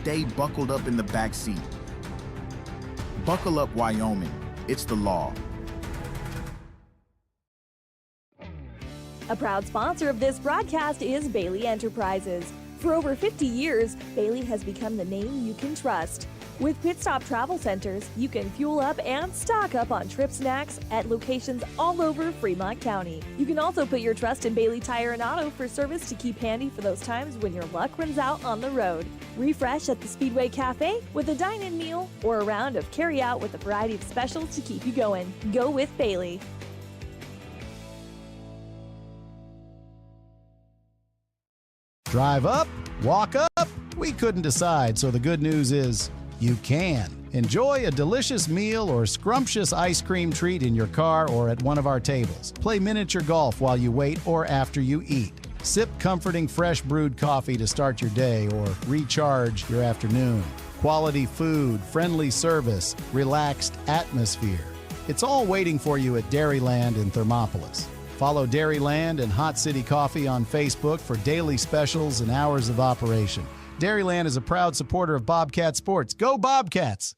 stay buckled up in the back seat. Buckle up, Wyoming. It's the law. A proud sponsor of this broadcast is Bailey Enterprises. For over 50 years, Bailey has become the name you can trust. With Pit Stop Travel Centers, you can fuel up and stock up on trip snacks at locations all over Fremont County. You can also put your trust in Bailey Tire and Auto for service to keep handy for those times when your luck runs out on the road. Refresh at the Speedway Cafe with a dine-in meal or a round of carry-out with a variety of specials to keep you going. Go with Bailey. Drive up? Walk up? We couldn't decide, so the good news is you can. Enjoy a delicious meal or scrumptious ice cream treat in your car or at one of our tables. Play miniature golf while you wait or after you eat. Sip comforting fresh brewed coffee to start your day or recharge your afternoon. Quality food, friendly service, relaxed atmosphere. It's all waiting for you at Dairyland in Thermopolis. Follow Dairyland and Hot City Coffee on Facebook for daily specials and hours of operation. Dairyland is a proud supporter of Bobcat sports. Go Bobcats!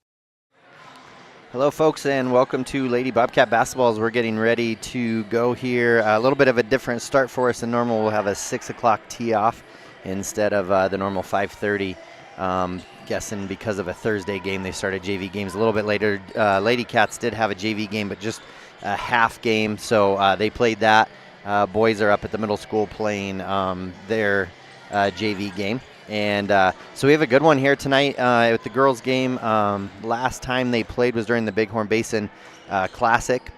Hello, folks, and welcome to Lady Bobcat basketball as we're getting ready to go here. A little bit of a different start for us than normal. We'll have a 6 o'clock tee off instead of the normal 5:30. Guessing because of a Thursday game, they started JV games a little bit later. Lady Cats did have a JV game, but just a half game, so they played that. Boys are up at the middle school playing their JV game. And so we have a good one here tonight with the girls game. Last time they played was during the Bighorn Basin Classic.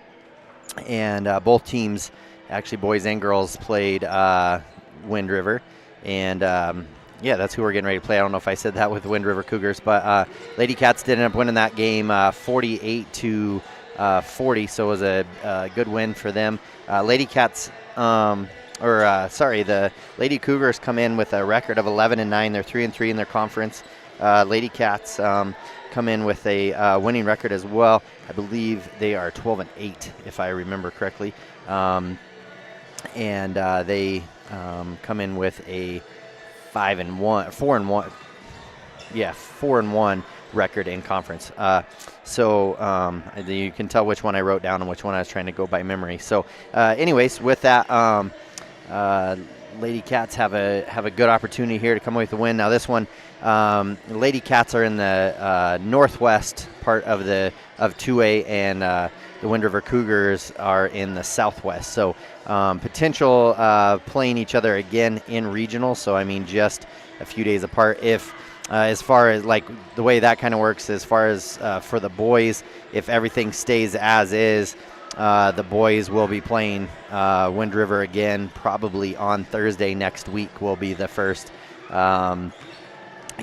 And both teams, actually boys and girls, played Wind River. And yeah, that's who we're getting ready to play. I don't know if I said that with Wind River Cougars, but Lady Cats did end up winning that game 48-40, so it was a good win for them. Lady Cats, the Lady Cougars come in with a record of 11-9. They're 3-3 in their conference. Lady Cats come in with a winning record as well. I believe they are 12-8, if I remember correctly. And they come in with a 4-1 record in conference. So you can tell which one I wrote down and which one I was trying to go by memory. So anyways, with that, Lady Cats have a good opportunity here to come away with the win. Now this one, Lady Cats are in the northwest part of 2A, and the Wind River Cougars are in the southwest. So potential playing each other again in regional. So I mean, just a few days apart. If as far as like the way that kind of works, as far as for the boys, if everything stays as is, the boys will be playing Wind River again probably on Thursday next week. Will be the first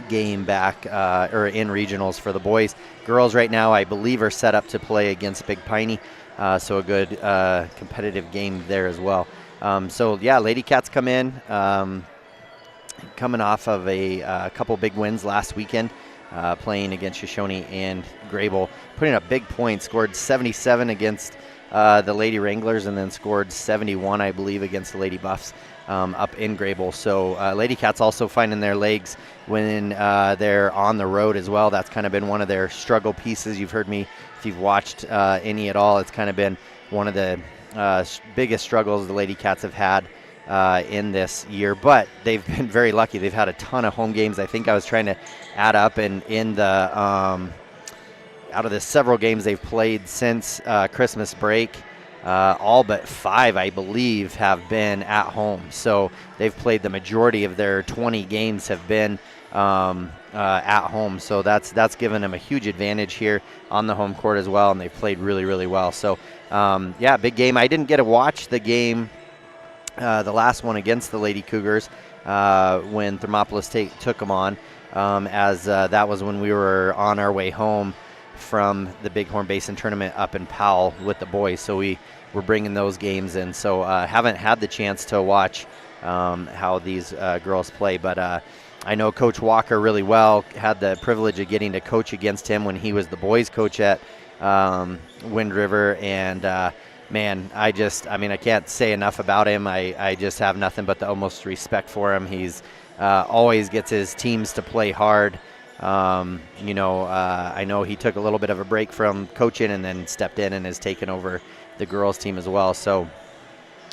game back or in regionals for the boys. Girls right now, I believe, are set up to play against Big Piney, so a good competitive game there as well. So yeah, Lady Cats come in coming off of a couple big wins last weekend, playing against Shoshone and Grable, putting up big points, scored 77 against the Lady Wranglers, and then scored 71, I believe, against the Lady Buffs up in Grable. So Lady Cats also finding their legs when they're on the road as well. That's kind of been one of their struggle pieces. You've heard me, if you've watched any at all, it's kind of been one of the biggest struggles the Lady Cats have had in this year, but they've been very lucky. They've had a ton of home games. I think I was trying to add up, and in the out of the several games they've played since Christmas break, all but 5, I believe, have been at home. So they've played the majority of their 20 games have been at home. So that's given them a huge advantage here on the home court as well, and they've played really, really well. So yeah, big game. I didn't get to watch the game, the last one against the Lady Cougars, when Thermopolis took them on, as that was when we were on our way home from the Bighorn Basin tournament up in Powell with the boys. So we were bringing those games in. So haven't had the chance to watch how these girls play, but I know Coach Walker really well. Had the privilege of getting to coach against him when he was the boys coach at Wind River, and man, I can't say enough about him. I just have nothing but the utmost respect for him. He's always gets his teams to play hard, I know he took a little bit of a break from coaching and then stepped in and has taken over the girls team as well. So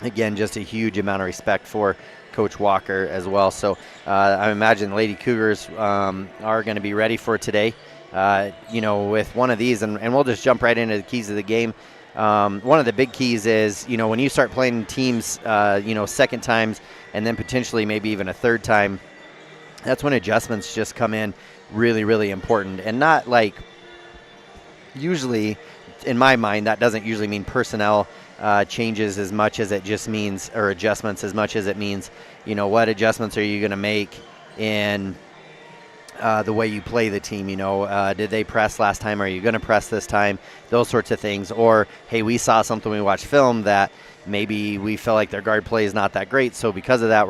again, just a huge amount of respect for Coach Walker as well. So I imagine the Lady Cougars are going to be ready for today. With one of these, and we'll just jump right into the keys of the game. One of the big keys is, when you start playing teams, second times and then potentially maybe even a third time, that's when adjustments just come in really, really important. And not like, usually, in my mind, that doesn't usually mean personnel changes as much as it just means, or adjustments as much as it means, what adjustments are you going to make in the way you play the team. Did they press last time? Are you going to press this time? Those sorts of things. Or, hey, we saw something, we watched film that maybe we feel like their guard play is not that great, so because of that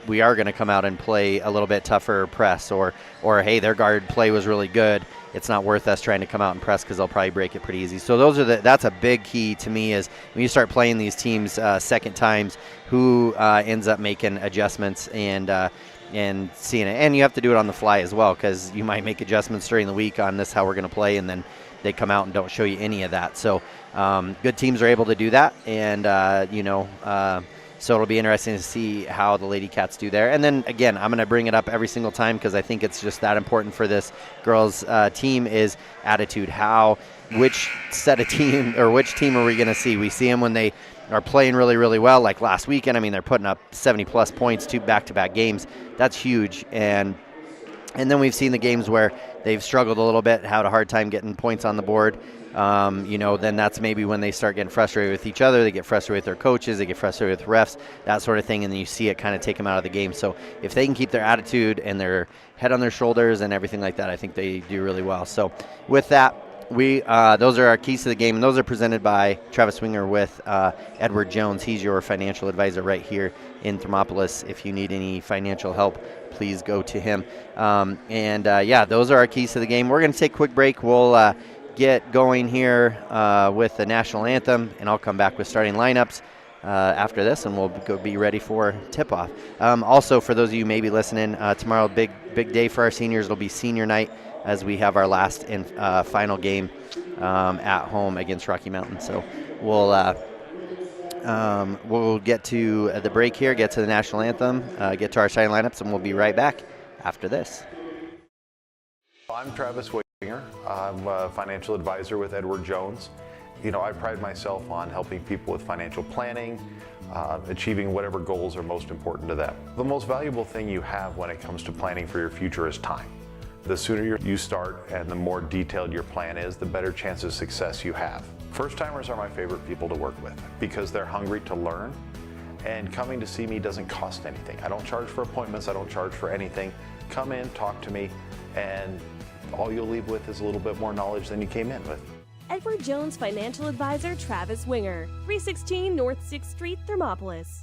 we are gonna come out and play a little bit tougher press. Or hey, their guard play was really good, it's not worth us trying to come out and press because they'll probably break it pretty easy. So that's a big key to me, is when you start playing these teams second times, who ends up making adjustments and seeing it. And you have to do it on the fly as well, because you might make adjustments during the week on this, how we're going to play, and then they come out and don't show you any of that. So good teams are able to do that, and so it'll be interesting to see how the Lady Cats do there. And then again, I'm going to bring it up every single time because I think it's just that important for this girls team, is attitude. Which set of team, or which team are we going to see? We see them when they are playing really, really well, like last weekend. I mean, they're putting up 70-plus points, 2 back-to-back games. That's huge. And then we've seen the games where they've struggled a little bit, had a hard time getting points on the board. Then that's maybe when they start getting frustrated with each other. They get frustrated with their coaches. They get frustrated with refs, that sort of thing. And then you see it kind of take them out of the game. So if they can keep their attitude and their head on their shoulders and everything like that, I think they do really well. So with that, those are our keys to the game, and those are presented by Travis Winger with Edward Jones. He's your financial advisor right here in Thermopolis. If you need any financial help, please go to him. Those are our keys to the game. We're going to take a quick break. We'll get going here with the national anthem, and I'll come back with starting lineups after this, and we'll be ready for tip-off. Also, for those of you maybe listening, tomorrow, big day for our seniors. It'll be senior night, as we have our last and final game at home against Rocky Mountain. So we'll get to the break here, get to the national anthem, get to our starting lineups, and we'll be right back after this. I'm Travis Winger. I'm a financial advisor with Edward Jones. I pride myself on helping people with financial planning, achieving whatever goals are most important to them. The most valuable thing you have when it comes to planning for your future is time. The sooner you start and the more detailed your plan is, the better chance of success you have. First-timers are my favorite people to work with because they're hungry to learn, and coming to see me doesn't cost anything. I don't charge for appointments, I don't charge for anything. Come in, talk to me, and all you'll leave with is a little bit more knowledge than you came in with. Edward Jones Financial Advisor Travis Winger, 316 North 6th Street, Thermopolis.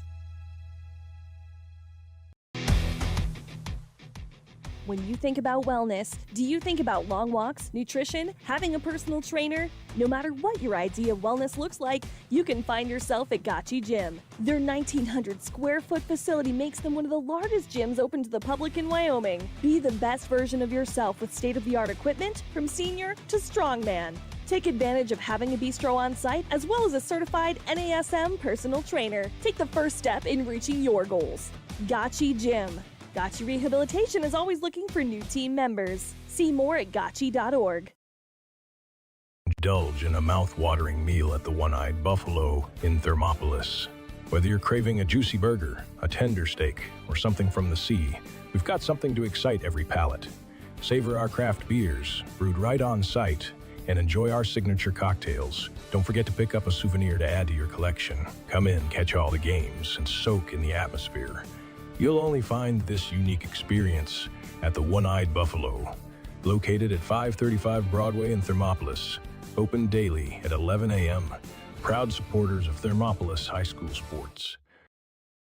When you think about wellness, do you think about long walks, nutrition, having a personal trainer? No matter what your idea of wellness looks like, you can find yourself at Gotchi Gym. Their 1,900 square foot facility makes them one of the largest gyms open to the public in Wyoming. Be the best version of yourself with state-of-the-art equipment, from senior to strongman. Take advantage of having a bistro on site, as well as a certified NASM personal trainer. Take the first step in reaching your goals. Gotchi Gym. Gotchi Rehabilitation is always looking for new team members. See more at gotchi.org. Indulge in a mouth-watering meal at the One-Eyed Buffalo in Thermopolis. Whether you're craving a juicy burger, a tender steak, or something from the sea, we've got something to excite every palate. Savor our craft beers, brewed right on site, and enjoy our signature cocktails. Don't forget to pick up a souvenir to add to your collection. Come in, catch all the games, and soak in the atmosphere. You'll only find this unique experience at the One-Eyed Buffalo, located at 535 Broadway in Thermopolis, open daily at 11 a.m. Proud supporters of Thermopolis High School sports.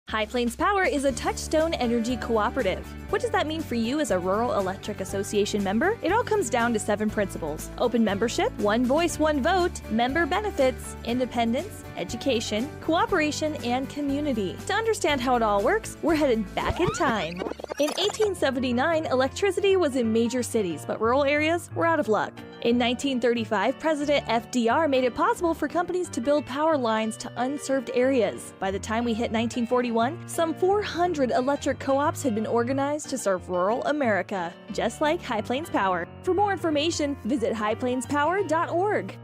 High Plains Power is a Touchstone Energy cooperative. What does that mean for you as a Rural Electric Association member? It all comes down to 7 principles: open membership, one voice, one vote, member benefits, independence, education, cooperation, and community. To understand how it all works, we're headed back in time. In 1879, electricity was in major cities, but rural areas were out of luck. In 1935, President FDR made it possible for companies to build power lines to unserved areas. By the time we hit 1941, some 400 electric co-ops had been organized to serve rural America, just like High Plains Power. For more information, visit highplainspower.org.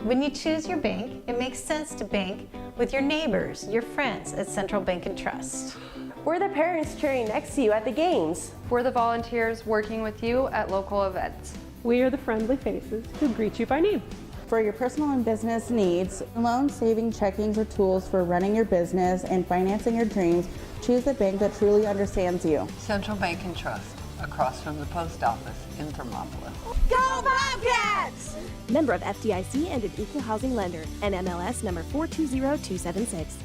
When you choose your bank, it makes sense to bank with your neighbors, your friends at Central Bank and Trust. We're the parents cheering next to you at the games. We're the volunteers working with you at local events. We are the friendly faces who greet you by name. For your personal and business needs, loan, saving, checkings, or tools for running your business and financing your dreams, choose a bank that truly understands you. Central Bank and Trust, across from the post office in Thermopolis. Go Bobcats! Member of FDIC and an equal housing lender. NMLS number 420276.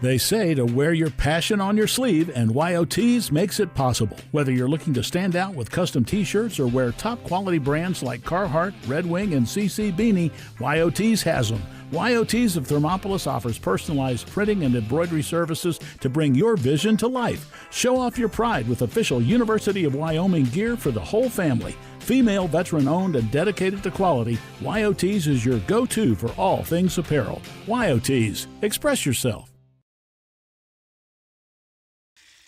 They say to wear your passion on your sleeve, and WyoTees makes it possible. Whether you're looking to stand out with custom t-shirts or wear top quality brands like Carhartt, Red Wing, and CC Beanie, WyoTees has them. WyoTees of Thermopolis offers personalized printing and embroidery services to bring your vision to life. Show off your pride with official University of Wyoming gear for the whole family. Female, veteran-owned, and dedicated to quality, WyoTees is your go-to for all things apparel. WyoTees. Express yourself.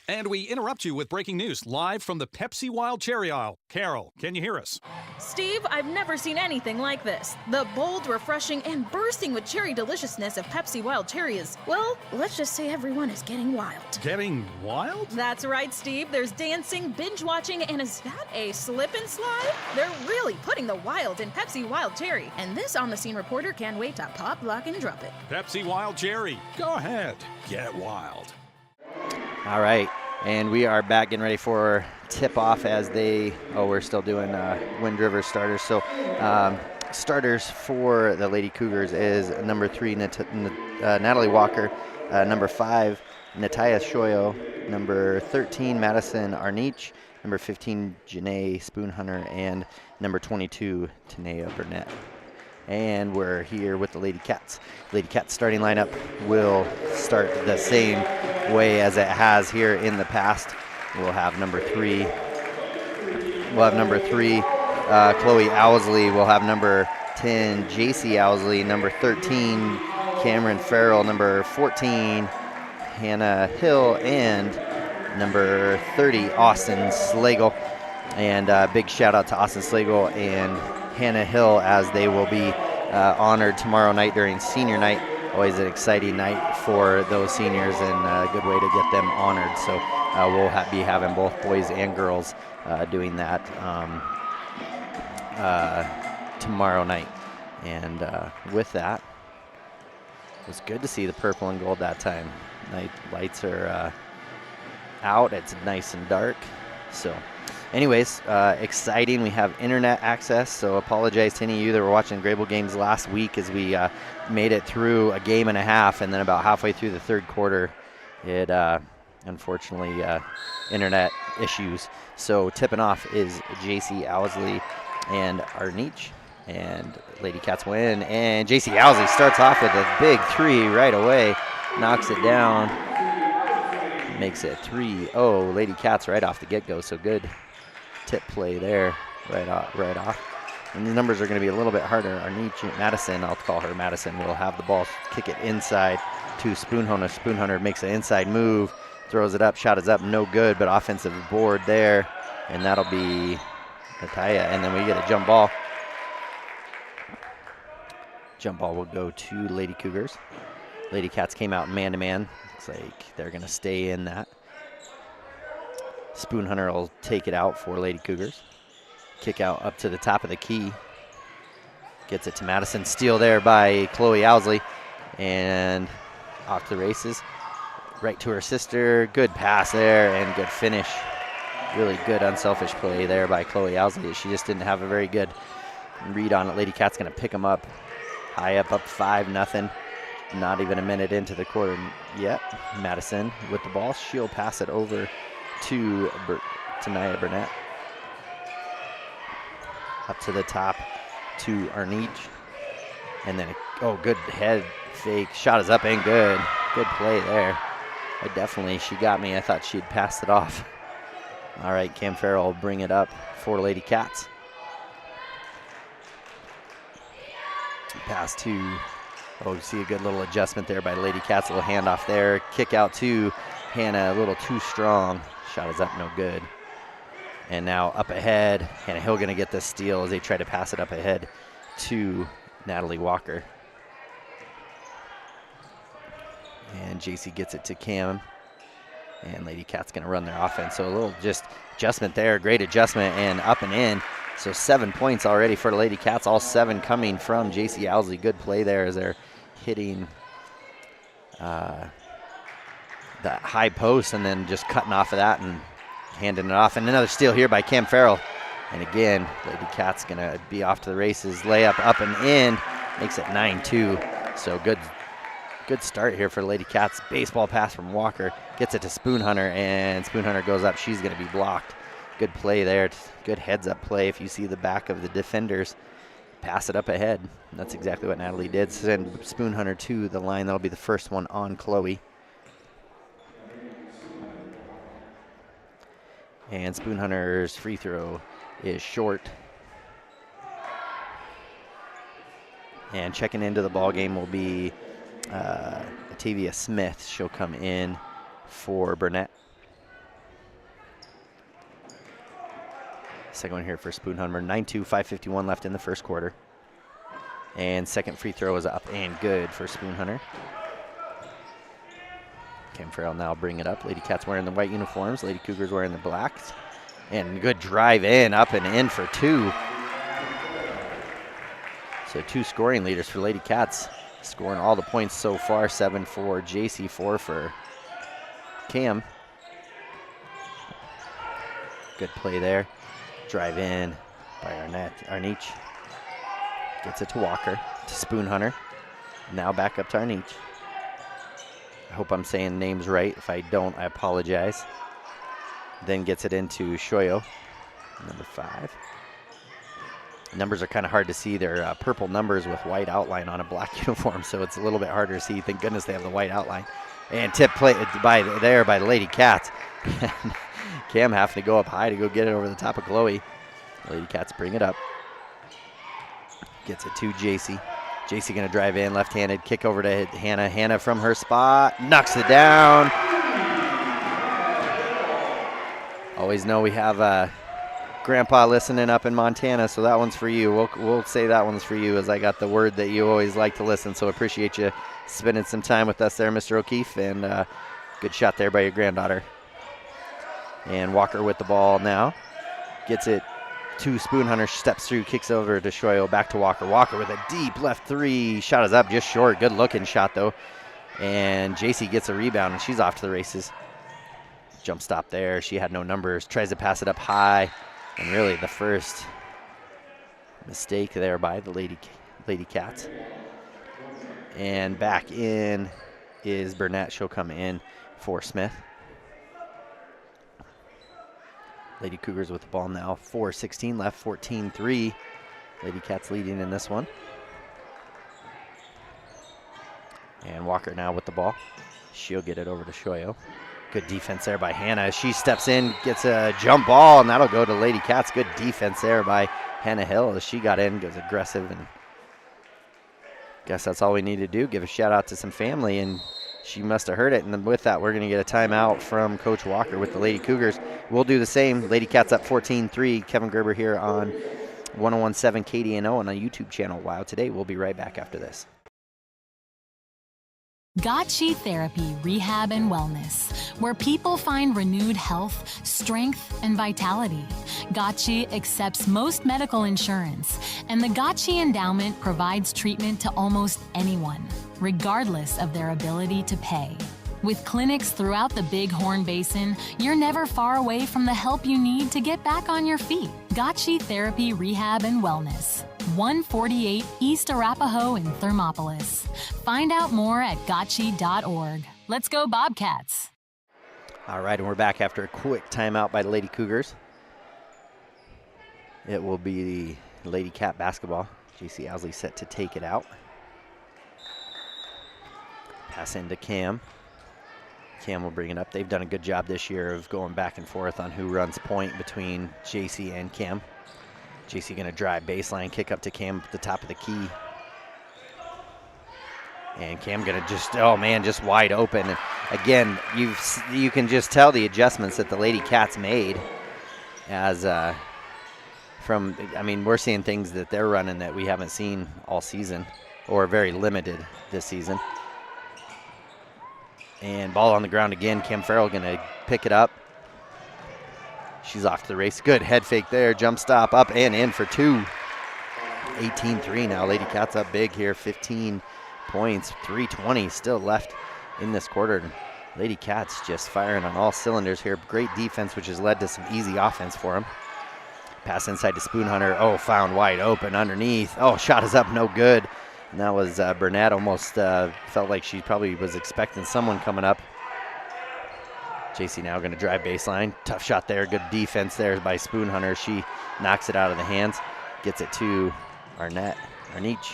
And we interrupt you with breaking news live from the Pepsi Wild Cherry aisle. Carol, can you hear us? Steve, I've never seen anything like this. The bold, refreshing, and bursting with cherry deliciousness of Pepsi Wild Cherry is, well, let's just say everyone is getting wild. Getting wild? That's right, Steve. There's dancing, binge-watching, and is that a slip and slide? They're really putting the wild in Pepsi Wild Cherry, and this on-the-scene reporter can't wait to pop, lock, and drop it. Pepsi Wild Cherry. Go ahead. Get wild. All right, and we are back getting ready for tip-off as we're still doing Wind River starters. So starters for the Lady Cougars is number 3, Natalie Walker, number 5, Natalia Shoyo, number 13, Madison Arnich, number 15, Janae Spoonhunter, and number 22, Tanea Burnett. And we're here with the Lady Cats. Lady Cats starting lineup will start the same way as it has here in the past. We'll have number 3. Chloe Owsley. We'll have number 10, JC Owsley. Number 13, Cameron Farrell. Number 14, Hannah Hill. And number 30, Austin Slagle. And big shout out to Austin Slagle and Hannah Hill as they will be honored tomorrow night during senior night. Always an exciting night for those seniors and a good way to get them honored. So we'll be having both boys and girls doing that tomorrow night. And with that, it was good to see the purple and gold that time. Night lights are out. It's nice and dark. So anyways, exciting. We have internet access, so apologize to any of you that were watching Grable games last week as we made it through a game and a half, and then about halfway through the third quarter, it unfortunately internet issues. So tipping off is JC Owsley and Arnich, and Lady Cats win. And JC Owsley starts off with a big 3 right away, knocks it down, makes it 3-0. Lady Cats right off the get-go, so good tip play there right off. And the numbers are going to be a little bit harder. Madison, I'll call her Madison, will have the ball, kick it inside to Spoonhunter. Spoonhunter makes an inside move, throws it up, shot is up, no good, but offensive board there, and that'll be Natalia. And then we get a jump ball. Jump ball will go to Lady Cougars. Lady Cats came out man-to-man. Looks like they're going to stay in that. Spoonhunter will take it out for Lady Cougars. Kick out up to the top of the key. Gets it to Madison. Steal there by Chloe Owsley. And off to the races. Right to her sister. Good pass there and good finish. Really good unselfish play there by Chloe Owsley. She just didn't have a very good read on it. Lady Cat's going to pick them up. High up 5-0. Not even a minute into the quarter yet. Madison with the ball. She'll pass it over to Tanea Burnett. Up to the top to Arnich. And then, good head fake. Shot is up and good. Good play there. She got me. I thought she'd passed it off. All right, Cam Farrell will bring it up for Lady Cats. Pass to, you see a good little adjustment there by Lady Cats. A little handoff there. Kick out to Hannah, a little too strong. Shot is up, no good. And now up ahead, Hannah Hill going to get the steal as they try to pass it up ahead to Natalie Walker. And JC gets it to Cam. And Lady Cats going to run their offense. So a little just adjustment there, great adjustment, and up and in. So 7 points already for the Lady Cats, all 7 coming from JC Owsley. Good play there as they're hitting the high post and then just cutting off of that and handing it off. And another steal here by Cam Farrell. And again, Lady Cats going to be off to the races. Layup up and in, makes it 9-2. So good start here for Lady Cats. Baseball pass from Walker, gets it to Spoon Hunter, and Spoon Hunter goes up. She's going to be blocked. Good play there. Good heads-up play. If you see the back of the defenders, pass it up ahead. And that's exactly what Natalie did. Send Spoon Hunter to the line. That'll be the first one on Chloe. And Spoon Hunter's free throw is short. And checking into the ball game will be Atavia Smith. She'll come in for Burnett. Second one here for Spoon Hunter. 9-2, 5:51 left in the first quarter. And second free throw is up and good for Spoon Hunter. Cam Farrell now bring it up. Lady Cats wearing the white uniforms. Lady Cougars wearing the blacks. And good drive in, up and in for 2. So 2 scoring leaders for Lady Cats. Scoring all the points so far. 7 for JC, 4 for Cam. Good play there. Drive in by Arnich. Gets it to Walker, to Spoon Hunter. Now back up to Arnich. I hope I'm saying names right. If I don't, I apologize. Then gets it into Shoyo, number 5. Numbers are kind of hard to see. They're purple numbers with white outline on a black uniform, so it's a little bit harder to see. Thank goodness they have the white outline. And tip play by the Lady Cats. Cam having to go up high to go get it over the top of Chloe. Lady Cats bring it up. Gets it to JC. JC going to drive in, left-handed, kick over to Hannah. Hannah from her spot, knocks it down. Always know we have Grandpa listening up in Montana, so that one's for you. We'll say that one's for you, as I got the word that you always like to listen, so appreciate you spending some time with us there, Mr. O'Keefe, and good shot there by your granddaughter. And Walker with the ball now. Gets it to Spoon Hunter, steps through, kicks over to Shoyo, back to Walker. Walker with a deep left 3. Shot is up, just short. Good looking shot though. And JC gets a rebound and she's off to the races. Jump stop there. She had no numbers. Tries to pass it up high. And really the first mistake there by the Lady Cats. And back in is Burnett. She'll come in for Smith. Lady Cougars with the ball now. 4:16 left, 14-3. Lady Cats leading in this one. And Walker now with the ball. She'll get it over to Shoyo. Good defense there by Hannah. She steps in, gets a jump ball, and that'll go to Lady Cats. Good defense there by Hannah Hill as she got in, goes aggressive, and guess that's all we need to do. Give a shout out to some family, and she must have heard it. And then with that, we're going to get a timeout from Coach Walker with the Lady Cougars. We'll do the same. Lady Cats up 14-3. Kevin Gerber here on 101.7 KDNO and on YouTube channel WyoToday. We'll be right back after this. Gotchi Therapy, Rehab and Wellness, where people find renewed health, strength, and vitality. Gotchi accepts most medical insurance, and the Gotchi Endowment provides treatment to almost anyone, regardless of their ability to pay. With clinics throughout the Bighorn Basin, you're never far away from the help you need to get back on your feet. Gotchi Therapy, Rehab and Wellness, 148 East Arapahoe in Thermopolis. Find out more at gotchi.org. Let's go Bobcats! All right, and we're back after a quick timeout by the Lady Cougars. It will be Lady Cat basketball. JC Owsley set to take it out. Pass into Cam. Cam will bring it up. They've done a good job this year of going back and forth on who runs point between JC and Cam. JC going to drive baseline, kick up to Cam at the top of the key. And Cam going to just, oh man, just wide open. And again, you can just tell the adjustments that the Lady Cats made as we're seeing things that they're running that we haven't seen all season, or very limited this season. And ball on the ground again. Cam Farrell going to pick it up. She's off to the race. Good head fake there. Jump stop up and in for 2. 18-3 now. Lady Cats up big here. 15 points. 3:20 still left in this quarter. Lady Cats just firing on all cylinders here. Great defense, which has led to some easy offense for them. Pass inside to Spoon Hunter. Oh, found wide open underneath. Oh, shot is up. No good. And that was Burnett. Almost felt like she probably was expecting someone coming up. JC now going to drive baseline. Tough shot there. Good defense there by Spoon Hunter. She knocks it out of the hands. Gets it to Arnich.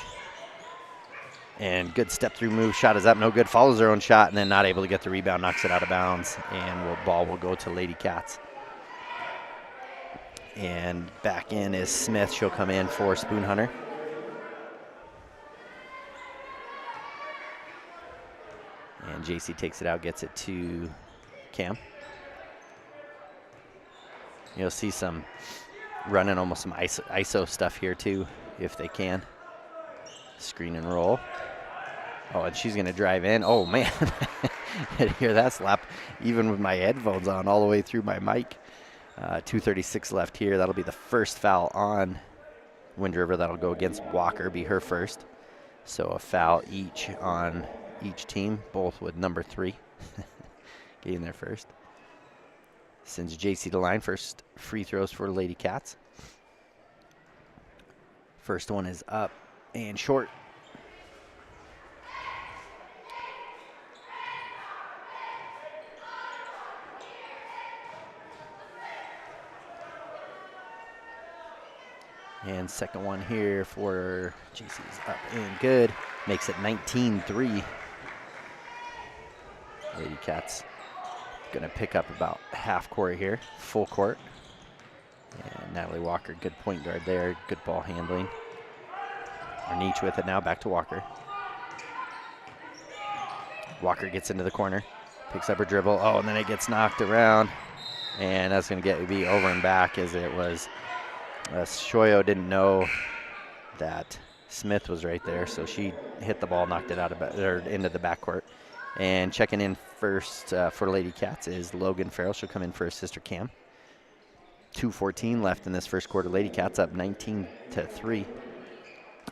And good step through move. Shot is up. No good. Follows her own shot and then not able to get the rebound. Knocks it out of bounds. And ball will go to Lady Cats. And back in is Smith. She'll come in for Spoon Hunter. And JC takes it out, gets it to Cam. You'll see some running almost some ISO stuff here too, if they can. Screen and roll. Oh, and she's going to drive in. Oh, man. I hear that slap even with my headphones on all the way through my mic. 2:36 left here. That'll be the first foul on Wind River. That'll go against Walker, be her first. So a foul each on each team, both with number 3 getting there first. Sends JC to line. First free throws for Lady Cats. First one is up and short. And second one here for JC's up and good. Makes it 19-3. Lady Cats gonna pick up about half court here, full court. And Natalie Walker, good point guard there, good ball handling. Arnich with it now, back to Walker. Walker gets into the corner, picks up her dribble. Oh, and then it gets knocked around. And that's gonna be over and back as it was. Shoyo didn't know that Smith was right there, so she hit the ball, knocked it out of into the backcourt. And checking in first for Lady Cats is Logan Farrell. She'll come in for her sister Cam. 2:14 left in this first quarter. Lady Cats up 19-3.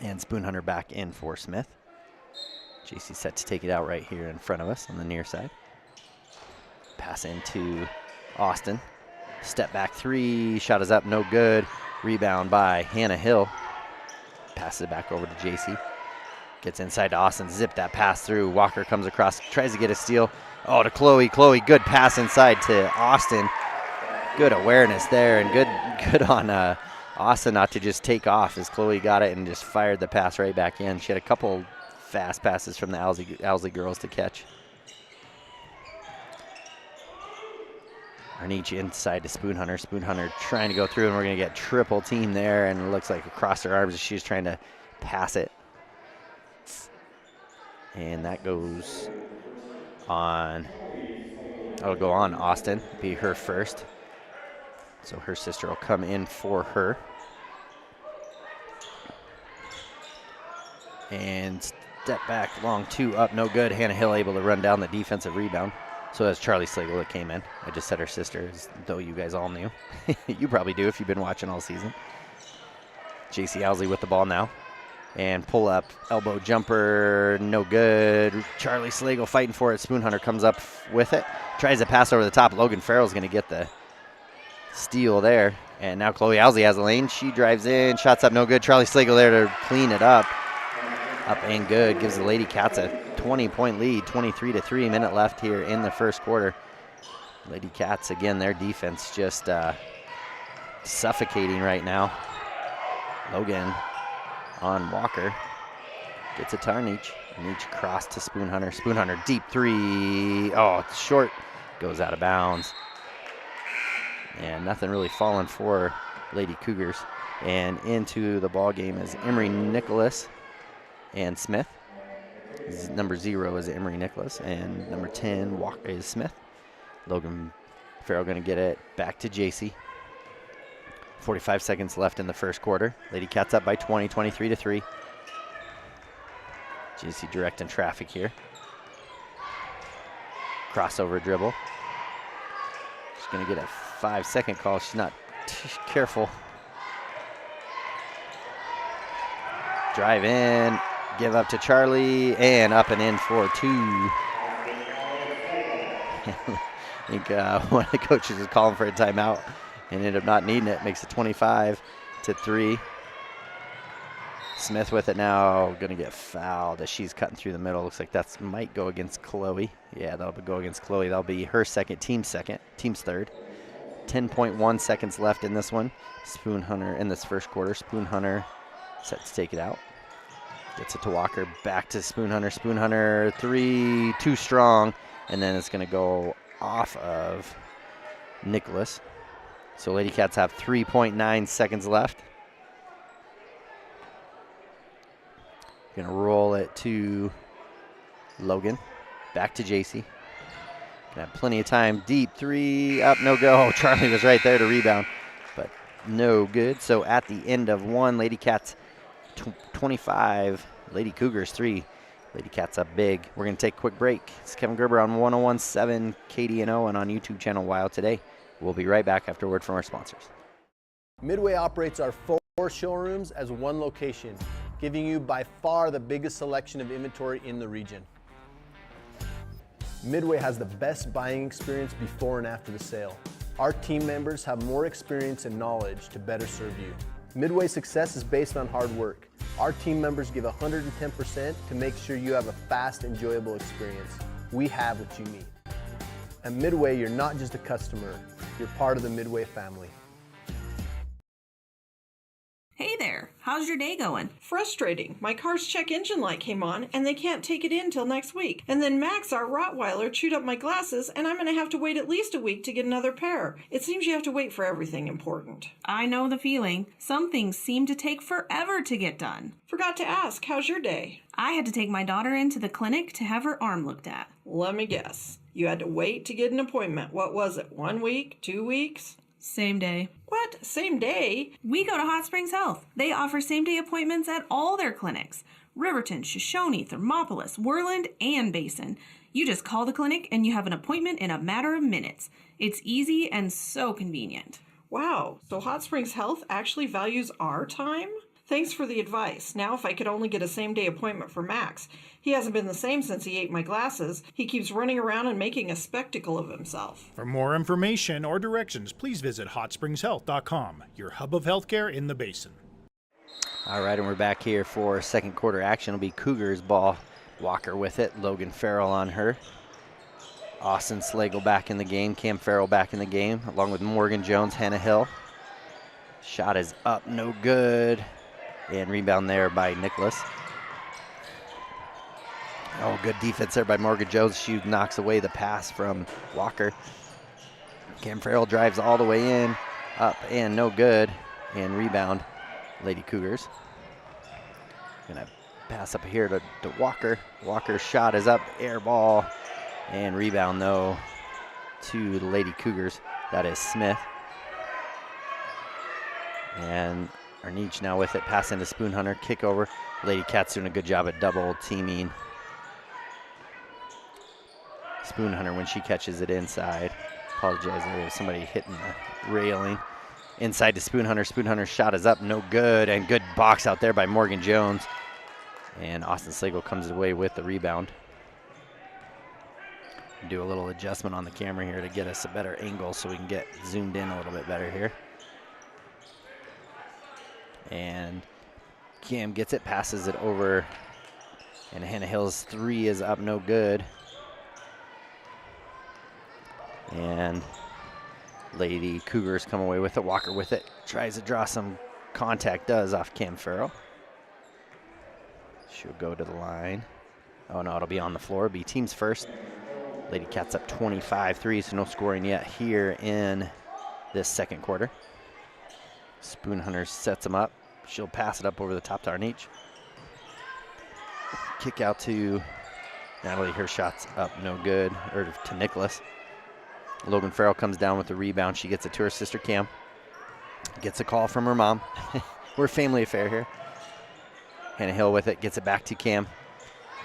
And Spoon Hunter back in for Smith. JC set to take it out right here in front of us on the near side. Pass into Austin. Step back 3. Shot is up, no good. Rebound by Hannah Hill. Passes it back over to JC. Gets inside to Austin. Zip that pass through. Walker comes across. Tries to get a steal. Oh, to Chloe. Chloe, good pass inside to Austin. Good awareness there. And good on Austin not to just take off as Chloe got it and just fired the pass right back in. She had a couple fast passes from the Owsley girls to catch. Arnich inside to Spoon Hunter. Spoon Hunter trying to go through, and we're going to get triple team there, and it looks like across her arms she's trying to pass it. And that goes on. That'll go on Austin, be her first. So her sister will come in for her. And step back, long 2 up, no good. Hannah Hill able to run down the defensive rebound. So that's Charlie Slagle that came in. I just said her sister, as though you guys all knew. You probably do if you've been watching all season. JC Owsley with the ball now. And pull up, elbow jumper, no good. Charlie Slagle fighting for it. Spoon Hunter comes up with it. Tries to pass over the top. Logan Farrell's going to get the steal there. And now Chloe Owsley has the lane. She drives in, shots up, no good. Charlie Slagle there to clean it up. Up and good. Gives the Lady Cats a 20-point lead. 23-3 minute left here in the first quarter. Lady Cats, again, their defense just suffocating right now. Logan on Walker. Gets it to Arnich. Arnich cross to Spoonhunter. Spoonhunter deep three. Oh, it's short. Goes out of bounds. And nothing really falling for Lady Cougars. And into the ball game is Emery Nicholas and Smith. Number 0 is Emery Nicholas, and number 10 is Smith. Logan Farrell going to get it back to JC. 45 seconds left in the first quarter. Lady Cats up by 20, 23-3. JC directing traffic here. Crossover dribble. She's going to get a 5-second call. She's not careful. Drive in, give up to Charlie, and up and in for 2. I think one of the coaches is calling for a timeout and ended up not needing it. Makes it 25-3. Smith with it now, going to get fouled as she's cutting through the middle. Looks like that might go against Chloe. Yeah, that'll go against Chloe. That'll be her team's third. 10.1 seconds left in this one. Spoonhunter in this first quarter. Spoonhunter set to take it out. Gets it to Walker, back to Spoonhunter. Spoonhunter, 3, too strong. And then it's going to go off of Nicholas. So Lady Cats have 3.9 seconds left. Going to roll it to Logan. Back to JC. Gonna have plenty of time. Deep 3, up, no go. Oh, Charlie was right there to rebound, but no good. So at the end of 1, Lady Cats 25, Lady Cougars 3. Lady Cats up big. We're going to take a quick break. It's Kevin Gerber on 101.7 KDNO and on YouTube channel WyoToday. We'll be right back after a word from our sponsors. Midway operates our 4 showrooms as one location, giving you by far the biggest selection of inventory in the region. Midway has the best buying experience before and after the sale. Our team members have more experience and knowledge to better serve you. Midway's success is based on hard work. Our team members give 110% to make sure you have a fast, enjoyable experience. We have what you need. At Midway, you're not just a customer, you're part of the Midway family. Hey there, how's your day going? Frustrating. My car's check engine light came on and they can't take it in till next week. And then Max, our Rottweiler, chewed up my glasses and I'm going to have to wait at least a week to get another pair. It seems you have to wait for everything important. I know the feeling. Some things seem to take forever to get done. Forgot to ask, how's your day? I had to take my daughter into the clinic to have her arm looked at. Let me guess. You had to wait to get an appointment. What was it, 1 week, 2 weeks? Same day. What? Same day? We go to Hot Springs Health. They offer same-day appointments at all their clinics. Riverton, Shoshone, Thermopolis, Worland, and Basin. You just call the clinic and you have an appointment in a matter of minutes. It's easy and so convenient. Wow, so Hot Springs Health actually values our time? Thanks for the advice. Now if I could only get a same-day appointment for Max. He hasn't been the same since he ate my glasses. He keeps running around and making a spectacle of himself. For more information or directions, please visit hotspringshealth.com, your hub of healthcare in the Basin. All right, and we're back here for second quarter action. It'll be Cougars ball. Walker with it. Logan Farrell on her. Austin Slagle back in the game. Cam Farrell back in the game, along with Morgan Jones, Hannah Hill. Shot is up, no good. And rebound there by Nicholas. Oh, good defense there by Morgan Jones. She knocks away the pass from Walker. Cam Farrell drives all the way in, up and no good. And rebound, Lady Cougars. Gonna pass up here to Walker. Walker's shot is up, air ball. And rebound though to the Lady Cougars. That is Smith. And Arnich now with it, pass into Spoonhunter, kick over. Lady Cats doing a good job at double teaming Spoonhunter when she catches it inside. Apologize, there was somebody hitting the railing. Inside to Spoonhunter. Spoonhunter's shot is up, no good. And good box out there by Morgan Jones. And Austin Slagle comes away with the rebound. Do a little adjustment on the camera here to get us a better angle so we can get zoomed in a little bit better here. And Cam gets it, passes it over, and Hannah Hill's 3 is up, no good. And Lady Cougars come away with it. Walker with it, tries to draw some contact, does off Cam Farrell. She'll go to the line. Oh, no, it'll be on the floor. It'll be teams first. Lady Cats up 25-3, so no scoring yet here in this second quarter. Spoon Hunter sets them up. She'll pass it up over the top to Arnich. Kick out to Natalie. Her shot's up, no good, or to Nicholas. Logan Farrell comes down with the rebound. She gets it to her sister Cam. Gets a call from her mom. We're a family affair here. Hannah Hill with it, gets it back to Cam.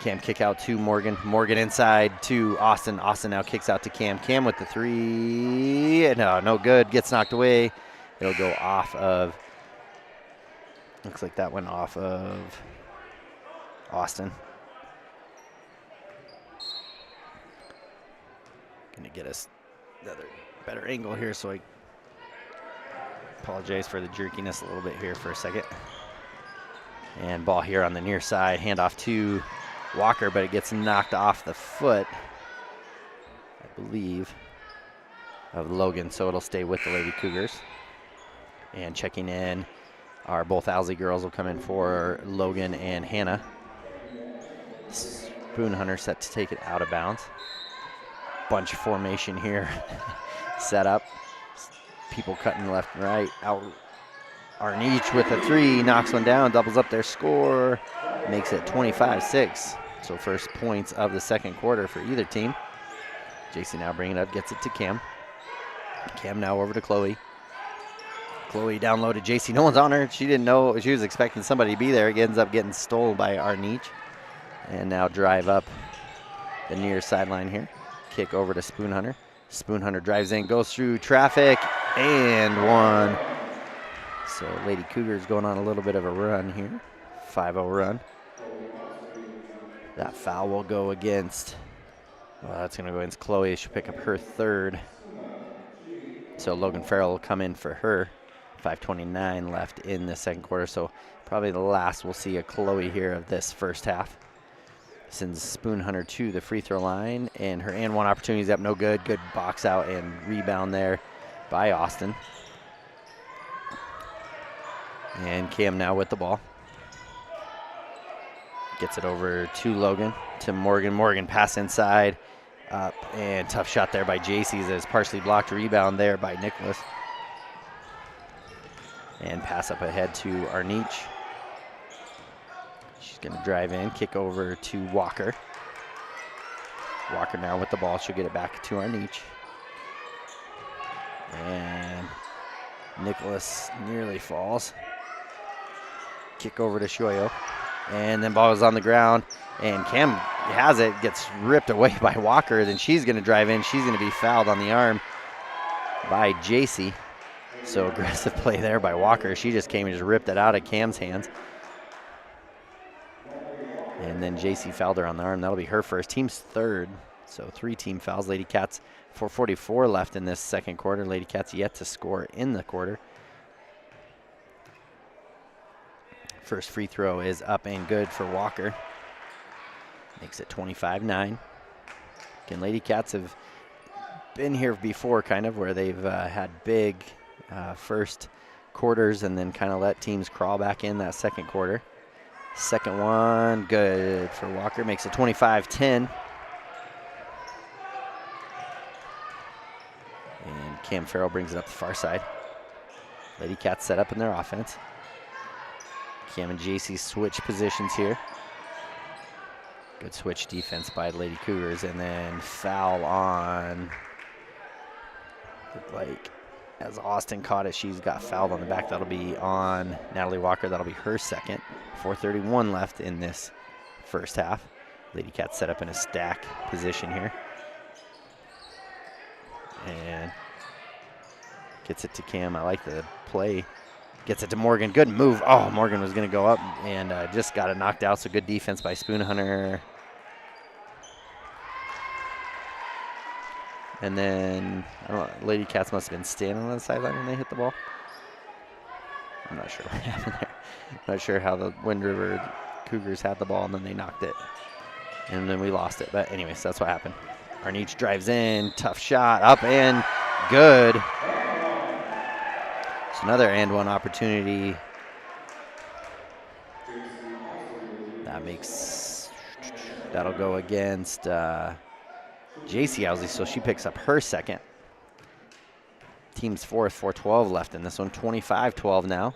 Cam kick out to Morgan. Morgan inside to Austin. Austin now kicks out to Cam. Cam with the three. No good. Gets knocked away. It'll go off of, looks like that went off of Austin. Gonna get us another better angle here, so I apologize for the jerkiness a little bit here for a second. And ball here on the near side. Handoff to Walker, but it gets knocked off the foot, I believe, of Logan, so it'll stay with the Lady Cougars. And checking in are both Owsley girls will come in for Logan and Hannah. Spoon Hunter set to take it out of bounds. Bunch formation here. Set up. People cutting left and right. Out. Arnich with a three, knocks one down, doubles up their score, makes it 25-6. So first points of the second quarter for either team. JC now bringing it up, gets it to Cam. Cam now over to Chloe. Chloe down low to JC. No one's on her. She didn't know. She was expecting somebody to be there. It ends up getting stolen by Arnich. And now drive up the near sideline here. Kick over to Spoon Hunter. Spoon Hunter drives in, goes through traffic, and one. So Lady Cougars going on a little bit of a run here. 5-0 run. That foul will go against, that's going to go against Chloe. She'll pick up her third. So Logan Farrell will come in for her. 5:29 left in the second quarter. So probably the last we'll see a Chloe here of this first half. Sends Spoon Hunter to the free throw line, and her and one opportunity is up, no good. Good box out and rebound there by Austin. And Cam now with the ball. Gets it over to Logan, to Morgan. Morgan pass inside, up, and tough shot there by JC's as partially blocked. Rebound there by Nicholas. And pass up ahead to Arnich. She's going to drive in, kick over to Walker. Walker now with the ball. She'll get it back to Arnich. And Nicholas nearly falls. Kick over to Shoyo. And then ball is on the ground. And Cam has it, gets ripped away by Walker. Then she's going to drive in. She's going to be fouled on the arm by JC. So aggressive play there by Walker. She just came and just ripped it out of Cam's hands. And then JC fouled her on the arm. That'll be her first. Team's third. So 3 team fouls. Lady Cats, 4:44 left in this second quarter. Lady Cats yet to score in the quarter. First free throw is up and good for Walker. Makes it 25-9. Again, Lady Cats have been here before, kind of, where they've had big first quarters and then kind of let teams crawl back in that second quarter. Second one, good for Walker. Makes it 25-10. And Cam Farrell brings it up the far side. Lady Cats set up in their offense. Cam and JC switch positions here. Good switch defense by the Lady Cougars. And then foul on, looked like, as Austin caught it, she's got fouled on the back. That'll be on Natalie Walker. That'll be her second. 4:31 left in this first half. Lady Cats set up in a stack position here. And gets it to Cam. I like the play. Gets it to Morgan. Good move. Oh, Morgan was going to go up and just got it knocked out. So good defense by Spoon Hunter. And then, I don't know, Lady Cats must have been standing on the sideline when they hit the ball. I'm not sure what happened there. I'm not sure how the Wind River Cougars had the ball and then they knocked it. And then we lost it. But anyways, that's what happened. Arnich drives in. Tough shot. Up and good. It's another and one opportunity. That'll go against JC Owsley, so she picks up her second. Team's fourth, 4:12 left in this one, 25-12 now.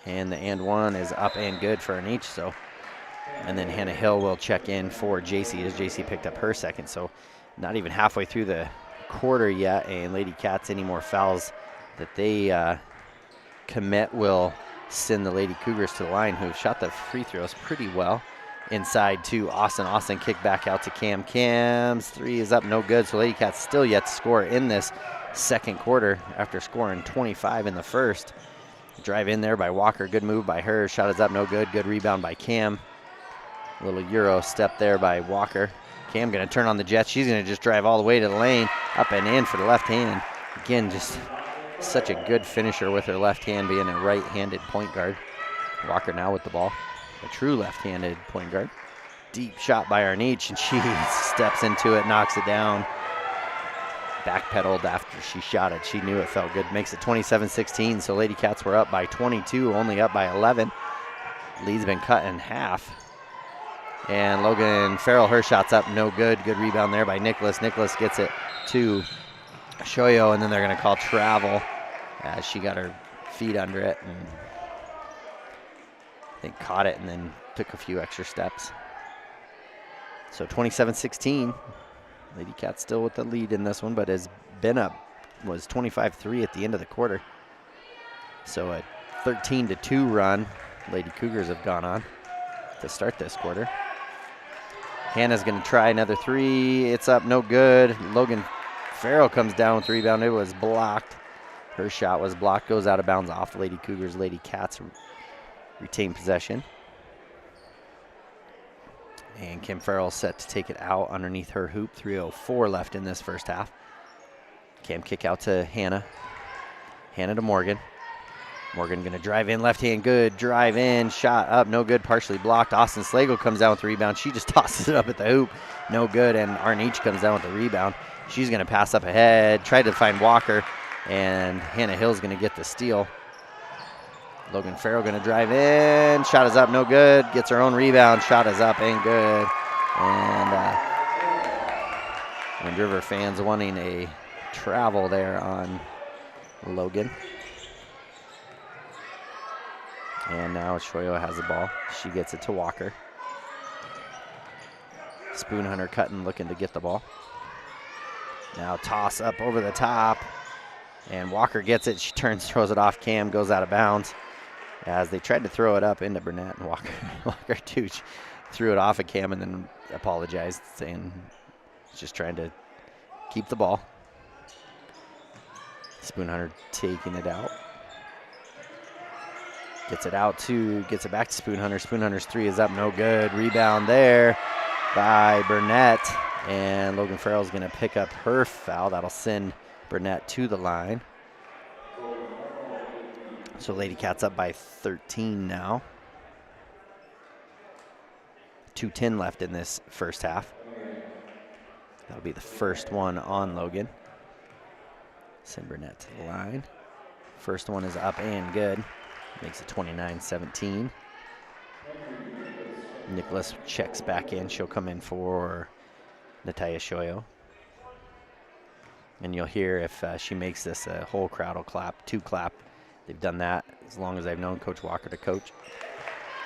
And the and one is up and good for an each, so. And then Hannah Hill will check in for JC as JC picked up her second, so not even halfway through the quarter yet, and Lady Cats, any more fouls that they commit will send the Lady Cougars to the line, who shot the free throws pretty well. Inside to Austin. Austin kick back out to Cam. Cam's three is up, no good. So Lady Cats still yet to score in this second quarter after scoring 25 in the first. Drive in there by Walker. Good move by her. Shot is up, no good. Good rebound by Cam. A little Euro step there by Walker. Cam going to turn on the Jets. She's going to just drive all the way to the lane. Up and in for the left hand. Again, just such a good finisher with her left hand, being a right-handed point guard. Walker now with the ball. A true left-handed point guard. Deep shot by Arnich, and she steps into it, knocks it down. Backpedaled after she shot it. She knew it felt good. Makes it 27-16, so Lady Cats were up by 22, only up by 11. Lead's been cut in half. And Logan Farrell, her shot's up, no good. Good rebound there by Nicholas. Nicholas gets it to Shoyo, and then they're going to call travel as she got her feet under it. And they caught it and then took a few extra steps. So 27-16. Lady Cats still with the lead in this one, but has been up, was 25-3 at the end of the quarter. So a 13-2 run Lady Cougars have gone on to start this quarter. Hannah's going to try another three. It's up, no good. Logan Farrell comes down with the rebound. It was blocked. Her shot was blocked, goes out of bounds off the Lady Cougars. Lady Cats retain possession. And Kim Farrell set to take it out underneath her hoop. 3:04 left in this first half. Cam kick out to Hannah. Hannah to Morgan. Morgan going to drive in, left hand good. Drive in, shot up, no good, partially blocked. Austin Slagle comes down with the rebound. She just tosses it up at the hoop. No good, and Arnich comes down with the rebound. She's going to pass up ahead, try to find Walker, and Hannah Hill's going to get the steal. Logan Farrell going to drive in. Shot is up, no good. Gets her own rebound. Shot is up and good. And Wind River fans wanting a travel there on Logan. And now Shoyo has the ball. She gets it to Walker. Spoon Hunter cutting, looking to get the ball. Now toss up over the top. And Walker gets it. She turns, throws it off. Cam goes out of bounds. As they tried to throw it up into Burnett, and Walker too threw it off at Cam and then apologized, saying he's just trying to keep the ball. Spoon Hunter taking it out. Gets it back to Spoon Hunter. Spoon Hunter's three is up, no good. Rebound there by Burnett. And Logan Farrell's going to pick up her foul. That'll send Burnett to the line. So Lady Cats up by 13 now. 2:10 left in this first half. That'll be the first one on Logan. Send Burnett to the line. First one is up and good. Makes it 29-17. Nicholas checks back in. She'll come in for Natalia Shoyo. And you'll hear if she makes this, a whole crowd will clap, two clap. They've done that as long as I've known Coach Walker to coach.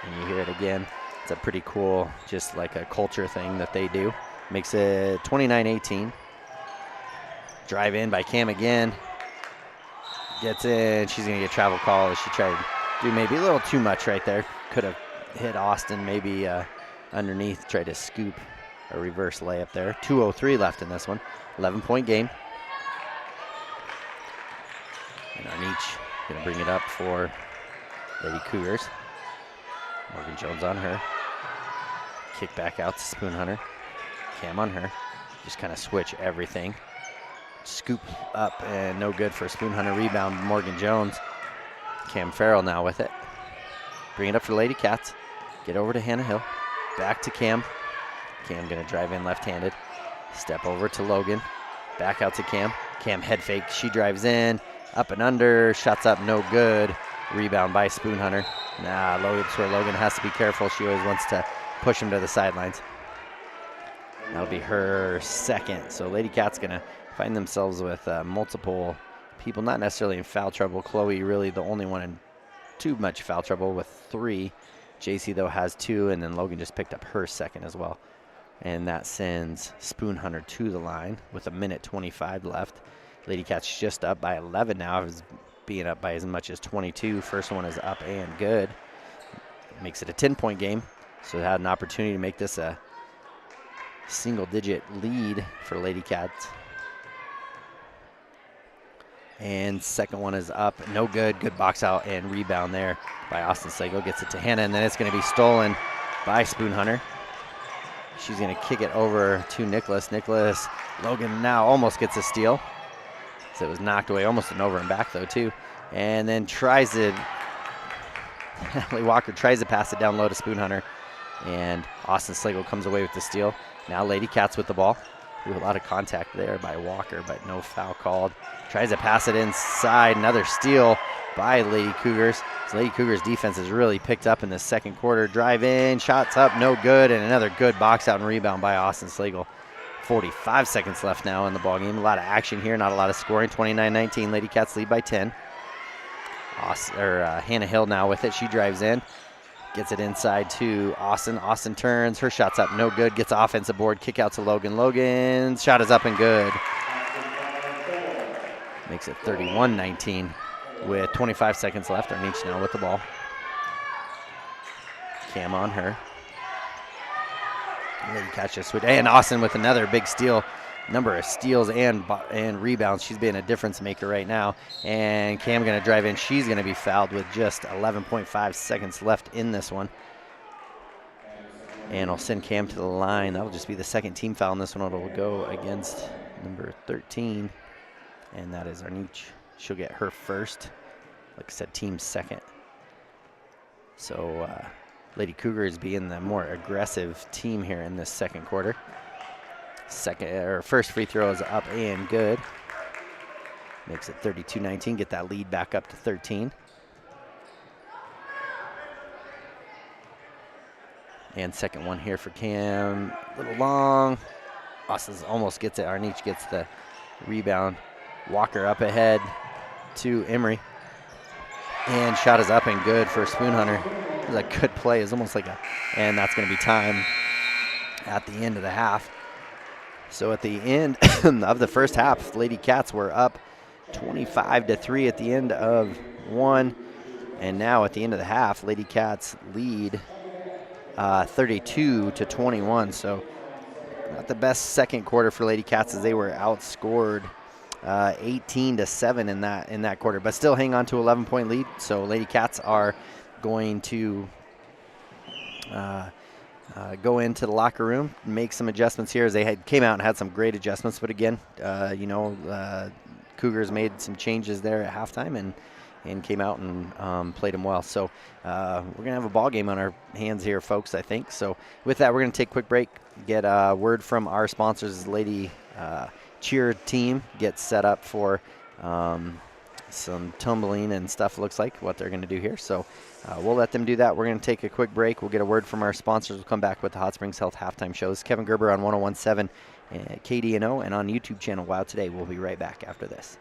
And you hear it again. It's a pretty cool, just like a culture thing that they do. Makes it 29-18. Drive in by Cam again. Gets in. She's going to get travel call as she tried to do maybe a little too much right there. Could have hit Austin maybe underneath. Tried to scoop a reverse layup there. 2:03 left in this one. 11-point game. And Arnich going to bring it up for Lady Cougars. Morgan Jones on her. Kick back out to Spoon Hunter. Cam on her. Just kind of switch everything. Scoop up and no good for Spoon Hunter. Rebound Morgan Jones. Cam Farrell now with it. Bring it up for Lady Cats. Get over to Hannah Hill. Back to Cam. Cam going to drive in left-handed. Step over to Logan. Back out to Cam. Cam head fake. She drives in. Up and under. Shots up, no good. Rebound by Spoon Hunter. That's where Logan has to be careful. She always wants to push him to the sidelines. That'll be her second. So Lady Cats going to find themselves with multiple people, not necessarily in foul trouble. Chloe really the only one in too much foul trouble with 3. JC, though, has 2, and then Logan just picked up her second as well. And that sends Spoon Hunter to the line with 1:25 left. Lady Cats just up by 11 now, is being up by as much as 22. First one is up and good. Makes it a 10-point game. So they had an opportunity to make this a single-digit lead for Lady Cats. And second one is up, no good. Good box out and rebound there by Austin Slagle. Gets it to Hannah, and then it's going to be stolen by Spoon Hunter. She's going to kick it over to Nicholas. Logan now almost gets a steal. So it was knocked away, almost an over and back though too. And then Natalie Walker tries to pass it down low to Spoon Hunter. And Austin Slagle comes away with the steal. Now Lady Cats with the ball. Ooh, a lot of contact there by Walker, but no foul called. Tries to pass it inside. Another steal by Lady Cougars. So Lady Cougars defense has really picked up in the second quarter. Drive in, shots up, no good, and another good box out and rebound by Austin Slagle. 45 seconds left now in the ballgame. A lot of action here, not a lot of scoring. 29-19, Lady Cats lead by 10. Hannah Hill now with it. She drives in, gets it inside to Austin. Austin turns, her shot's up, no good. Gets offensive board, kick out to Logan. Logan's shot is up and good. Makes it 31-19 with 25 seconds left. Arnich now with the ball. Cam on her. Lady Cats just switch. And Austin with another big steal. Number of steals and rebounds. She's been a difference maker right now. And Cam going to drive in. She's going to be fouled with just 11.5 seconds left in this one. And I'll send Cam to the line. That'll just be the second team foul in this one. It'll go against number 13. And that is Arnich. She'll get her first. Like I said, team second. So Lady Cougars being the more aggressive team here in this second quarter. First free throw is up and good. Makes it 32-19. Get that lead back up to 13. And second one here for Cam. A little long. Austin almost gets it. Arnich gets the rebound. Walker up ahead to Emery. And shot is up and good for Spoon Hunter. It was a good play. It was almost like and that's going to be time at the end of the half. So at the end of the first half, Lady Cats were up 25-3 at the end of one. And now at the end of the half, Lady Cats lead 32-21. So not the best second quarter for Lady Cats as they were outscored 18-7 in that quarter, but still hang on to 11-point lead. So Lady Cats are going to go into the locker room, make some adjustments here as they came out and had some great adjustments. But again, Cougars made some changes there at halftime and came out and played them well. So we're gonna have a ball game on our hands here, folks, I think. So with that, we're gonna take a quick break, get a word from our sponsors. Lady cheer team gets set up for some tumbling and stuff, looks like what they're going to do here. So we'll let them do that. We're going to take a quick break. We'll get a word from our sponsors. We'll come back with the Hot Springs Health halftime show. This is Kevin Gerber on 101.7 KDNO and on YouTube channel WyoToday. We'll be right back after this.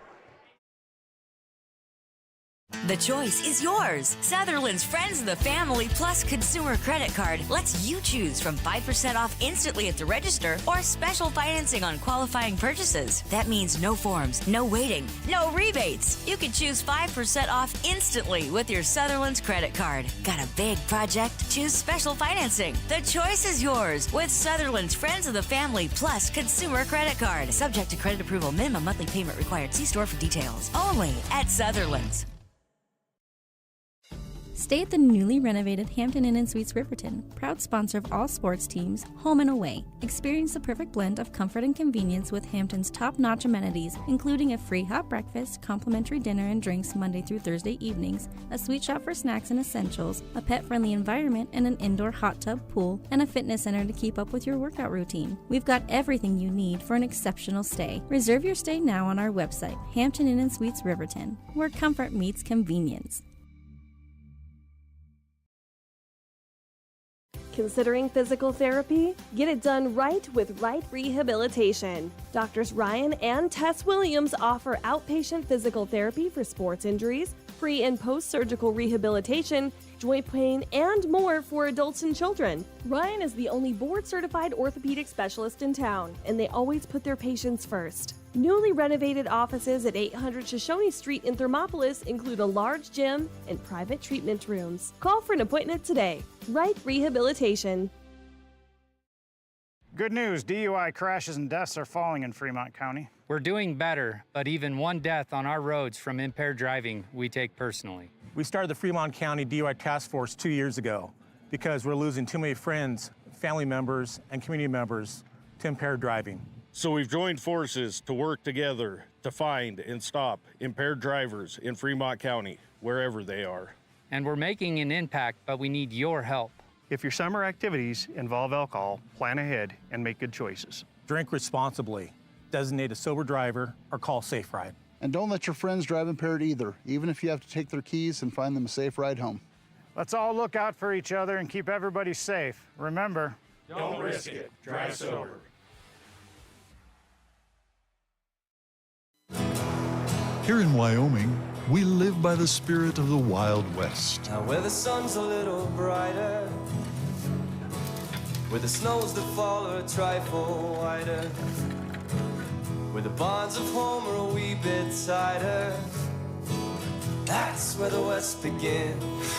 The choice is yours. Sutherland's Friends of the Family Plus Consumer Credit Card lets you choose from 5% off instantly at the register or special financing on qualifying purchases. That means no forms, no waiting, no rebates. You can choose 5% off instantly with your Sutherland's credit card. Got a big project? Choose special financing. The choice is yours with Sutherland's Friends of the Family Plus Consumer Credit Card. Subject to credit approval. Minimum monthly payment required. See store for details. Only at Sutherland's. Stay at the newly renovated Hampton Inn & Suites Riverton, proud sponsor of all sports teams, home and away. Experience the perfect blend of comfort and convenience with Hampton's top-notch amenities, including a free hot breakfast, complimentary dinner and drinks Monday through Thursday evenings, a sweet shop for snacks and essentials, a pet-friendly environment and an indoor hot tub pool, and a fitness center to keep up with your workout routine. We've got everything you need for an exceptional stay. Reserve your stay now on our website, Hampton Inn & Suites Riverton, where comfort meets convenience. Considering physical therapy? Get it done right with Right Rehabilitation. Doctors Ryan and Tess Williams offer outpatient physical therapy for sports injuries, pre- and post-surgical rehabilitation, joint pain, and more for adults and children. Ryan is the only board-certified orthopedic specialist in town, and they always put their patients first. Newly renovated offices at 800 Shoshone Street in Thermopolis include a large gym and private treatment rooms. Call for an appointment today. Right Rehabilitation. Good news, DUI crashes and deaths are falling in Fremont County. We're doing better, but even one death on our roads from impaired driving, we take personally. We started the Fremont County DUI Task Force 2 years ago because we're losing too many friends, family members, and community members to impaired driving. So we've joined forces to work together to find and stop impaired drivers in Fremont County, wherever they are. And we're making an impact, but we need your help. If your summer activities involve alcohol, plan ahead and make good choices. Drink responsibly, designate a sober driver, or call Safe Ride. And don't let your friends drive impaired either, even if you have to take their keys and find them a safe ride home. Let's all look out for each other and keep everybody safe. Remember, don't risk it. Drive sober. Here in Wyoming, we live by the spirit of the Wild West. Now where the sun's a little brighter, where the snows that fall are a trifle wider, where the bonds of home are a wee bit tighter, that's where the West begins.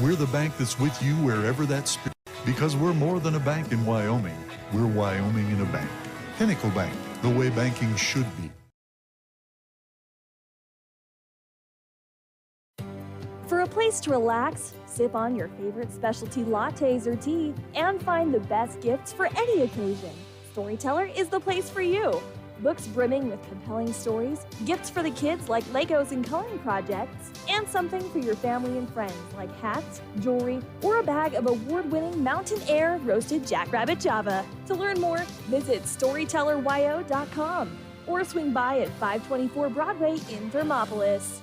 We're the bank that's with you wherever that spirit, because we're more than a bank in Wyoming. We're Wyoming in a bank. Pinnacle Bank, the way banking should be. For a place to relax, sip on your favorite specialty lattes or tea, and find the best gifts for any occasion, Storyteller is the place for you. Books brimming with compelling stories, gifts for the kids like Legos and coloring projects, and something for your family and friends like hats, jewelry, or a bag of award-winning Mountain Air roasted jackrabbit java. To learn more, visit StorytellerWyo.com or swing by at 524 Broadway in Thermopolis.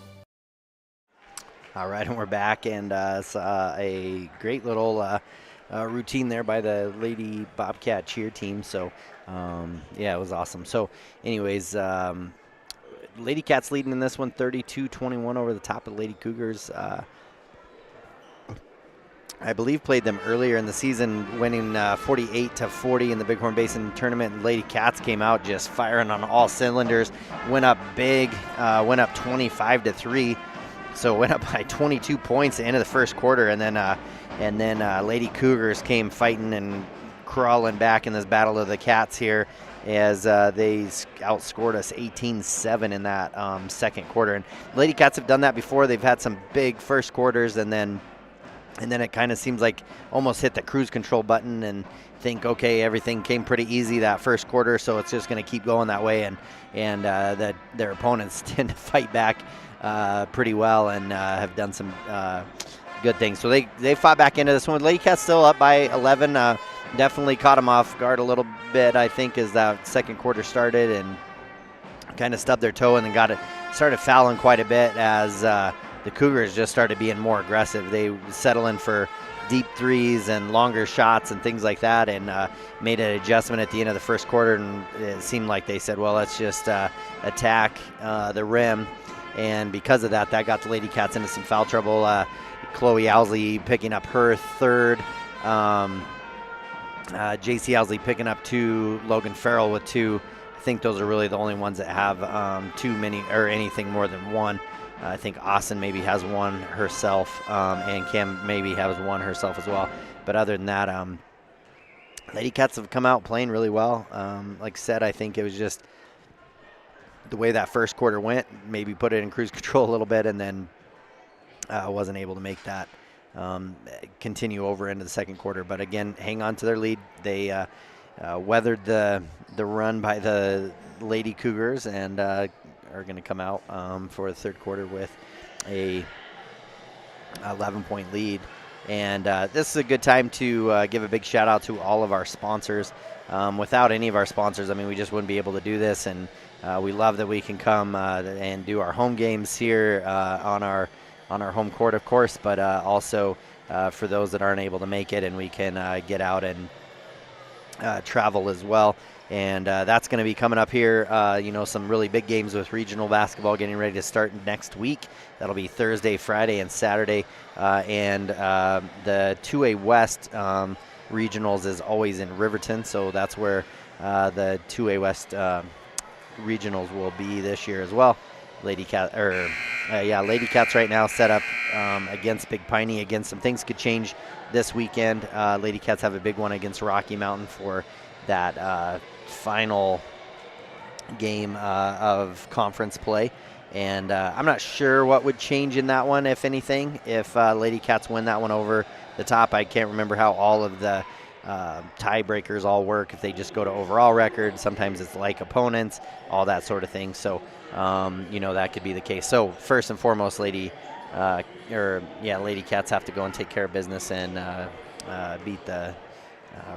All right, and we're back, and a great little routine there by the Lady Bobcat cheer team. So, yeah, it was awesome. So, anyways, Lady Cats leading in this one, 32-21 over the top of the Lady Cougars. I believe played them earlier in the season, winning 48-40 in the Bighorn Basin tournament. And Lady Cats came out just firing on all cylinders, went up big, went up 25-3. So went up by 22 points at the end of the first quarter, and then Lady Cougars came fighting and crawling back in this battle of the Cats here as they outscored us 18-7 in that second quarter. And Lady Cats have done that before. They've had some big first quarters, and then it kind of seems like almost hit the cruise control button and think, okay, everything came pretty easy that first quarter, so it's just going to keep going that way. And their opponents tend to fight back pretty well and have done some good things. So they fought back into this one. Lady Cats still up by 11. Definitely caught them off guard a little bit, I think, as that second quarter started, and kind of stubbed their toe and then started fouling quite a bit as the Cougars just started being more aggressive. They settled in for deep threes and longer shots and things like that, and made an adjustment at the end of the first quarter, and it seemed like they said, well, let's just attack the rim. And because of that, got the Lady Cats into some foul trouble. Chloe Owsley picking up her third. J.C. Owsley picking up 2. Logan Farrell with 2. I think those are really the only ones that have too many or anything more than 1. I think Austin maybe has 1 herself, and Cam maybe has 1 herself as well. But other than that, Lady Cats have come out playing really well. Like I said, I think it was just the way that first quarter went, maybe put it in cruise control a little bit, and then wasn't able to make that continue over into the second quarter. But again, hang on to their lead. They weathered the run by the Lady Cougars and are going to come out for the third quarter with a 11-point lead. And this is a good time to give a big shout out to all of our sponsors. Without any of our sponsors, I mean, we just wouldn't be able to do this. And we love that we can come and do our home games here on our home court, of course, but also for those that aren't able to make it, and we can get out and travel as well. And that's going to be coming up here, some really big games with regional basketball getting ready to start next week. That'll be Thursday, Friday, and Saturday. And the 2A West regionals is always in Riverton, so that's where the 2A West regionals will be this year as well. Lady Cats right now set up against Big Piney. Again, some things could change this weekend. Lady Cats have a big one against Rocky Mountain for that final game of conference play. And I'm not sure what would change in that one, if anything, if Lady Cats win that one over the top. I can't remember how all of the tiebreakers all work, if they just go to overall record. Sometimes it's like opponents, all that sort of thing. So, that could be the case. So first and foremost, Lady Cats have to go and take care of business and beat the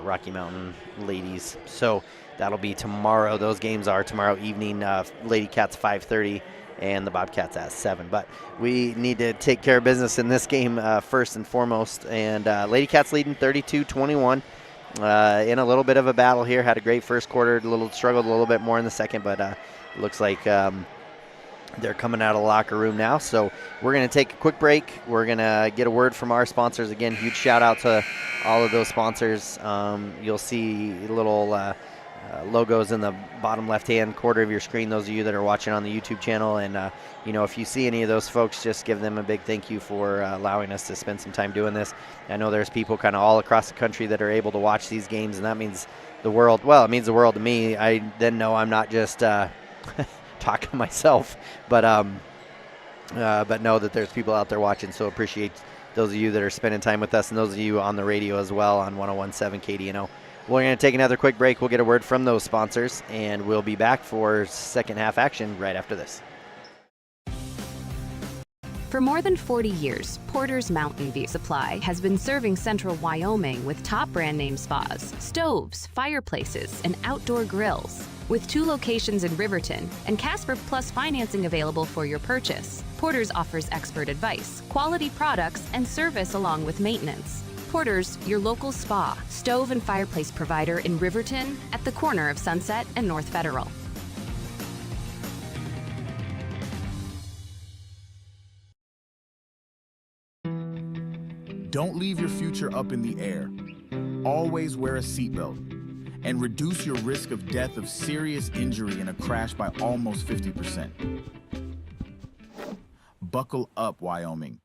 Rocky Mountain ladies. So that'll be tomorrow. Those games are tomorrow evening. Lady Cats 5:30 and the Bobcats at 7. But we need to take care of business in this game first and foremost. And Lady Cats leading 32-21 in a little bit of a battle here. Had a great first quarter, struggled a little bit more in the second, but looks like they're coming out of the locker room now. So we're going to take a quick break. We're going to get a word from our sponsors. Again, huge shout out to all of those sponsors. You'll see little logos in the bottom left-hand quarter of your screen, those of you that are watching on the YouTube channel. And, if you see any of those folks, just give them a big thank you for allowing us to spend some time doing this. I know there's people kind of all across the country that are able to watch these games, and that means the world. Well, it means the world to me. I then know I'm not just talking to myself, but know that there's people out there watching, so appreciate those of you that are spending time with us, and those of you on the radio as well on 101.7 KDNO. We're going to take another quick break. We'll get a word from those sponsors, and we'll be back for second half action right after this. For more than 40 years, Porter's Mountain View Supply has been serving central Wyoming with top brand name spas, stoves, fireplaces, and outdoor grills. With 2 locations in Riverton and Casper Plus financing available for your purchase, Porter's offers expert advice, quality products, and service along with maintenance. Porter's, your local spa, stove, and fireplace provider in Riverton at the corner of Sunset and North Federal. Don't leave your future up in the air. Always wear a seatbelt and reduce your risk of death of serious injury in a crash by almost 50%. Buckle up, Wyoming.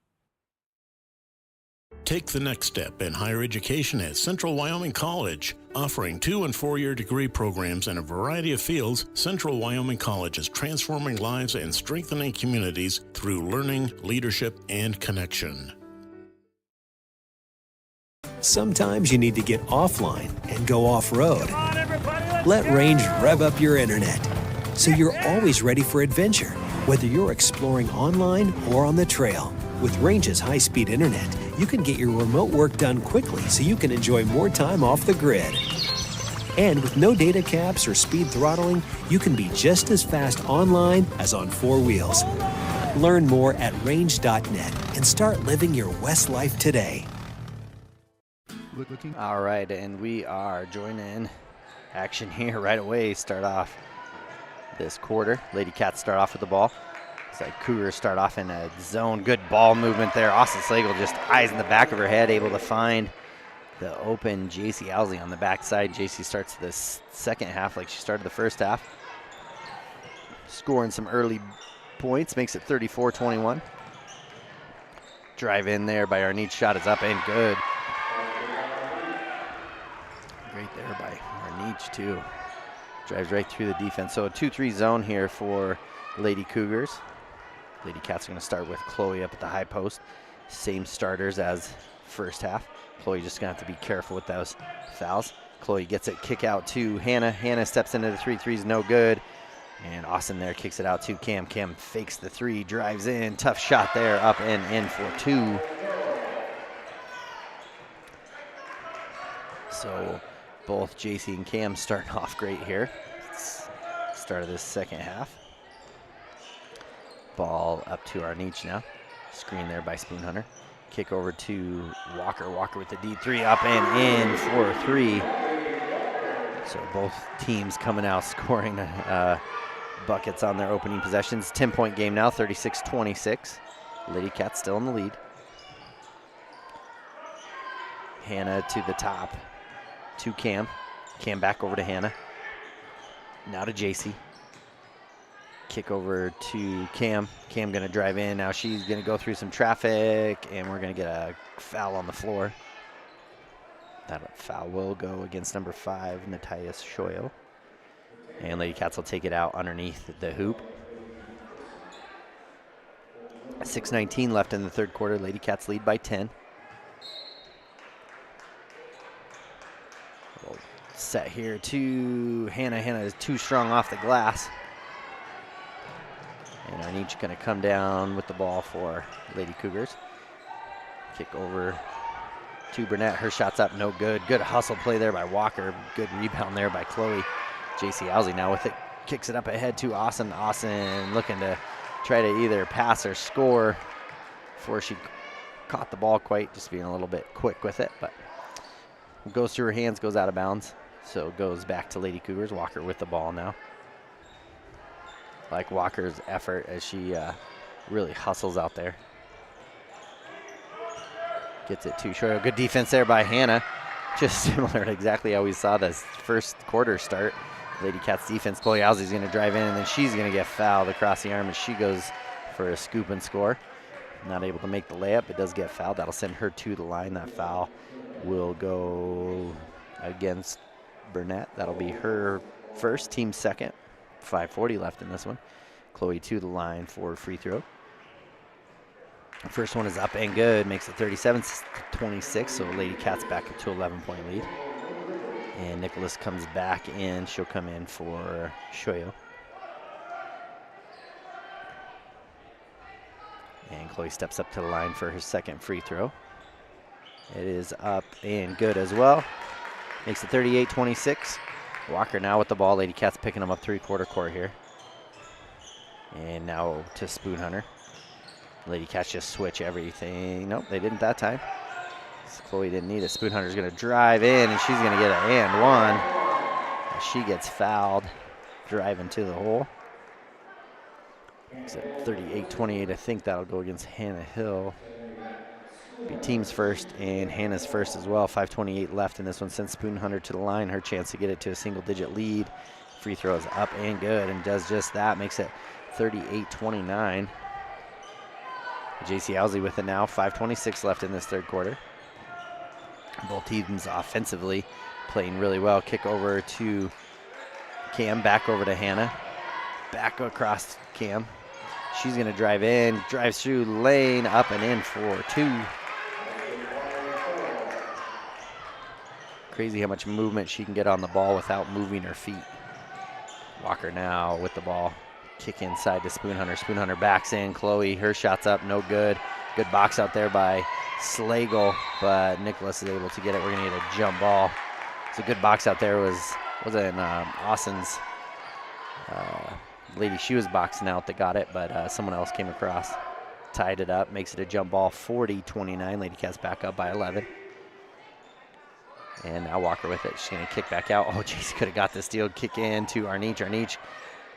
Take the next step in higher education at Central Wyoming College. Offering 2- and 4-year degree programs in a variety of fields, Central Wyoming College is transforming lives and strengthening communities through learning, leadership, and connection. Sometimes you need to get offline and go off-road. Let Range rev up your internet, so you're always ready for adventure, whether you're exploring online or on the trail. With Range's high-speed internet, you can get your remote work done quickly so you can enjoy more time off the grid. And with no data caps or speed throttling, you can be just as fast online as on 4 wheels. Learn more at range.net and start living your West life today. All right, and we are joining action here right away. Start off this quarter. Lady Cats start off with the ball. It's like Cougars start off in a zone. Good ball movement there. Austin Slagle just eyes in the back of her head, able to find the open JC Owsley on the backside. JC starts the second half like she started the first half. Scoring some early points, makes it 34-21. Drive in there by Arnett. Shot is up and good. Great there by Arnett too. Drives right through the defense. So a 2-3 zone here for Lady Cougars. Lady Cats are going to start with Chloe up at the high post. Same starters as first half. Chloe just going to have to be careful with those fouls. Chloe gets it, kick out to Hannah. Hannah steps into the 3-3's no good. And Austin there kicks it out to Cam. Cam fakes the 3, drives in. Tough shot there, up and in for 2. So both JC and Cam starting off great here. Start of this second half. Ball up to Arnett now. Screen there by Spoonhunter. Kick over to Walker with the D3 up and in for 3. So both teams coming out scoring buckets on their opening possessions. 10-point game now, 36-26. Lady Cats still in the lead. Hannah to the top to Cam. Cam back over to Hannah. Now to JC. Kick over to Cam. Cam gonna drive in. Now she's gonna go through some traffic and we're gonna get a foul on the floor. That foul will go against number 5, Natalia Shoyo. And Lady Cats will take it out underneath the hoop. 6:19 left in the third quarter. Lady Cats lead by 10. We'll set here to Hannah. Hannah is too strong off the glass. And Arniche going to come down with the ball for Lady Cougars. Kick over to Burnett. Her shot's up, no good. Good hustle play there by Walker. Good rebound there by Chloe. JC Owsley now with it. Kicks it up ahead to Austin. Austin looking to try to either pass or score before she caught the ball quite, just being a little bit quick with it. But it goes through her hands, goes out of bounds. So it goes back to Lady Cougars. Walker with the ball now. Like Walker's effort as she really hustles out there. Gets it to Shoyo. Good defense there by Hannah. Just similar to exactly how we saw this first quarter start. Lady Cats defense. Chloe Owsley's going to drive in, and then she's going to get fouled across the arm, and she goes for a scoop and score. Not able to make the layup, but does get fouled. That'll send her to the line. That foul will go against Burnett. That'll be her first, team second. 5:40 left in this one. Chloe to the line for a free throw. First one is up and good, makes it 37-26, so Lady Cats back up to 11-point lead. And Nicholas comes back in. She'll come in for Shoyo. And Chloe steps up to the line for her second free throw. It is up and good as well. Makes it 38-26. Walker now with the ball. Lady Cats picking them up three-quarter court here. And now to Spoon Hunter. Lady Cats just switch everything. Nope, they didn't that time. So Chloe didn't need it. Spoon Hunter's going to drive in, and she's going to get an and one. She gets fouled, driving to the hole. 38-28, I think that'll go against Hannah Hill. Be team's first and Hannah's first as well. 5:28 left in this one. Sends Spoon Hunter to the line. Her chance to get it to a single-digit lead. Free throw is up and good, and does just that. Makes it 38-29. JC Owsley with it now. 5:26 left in this third quarter. Both teams offensively playing really well. Kick over to Cam. Back over to Hannah. Back across Cam. She's going to drive in. Drives through lane. Up and in for 2. Crazy how much movement she can get on the ball without moving her feet. Walker now with the ball. Kick inside to Spoon Hunter. Spoon Hunter backs in. Chloe, her shot's up, no good. Good box out there by Slagle, but Nicholas is able to get it. We're going to get a jump ball. It's a good box out there. Wasn't Austin's lady. She was boxing out that got it, but someone else came across, tied it up, makes it a jump ball. 40-29. Lady Cats back up by 11. And now Walker with it. She's going to kick back out. Oh, geez, could have got the steal. Kick in to Arniche. Arniche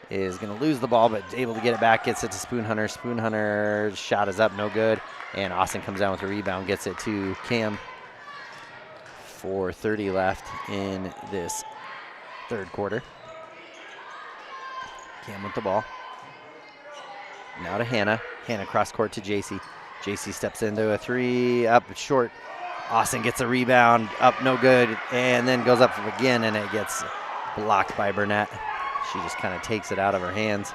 is going to lose the ball, but able to get it back. Gets it to Spoon Hunter. Spoon Hunter's shot is up, no good. And Austin comes down with a rebound, gets it to Cam. 4:30 left in this third quarter. Cam with the ball. Now to Hannah. Hannah cross court to JC. JC steps into a three, up short. Austin gets a rebound, up no good, and then goes up again, and it gets blocked by Burnett. She just kind of takes it out of her hands.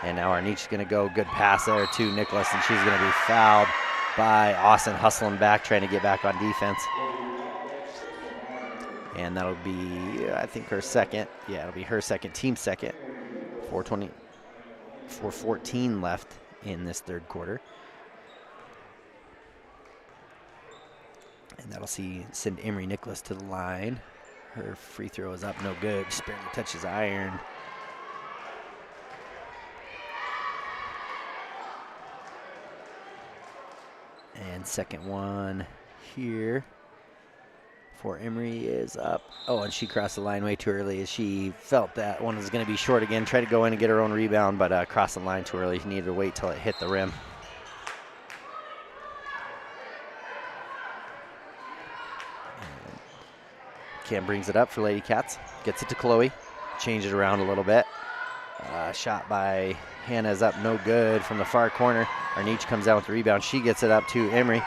And now Arniche's going to go. Good pass there to Nicholas, and she's going to be fouled by Austin, hustling back, trying to get back on defense. And that'll be, I think, her second. Yeah, it'll be her second, team second. 4:14 left in this third quarter. And that'll send Emery Nicholas to the line. Her free throw is up, no good. Just barely touches iron. And second one here for Emery is up. Oh, and she crossed the line way too early as she felt that one was going to be short again. Tried to go in and get her own rebound, but crossed the line too early. She needed to wait till it hit the rim. And Cam brings it up for Lady Cats. Gets it to Chloe. Change it around a little bit. Shot by Hannah is up, no good from the far corner. Arniche comes down with the rebound. She gets it up to Emery.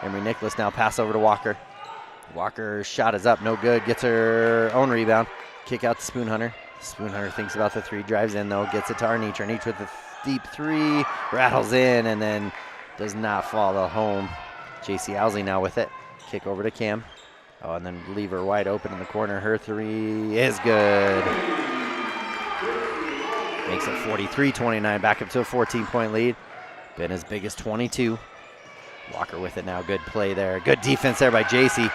Emery Nicholas now pass over to Walker. Walker's shot is up, no good. Gets her own rebound. Kick out to Spoon Hunter. Spoon Hunter thinks about the three, drives in though, gets it to Arniche. Arniche with the deep three, rattles in and then does not fall home. JC Owsley now with it. Kick over to Cam. Oh, and then leave her wide open in the corner. Her three is good. Makes it 43-29, back up to a 14-point lead. Been as big as 22. Walker with it now, good play there. Good defense there by JC.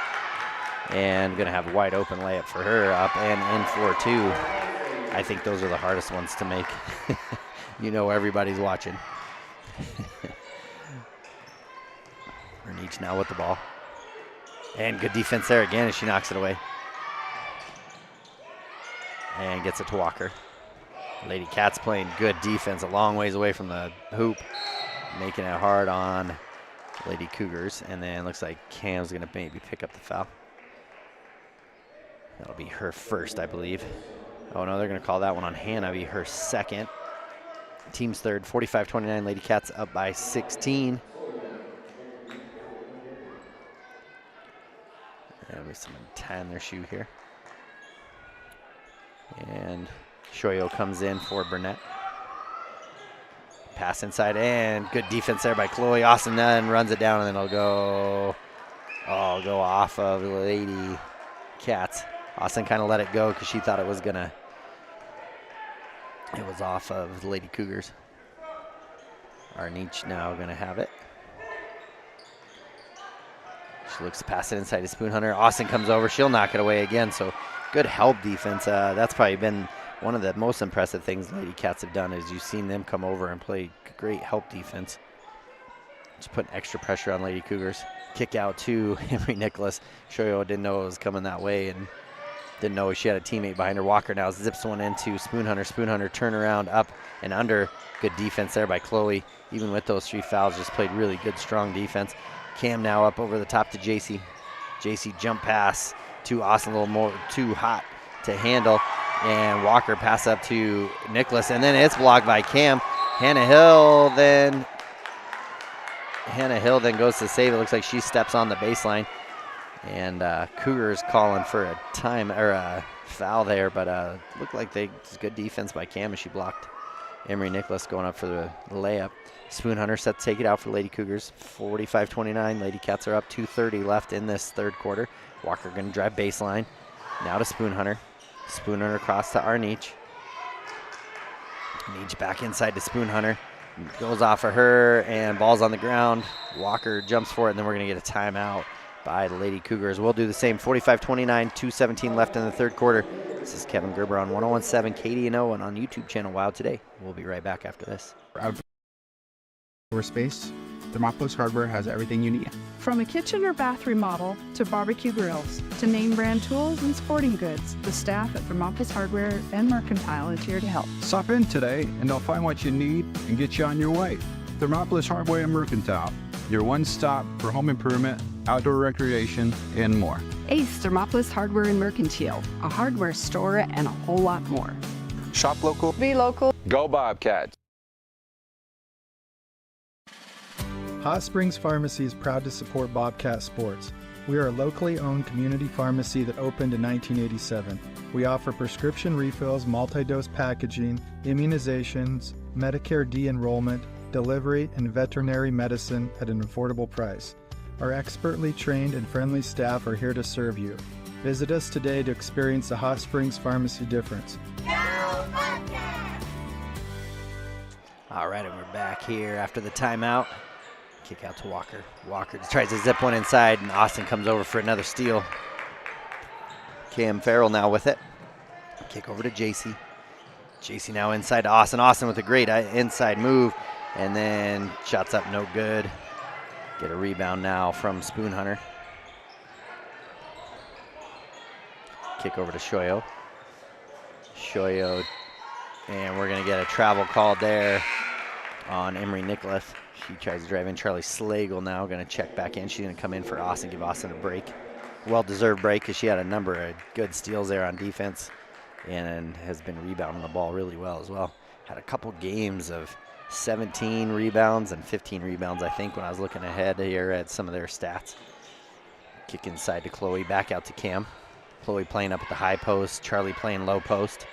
And gonna have a wide open layup for her, up and in for two. I think those are the hardest ones to make. You know everybody's watching. Arniche now with the ball. And good defense there again as she knocks it away. And gets it to Walker. Lady Cats playing good defense a long ways away from the hoop. Making it hard on Lady Cougars. And then looks like Cam's going to maybe pick up the foul. That'll be her first, I believe. Oh, no, they're going to call that one on Hannah. Be her second. Team's third, 45-29. Lady Cats up by 16. And with some tie in their shoe here. And Shoyo comes in for Burnett. Pass inside and good defense there by Chloe. Austin then runs it down and then it'll go off of Lady Cats. Austin kind of let it go because she thought it was off of the Lady Cougars. Arniche now gonna have it. She looks to pass it inside to Spoon Hunter. Austin comes over, she'll knock it away again. So good help defense. That's probably been one of the most impressive things Lady Cats have done is you've seen them come over and play great help defense. Just putting extra pressure on Lady Cougars. Kick out to Emery Nicholas. Shoyo didn't know it was coming that way and didn't know she had a teammate behind her. Walker now zips one into Spoon Hunter. Spoon Hunter turn around, up and under. Good defense there by Chloe. Even with those three fouls, just played really good, strong defense. Cam now up over the top to JC. JC jump pass to Austin, a little more too hot to handle. And Walker pass up to Nicholas, and then it's blocked by Cam. Hannah Hill then goes to save it. Looks like she steps on the baseline. And Cougars calling for a time or a foul there, but looked like it's good defense by Cam as she blocked Emery Nicholas going up for the layup. Spoon Hunter set to take it out for Lady Cougars. 45-29. Lady Cats are up. 2:30 left in this third quarter. Walker going to drive baseline. Now to Spoon Hunter. Spoon Hunter across to Arniche. Arniche back inside to Spoon Hunter. Goes off of her and ball's on the ground. Walker jumps for it, and then we're going to get a timeout by the Lady Cougars. We'll do the same. 45-29, 2:17 left in the third quarter. This is Kevin Gerber on 101.7 KDNO and on YouTube channel WyoToday. We'll be right back after this. Outdoor space, Thermopolis Hardware has everything you need. From a kitchen or bath remodel to barbecue grills to name brand tools and sporting goods, the staff at Thermopolis Hardware and Mercantile is here to help. Stop in today and they'll find what you need and get you on your way. Thermopolis Hardware and Mercantile, your one stop for home improvement, outdoor recreation, and more. Ace Thermopolis Hardware and Mercantile, a hardware store and a whole lot more. Shop local. Be local. Go Bobcats. Hot Springs Pharmacy is proud to support Bobcat Sports. We are a locally owned community pharmacy that opened in 1987. We offer prescription refills, multi-dose packaging, immunizations, Medicare de-enrollment, delivery, and veterinary medicine at an affordable price. Our expertly trained and friendly staff are here to serve you. Visit us today to experience the Hot Springs Pharmacy difference. All right, and we're back here after the timeout. Kick out to Walker. Walker tries to zip one inside, and Austin comes over for another steal. Cam Farrell now with it. Kick over to JC. JC now inside to Austin. Austin with a great inside move, and then shots up no good. Get a rebound now from Spoon Hunter. Kick over to Shoyo. Shoyo, and we're going to get a travel call there on Emery Nicholas. She tries to drive in. Charlie Slagle now going to check back in. She's going to come in for Austin, give Austin a break. Well-deserved break because she had a number of good steals there on defense and has been rebounding the ball really well as well. Had a couple games of 17 rebounds and 15 rebounds, I think, when I was looking ahead here at some of their stats. Kick inside to Chloe, back out to Cam. Chloe playing up at the high post, Charlie playing low post.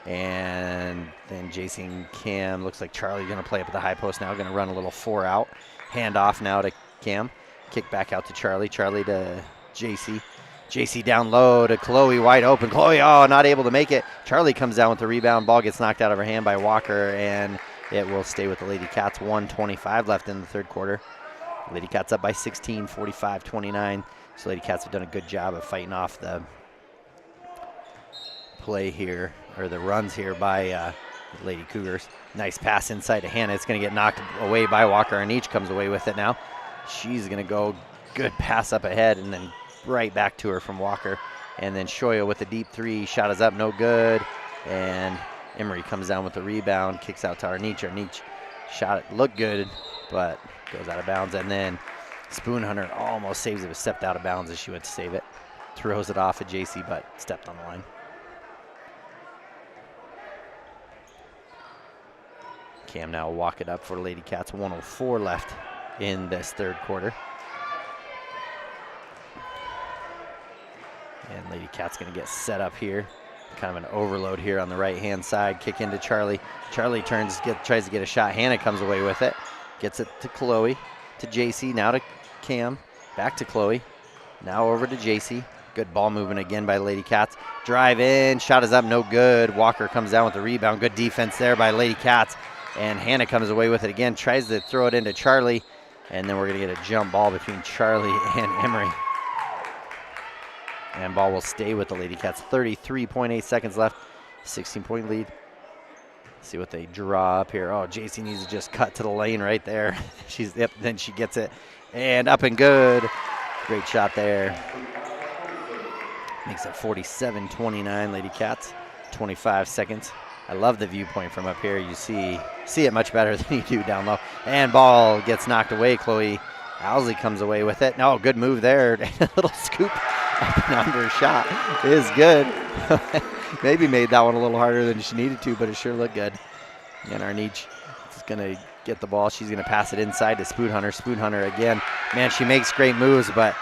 And then JC and Cam, looks like Charlie going to play up at the high post now, going to run a little 4 out. Hand off now to Cam. Kick back out to Charlie. Charlie to JC. JC down low to Chloe, wide open. Chloe, oh, not able to make it. Charlie comes down with the rebound. Ball gets knocked out of her hand by Walker, and it will stay with the Lady Cats. 1:25 left in the third quarter. Lady Cats up by 16, 45-29. So Lady Cats have done a good job of fighting off the play here, or the runs here by Lady Cougars. Nice pass inside to Hannah. It's going to get knocked away by Walker, and each comes away with it now. She's going to go, good pass up ahead, and then right back to her from Walker. And then Shoyo with a deep 3. Shot is up, no good. And Emery comes down with the rebound, kicks out to Arnich. Arnich shot it, looked good, but goes out of bounds. And then Spoon Hunter almost saves it, but stepped out of bounds as she went to save it. Throws it off at JC, but stepped on the line. Cam now will walk it up for Lady Cats. 1:04 left in this third quarter. And Lady Cat's going to get set up here. Kind of an overload here on the right-hand side. Kick into Charlie. Charlie tries to get a shot. Hannah comes away with it. Gets it to Chloe, to JC, now to Cam. Back to Chloe. Now over to JC. Good ball movement again by Lady Cats. Drive in. Shot is up, no good. Walker comes down with the rebound. Good defense there by Lady Cats. And Hannah comes away with it again. Tries to throw it into Charlie. And then we're going to get a jump ball between Charlie and Emery. And ball will stay with the Lady Cats. 33.8 seconds left. 16-point lead. See what they draw up here. Oh, JC needs to just cut to the lane right there. Then she gets it. And up and good. Great shot there. Makes it 47-29, Lady Cats. 25 seconds. I love the viewpoint from up here. You see it much better than you do down low. And ball gets knocked away. Chloe Owsley comes away with it. No, good move there. A little scoop up and under shot is good. Maybe made that one a little harder than she needed to, but it sure looked good. And Arnich is going to get the ball. She's going to pass it inside to Spoon Hunter. Spoon Hunter again. Man, she makes great moves, but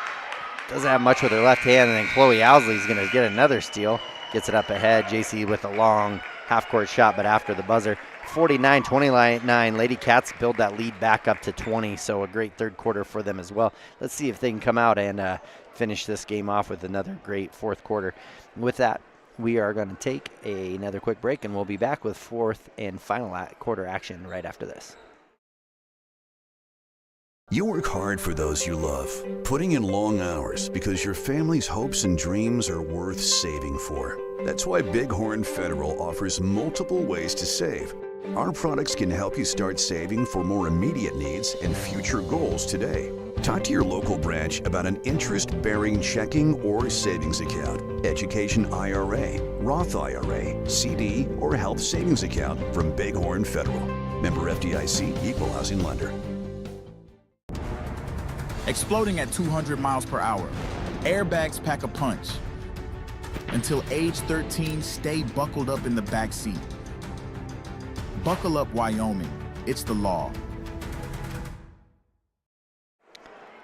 doesn't have much with her left hand. And then Chloe Owsley is going to get another steal. Gets it up ahead. JC with a long half-court shot, but after the buzzer. 49-29. Lady Cats build that lead back up to 20, so a great third quarter for them as well. Let's see if they can come out and finish this game off with another great fourth quarter. With that, we are going to take another quick break, and we'll be back with fourth and final quarter action right after this. You work hard for those you love, putting in long hours because your family's hopes and dreams are worth saving for. That's why Bighorn Federal offers multiple ways to save. Our products can help you start saving for more immediate needs and future goals today. Talk to your local branch about an interest-bearing checking or savings account, education IRA, Roth IRA, CD, or health savings account from Bighorn Federal. Member FDIC, Equal Housing Lender. Exploding at 200 miles per hour. Airbags pack a punch. Until age 13, stay buckled up in the back seat. Buckle up, Wyoming. It's the law.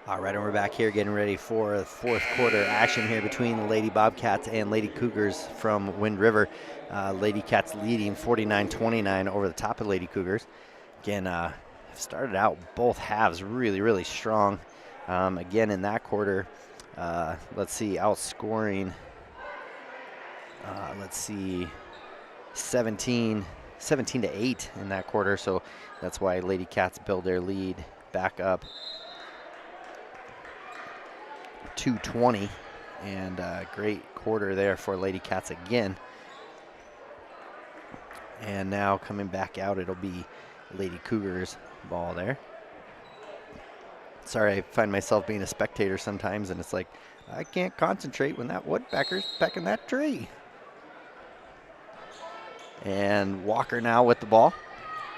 All right, and we're back here getting ready for the fourth quarter action here between the Lady Bobcats and Lady Cougars from Wind River. Lady Cats leading 49-29 over the top of Lady Cougars. Again, started out both halves really, really strong. Again, in that quarter, let's see, outscoring, 17-8 in that quarter. So that's why Lady Cats build their lead back up to 20. And great quarter there for Lady Cats again. And now coming back out, it'll be Lady Cougars ball there. Sorry, I find myself being a spectator sometimes, and it's like I can't concentrate when that woodpecker's pecking that tree. And Walker now with the ball.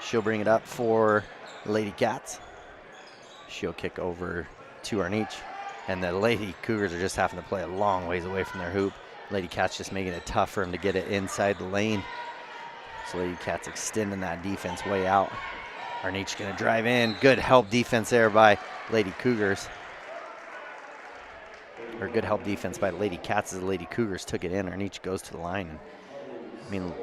She'll bring it up for Lady Cats. She'll kick over to Arnich. And the Lady Cougars are just having to play a long ways away from their hoop. Lady Cats just making it tough for them to get it inside the lane. So Lady Cats extending that defense way out. Arnich gonna drive in. Good help defense there by Lady Cougars. Or good help defense by Lady Cats as the Lady Cougars took it in. Arnich goes to the line. And, I mean,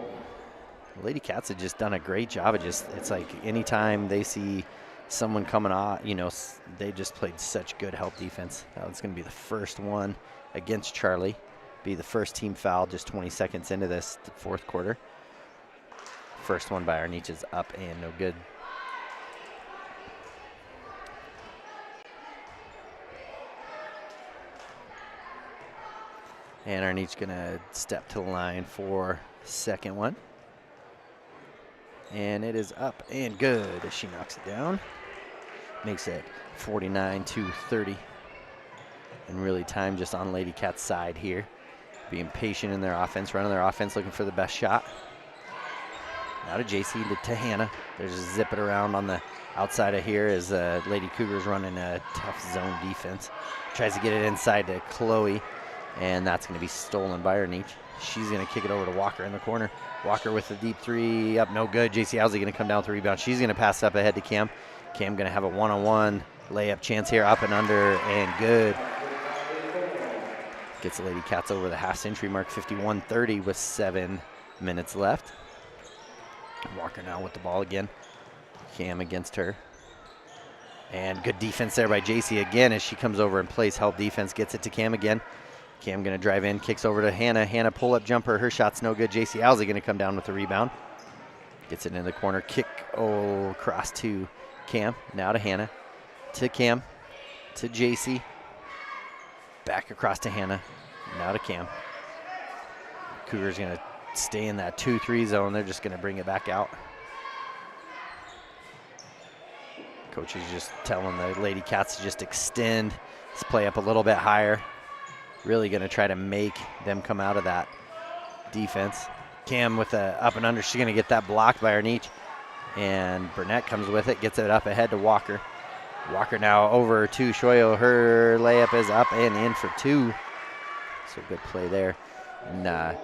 Lady Cats have just done a great job of just, it's like anytime they see someone coming on, you know, they just played such good help defense. That was going to be the first one against Charlie. Be the first team foul just 20 seconds into this fourth quarter. First one by Arnich is up and no good. And Arnich gonna step to the line for second one. And it is up and good as she knocks it down. Makes it 49-30. And really time just on Lady Cat's side here. Being patient in their offense, running their offense, looking for the best shot. Now to JC, to Hannah. There's a zip it around on the outside of here as Lady Cougars running a tough zone defense. Tries to get it inside to Chloe. And that's going to be stolen by Arnich. She's going to kick it over to Walker in the corner. Walker with the deep three, up no good. JC Housley going to come down with the rebound. She's going to pass it up ahead to Cam. Cam going to have a one-on-one layup chance here, up and under, and good. Gets the Lady Cats over the half-century mark, 51-30 with 7 minutes left. Walker now with the ball again. Cam against her. And good defense there by JC again as she comes over and plays help defense, gets it to Cam again. Cam gonna drive in, kicks over to Hannah. Hannah pull-up jumper, her shot's no good. JC Housley gonna come down with the rebound. Gets it in the corner, kick across to Cam. Now to Hannah, to Cam, to JC. Back across to Hannah, now to Cam. Cougars gonna stay in that 2-3 zone. They're just gonna bring it back out. Coach is just telling the Lady Cats to just extend this play up a little bit higher. Really going to try to make them come out of that defense. Cam with a up and under. She's going to get that blocked by Arnich. And Burnett comes with it, gets it up ahead to Walker. Walker now over to Shoyo. Her layup is up and in for 2. So good play there. And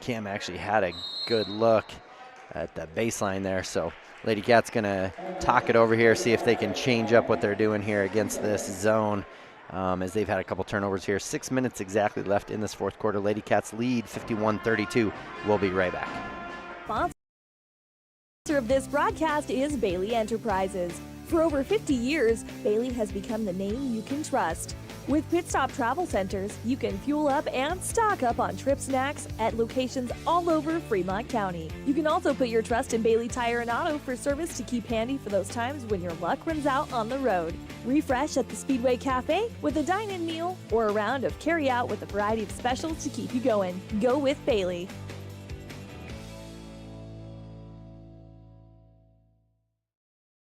Cam actually had a good look at the baseline there. So Lady Cat's going to talk it over here, see if they can change up what they're doing here against this zone. As they've had a couple turnovers here. 6 minutes exactly left in this fourth quarter. Lady Cats lead 51-32. We'll be right back. Sponsor of this broadcast is Bailey Enterprises. For over 50 years, Bailey has become the name you can trust. With Pit Stop Travel Centers, you can fuel up and stock up on trip snacks at locations all over Fremont County. You can also put your trust in Bailey Tire and Auto for service to keep handy for those times when your luck runs out on the road. Refresh at the Speedway Cafe with a dine-in meal or a round of carry-out with a variety of specials to keep you going. Go with Bailey.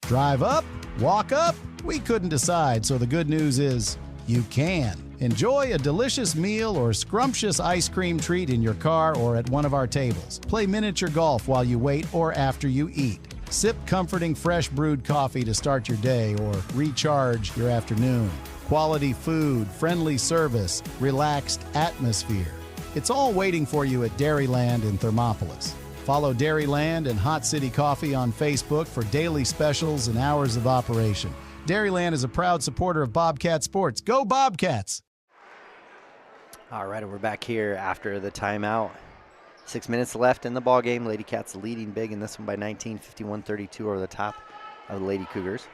Drive up? Walk up? We couldn't decide, so the good news is you can. Enjoy a delicious meal or scrumptious ice cream treat in your car or at one of our tables. Play miniature golf while you wait or after you eat. Sip comforting fresh brewed coffee to start your day or recharge your afternoon. Quality food, friendly service, relaxed atmosphere. It's all waiting for you at Dairyland in Thermopolis. Follow Dairyland and Hot City Coffee on Facebook for daily specials and hours of operation. Dairyland is a proud supporter of Bobcat sports. Go Bobcats! All right, we're back here after the timeout. 6 minutes left in the ball game. Lady Cats leading big in this one by 19, 51-32 over the top of the Lady Cougars.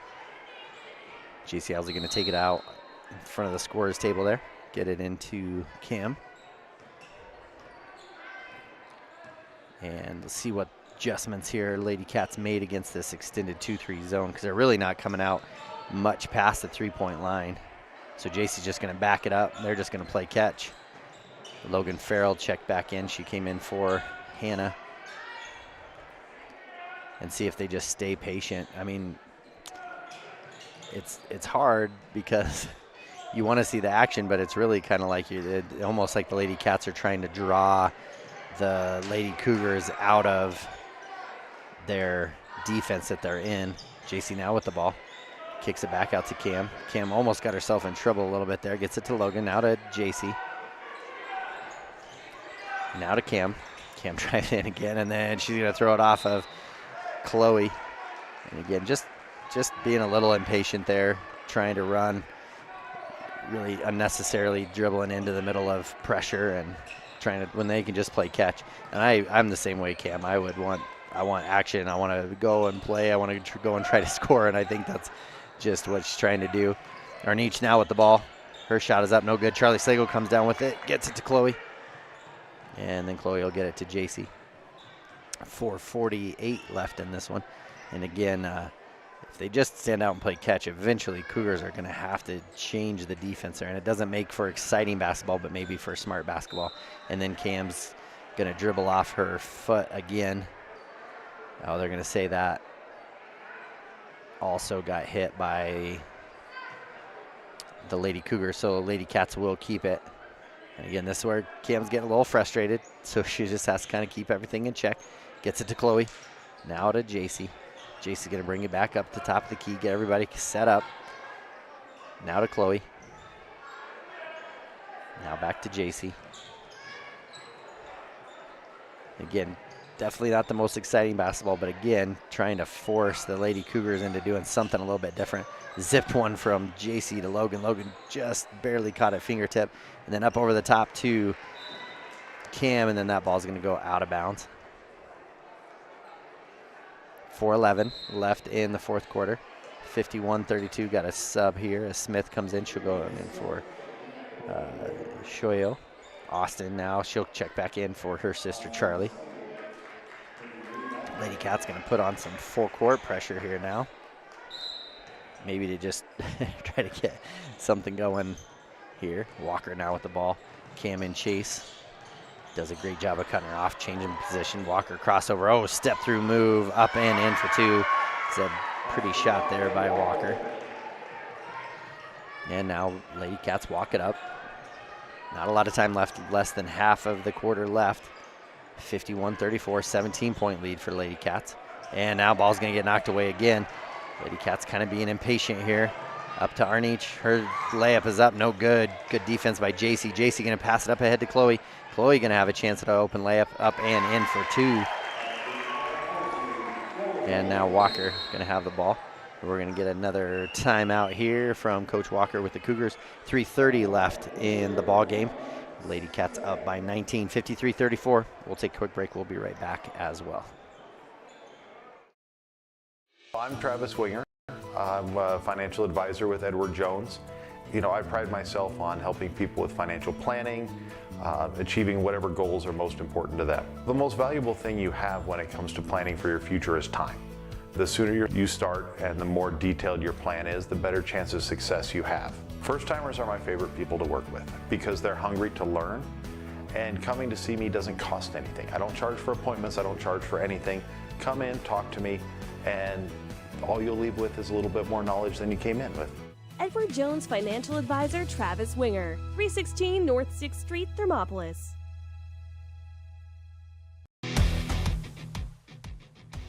JC Housley going to take it out in front of the scorer's table there. Get it into Cam. And let's see what adjustments here Lady Cats made against this extended 2-3 zone, because they're really not coming out much past the three-point line. So JC's just going to back it up. They're just going to play catch. Logan Farrell checked back in. She came in for Hannah. And see if they just stay patient. I mean, it's hard because you want to see the action, but it's really kind of like almost like the Lady Cats are trying to draw the Lady Cougars out of their defense that they're in. JC now with the ball. Kicks it back out to Cam. Cam almost got herself in trouble a little bit there. Gets it to Logan. Now to JC. Now to Cam. Cam drives in again, and then she's going to throw it off of Chloe. And again, just being a little impatient there, trying to run, really unnecessarily dribbling into the middle of pressure and trying to, when they can just play catch. And I'm the same way, Cam. I want action. I want to go and play. I want to go and try to score, and I think that's just what she's trying to do. Arnich now with the ball. Her shot is up, no good. Charlie Slagle comes down with it, gets it to Chloe. And then Chloe will get it to JC. 4:48 left in this one. And again, if they just stand out and play catch, eventually Cougars are going to have to change the defense there. And it doesn't make for exciting basketball, but maybe for smart basketball. And then Cam's going to dribble off her foot again. Oh, they're going to say that also got hit by the Lady Cougars, so Lady Cats will keep it. And again, this is where Cam's getting a little frustrated, so she just has to kind of keep everything in check. Gets it to Chloe. Now to JC. JC's going to bring it back up to the top of the key, get everybody set up. Now to Chloe. Now back to JC. Again, definitely not the most exciting basketball, but again, trying to force the Lady Cougars into doing something a little bit different. Zipped one from JC to Logan. Logan just barely caught it fingertip. And then up over the top to Cam, and then that ball's going to go out of bounds. 4:11 left in the fourth quarter. 51-32, got a sub here as Smith comes in. She'll go in for Shoyo. Austin now, she'll check back in for her sister Charlie. Lady Cat's going to put on some full court pressure here now. Maybe to just try to get something going here. Walker now with the ball. Cam in chase. Does a great job of cutting her off, changing position. Walker crossover. Oh, step through move, up and in for two. It's a pretty shot there by Walker. And now Lady Cats walk it up. Not a lot of time left, less than half of the quarter left. 51-34, 17-point lead for Lady Cats. And now ball's going to get knocked away again. Lady Cats kind of being impatient here. Up to Arnich. Her layup is up, no good. Good defense by JC. JC going to pass it up ahead to Chloe. Chloe going to have a chance at an open layup, up and in for two. And now Walker going to have the ball. We're going to get another timeout here from Coach Walker with the Cougars. 3:30 left in the ball game. Lady Cats up by 19, 53-34. We'll take a quick break. We'll be right back as well. I'm Travis Winger. I'm a financial advisor with Edward Jones. You know, I pride myself on helping people with financial planning, achieving whatever goals are most important to them. The most valuable thing you have when it comes to planning for your future is time. The sooner you start and the more detailed your plan is, the better chance of success you have. First-timers are my favorite people to work with because they're hungry to learn, and coming to see me doesn't cost anything. I don't charge for appointments, I don't charge for anything. Come in, talk to me, and all you'll leave with is a little bit more knowledge than you came in with. Edward Jones Financial Advisor Travis Winger, 316 North 6th Street, Thermopolis.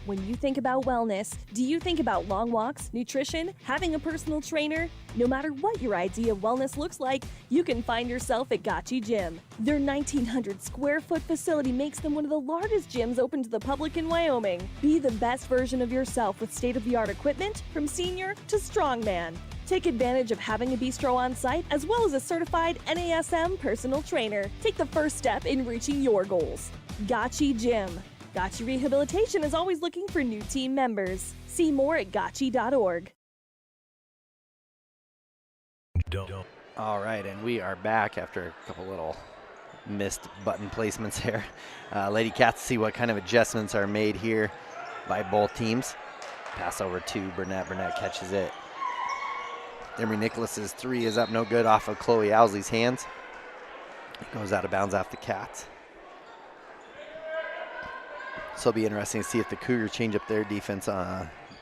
When you think about wellness, do you think about long walks, nutrition, having a personal trainer? No matter what your idea of wellness looks like, you can find yourself at Gotchi Gym. Their 1,900 square foot facility makes them one of the largest gyms open to the public in Wyoming. Be the best version of yourself with state-of-the-art equipment from senior to strongman. Take advantage of having a bistro on site as well as a certified NASM personal trainer. Take the first step in reaching your goals. Gotchi Gym. Gotchi Rehabilitation is always looking for new team members. See more at gotchi.org. All right, and we are back after a couple little missed button placements here. Lady Cats, see what kind of adjustments are made here by both teams. Pass over to Burnett. Burnett catches it. Emery Nicholas's three is up, no good, off of Chloe Owsley's hands. It goes out of bounds off the Cats. So it'll be interesting to see if the Cougars change up their defense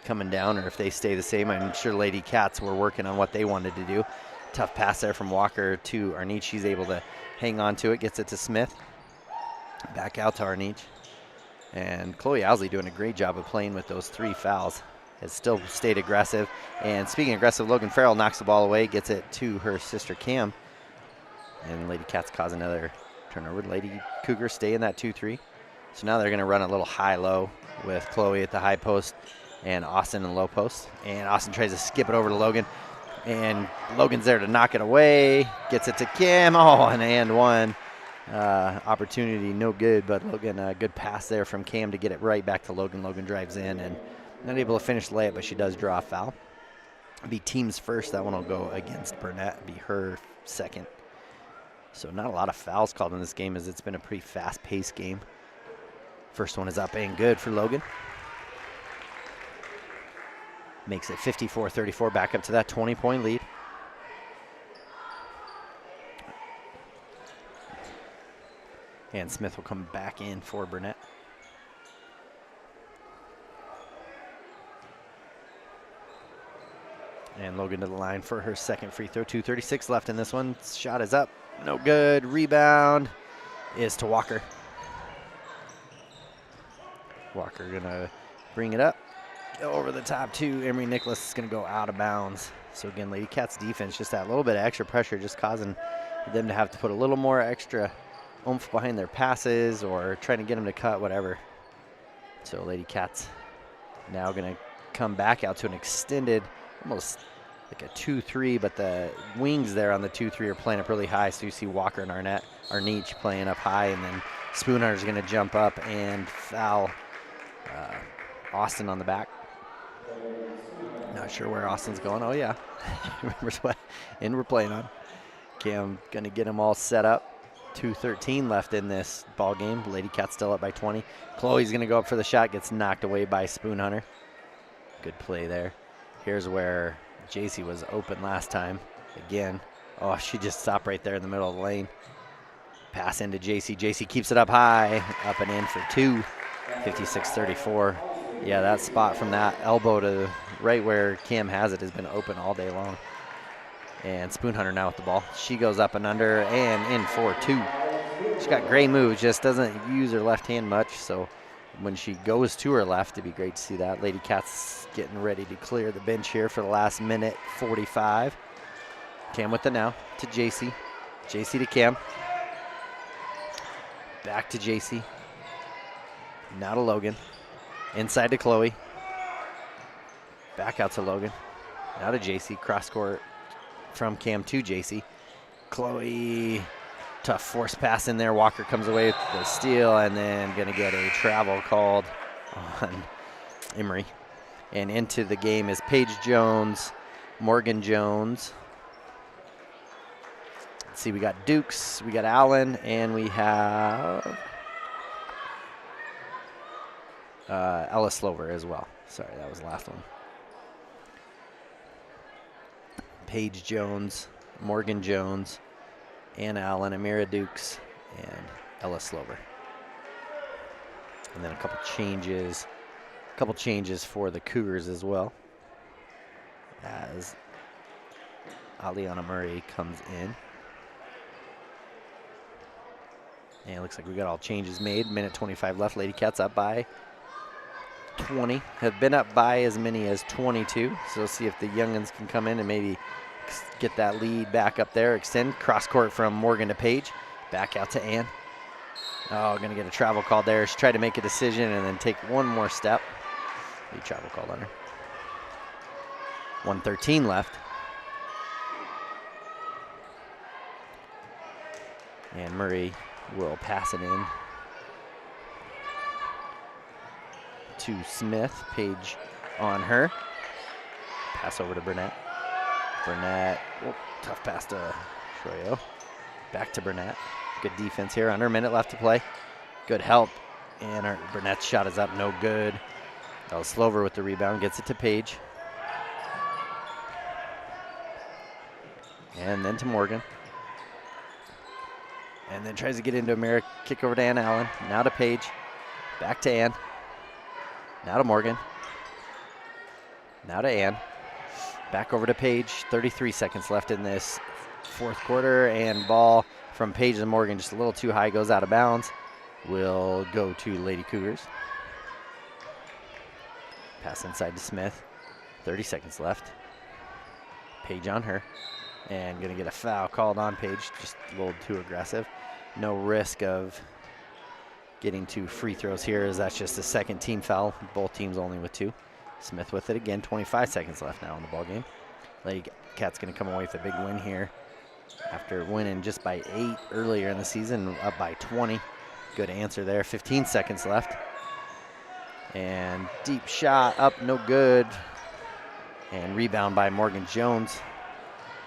coming down or if they stay the same. I'm sure Lady Cats were working on what they wanted to do. Tough pass there from Walker to Arnich. She's able to hang on to it, gets it to Smith. Back out to Arnich. And Chloe Owsley doing a great job of playing with those 3 fouls. Has still stayed aggressive. And speaking of aggressive, Logan Farrell knocks the ball away, gets it to her sister Cam. And Lady Cats cause another turnover. Lady Cougars stay in that 2-3. So now they're going to run a little high-low with Chloe at the high post and Austin in the low post. And Austin tries to skip it over to Logan. And Logan's there to knock it away. Gets it to Kim. Oh, and one. Opportunity no good, but Logan, a good pass there from Cam to get it right back to Logan. Logan drives in and not able to finish the layup, but she does draw a foul. It'll be team's first. That one will go against Burnett. It'll be her second. So not a lot of fouls called in this game, as it's been a pretty fast-paced game. First one is up and good for Logan. Makes it 54-34, back up to that 20-point lead. And Smith will come back in for Burnett. And Logan to the line for her second free throw. 2:36 left in this one. Shot is up. No good. Rebound is to Walker. Walker gonna bring it up. Go over the top to Emery Nicholas. Is gonna go out of bounds. So again, Lady Cats defense, just that little bit of extra pressure, just causing them to have to put a little more extra oomph behind their passes or trying to get them to cut, whatever. So Lady Cats now gonna come back out to an extended, almost like a 2-3, but the wings there on the 2-3 are playing up really high. So you see Walker and Arnich playing up high, and then Spoonhunter's gonna jump up and foul Austin on the back. Not sure where Austin's going. Oh yeah, remembers what end we're playing on. Cam gonna get them all set up. 2:13 left in this ball game. Lady Cats still up by 20. Chloe's gonna go up for the shot, gets knocked away by Spoonhunter. Good play there. Here's where JC was open last time. Again, oh, she just stopped right there in the middle of the lane. Pass into JC. JC keeps it up high, up and in for 2. 56-34. Yeah, that spot from that elbow to right where Cam has it has been open all day long. And Spoonhunter now with the ball. She goes up and under and in for 2. She's got great moves, just doesn't use her left hand much. So when she goes to her left, it'd be great to see that. Lady Cats getting ready to clear the bench here for the last minute 45. Cam with it now to JC. JC to Cam. Back to JC. Now to Logan. Inside to Chloe. Back out to Logan. Now to JC. Cross court from Cam to JC. Chloe, tough force pass in there. Walker comes away with the steal and then gonna get a travel called on Emery. And into the game is Paige Jones, Morgan Jones. Let's see, we got Dukes, we got Allen, and we have Ella Slover as well. Sorry, that was the last one. Paige Jones, Morgan Jones, Anna Allen, Amira Dukes, and Ella Slover. And then a couple changes for the Cougars as well, as Aliana Murray comes in. And it looks like we got all changes made. Minute 25 left. Lady Cats up by 20. Have been up by as many as 22. So see if the youngins can come in and maybe get that lead back up there. Extend. Cross court from Morgan to Paige. Back out to Ann. Oh, going to get a travel call there. She tried to make a decision and then take one more step. Be travel called on her. 1:13 left. And Murray will pass it in to Smith. Paige on her. Pass over to Burnett. Burnett, oh, tough pass to Troyo. Back to Burnett. Good defense here. Under a minute left to play. Good help. And Burnett's shot is up, no good. Ella Slover with the rebound, gets it to Paige. And then to Morgan. And then tries to get into Amira, kick over to Ann Allen. Now to Paige. Back to Ann. Now to Morgan. Now to Ann. Back over to Page. 33 seconds left in this fourth quarter, and ball from Page to Morgan just a little too high, goes out of bounds. Will go to Lady Cougars. Pass inside to Smith. 30 seconds left. Page on her, and going to get a foul called on Page, just a little too aggressive. No risk of getting 2 free throws here, as that's just a second team foul. Both teams only with 2. Smith with it again. 25 seconds left now in the ball game. Lady Cats going to come away with a big win here after winning just by 8 earlier in the season, up by 20. Good answer there. 15 seconds left. And deep shot up, no good. And rebound by Morgan Jones.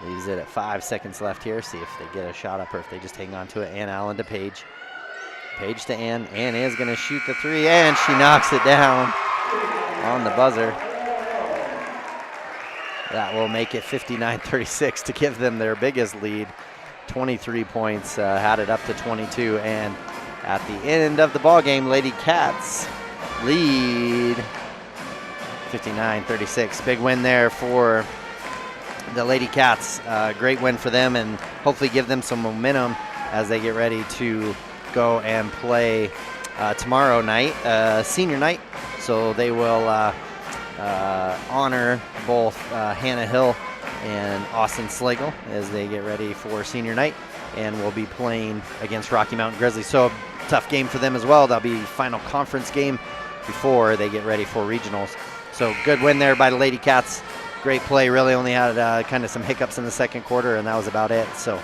Leaves it at 5 seconds left here. See if they get a shot up or if they just hang on to it. Ann Allen to Page. Page to Ann. Ann is going to shoot the 3, and she knocks it down on the buzzer. That will make it 59-36 to give them their biggest lead. 23 points, had it up to 22. And at the end of the ball game, Lady Cats lead 59-36. Big win there for the Lady Cats. Great win for them, and hopefully give them some momentum as they get ready to go and play tomorrow night, senior night. So they will honor both Hannah Hill and Austin Slagle as they get ready for senior night, and will be playing against Rocky Mountain Grizzlies. So tough game for them as well. That'll be final conference game before they get ready for regionals. So good win there by the Lady Cats. Great play. Really only had kind of some hiccups in the second quarter, and that was about it. So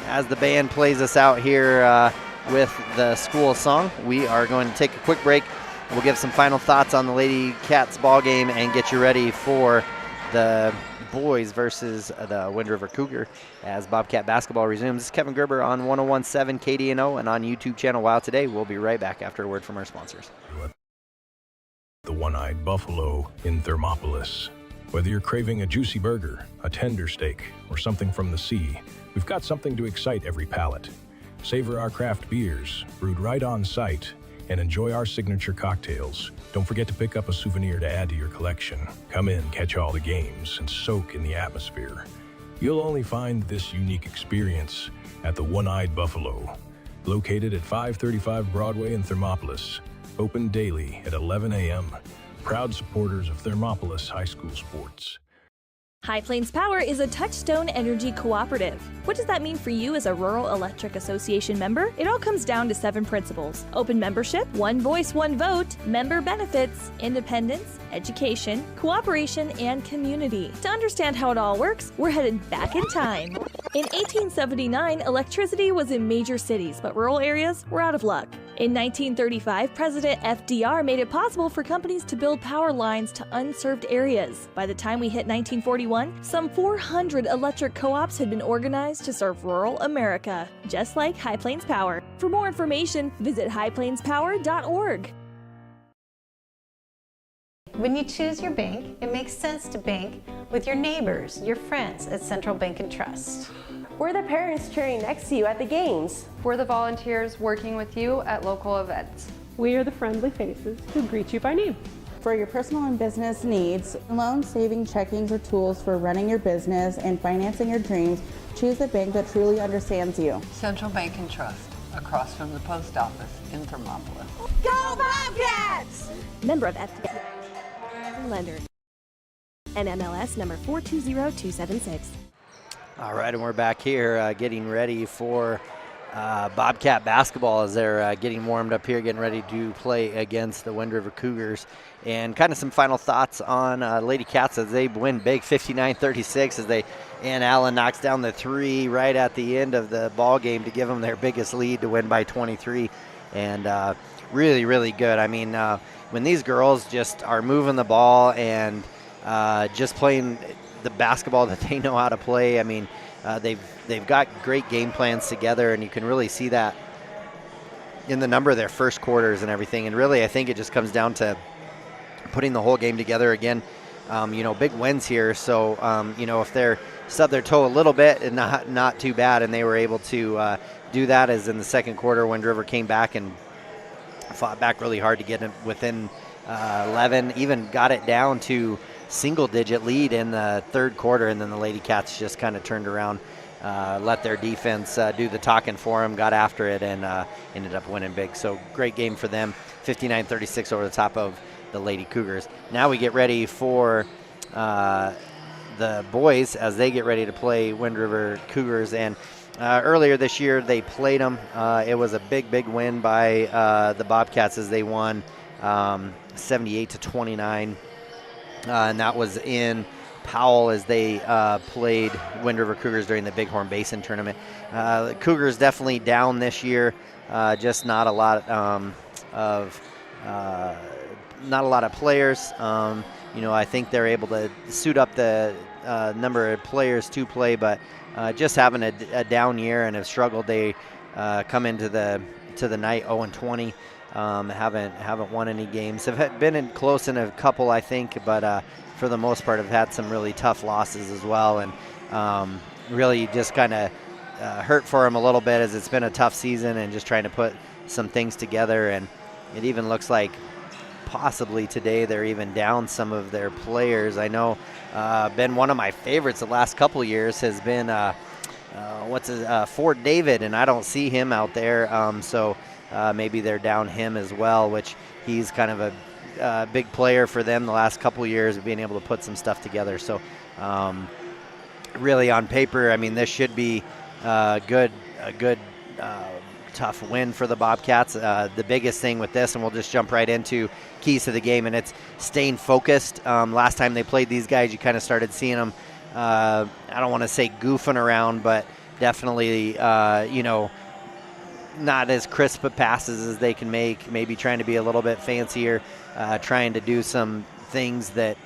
as the band plays us out here with the school song, we are going to take a quick break. We'll give some final thoughts on the Lady Cats ball game and get you ready for the boys versus the Wind River Cougar as Bobcat basketball resumes. This is Kevin Gerber on 101.7 KDNO and on YouTube channel WyoToday. We'll be right back after a word from our sponsors. The One-Eyed Buffalo in Thermopolis. Whether you're craving a juicy burger, a tender steak, or something from the sea, we've got something to excite every palate. Savor our craft beers, brewed right on site, and enjoy our signature cocktails. Don't forget to pick up a souvenir to add to your collection. Come in, catch all the games, and soak in the atmosphere. You'll only find this unique experience at the One-Eyed Buffalo, located at 535 Broadway in Thermopolis. Open daily at 11 a.m. Proud supporters of Thermopolis High School sports. High Plains Power is a Touchstone Energy cooperative. What does that mean for you as a Rural Electric Association member? It all comes down to 7 principles: open membership, one voice, one vote, member benefits, independence, education, cooperation, and community. To understand how it all works, we're headed back in time. In 1879, electricity was in major cities, but rural areas were out of luck. In 1935, President FDR made it possible for companies to build power lines to unserved areas. By the time we hit 1941, some 400 electric co-ops had been organized to serve rural America, just like High Plains Power. For more information, visit highplainspower.org. When you choose your bank, it makes sense to bank with your neighbors, your friends at Central Bank and Trust. We're the parents cheering next to you at the games. We're the volunteers working with you at local events. We are the friendly faces who greet you by name. For your personal and business needs, loan, saving, checkings, or tools for running your business and financing your dreams, choose a bank that truly understands you. Central Bank and Trust, across from the post office in Thermopolis. Go Bobcats! Member of FDIC lender. NMLS number 420276. All right, and we're back here getting ready for Bobcat basketball as they're getting warmed up here, getting ready to play against the Wind River Cougars. And kind of some final thoughts on Lady Cats as they win big 59-36 as Ann Allen knocks down the 3 right at the end of the ball game to give them their biggest lead to win by 23. And really, really good. I mean, when these girls just are moving the ball and just playing the basketball that they know how to play. I mean, they've got great game plans together, and you can really see that in the number of their first quarters and everything. And really, I think it just comes down to putting the whole game together again. Big wins here. So, if they're stubbed their toe a little bit, and not too bad, and they were able to do that as in the second quarter when River came back and fought back really hard to get it within 11, even got it down to single-digit lead in the third quarter, and then the Lady Cats just kind of turned around, let their defense do the talking for them, got after it, and ended up winning big. So great game for them, 59-36 over the top of the Lady Cougars. Now we get ready for the boys as they get ready to play Wind River Cougars. And earlier this year they played them. It was a big win by the Bobcats as they won 78-29. And that was in Powell as they played Wind River Cougars during the Bighorn Basin tournament. The Cougars definitely down this year, just not a lot of players. I think they're able to suit up the number of players to play, but just having a down year and have struggled. They come into the night 0-20. Haven't won any games. Have been close in a couple, I think, but for the most part have had some really tough losses as well, and really just kind of hurt for them a little bit as it's been a tough season and just trying to put some things together. And it even looks like possibly today they're even down some of their players. I know been one of my favorites the last couple years has been Ford David, and I don't see him out there, so maybe they're down him as well, which he's kind of a big player for them the last couple years of being able to put some stuff together. So really on paper, I mean, this should be a good tough win for the Bobcats. The biggest thing with this, and we'll just jump right into keys to the game, and it's staying focused. Last time they played these guys, you kind of started seeing them, I don't want to say goofing around, but definitely, not as crisp of passes as they can make, maybe trying to be a little bit fancier, trying to do some things that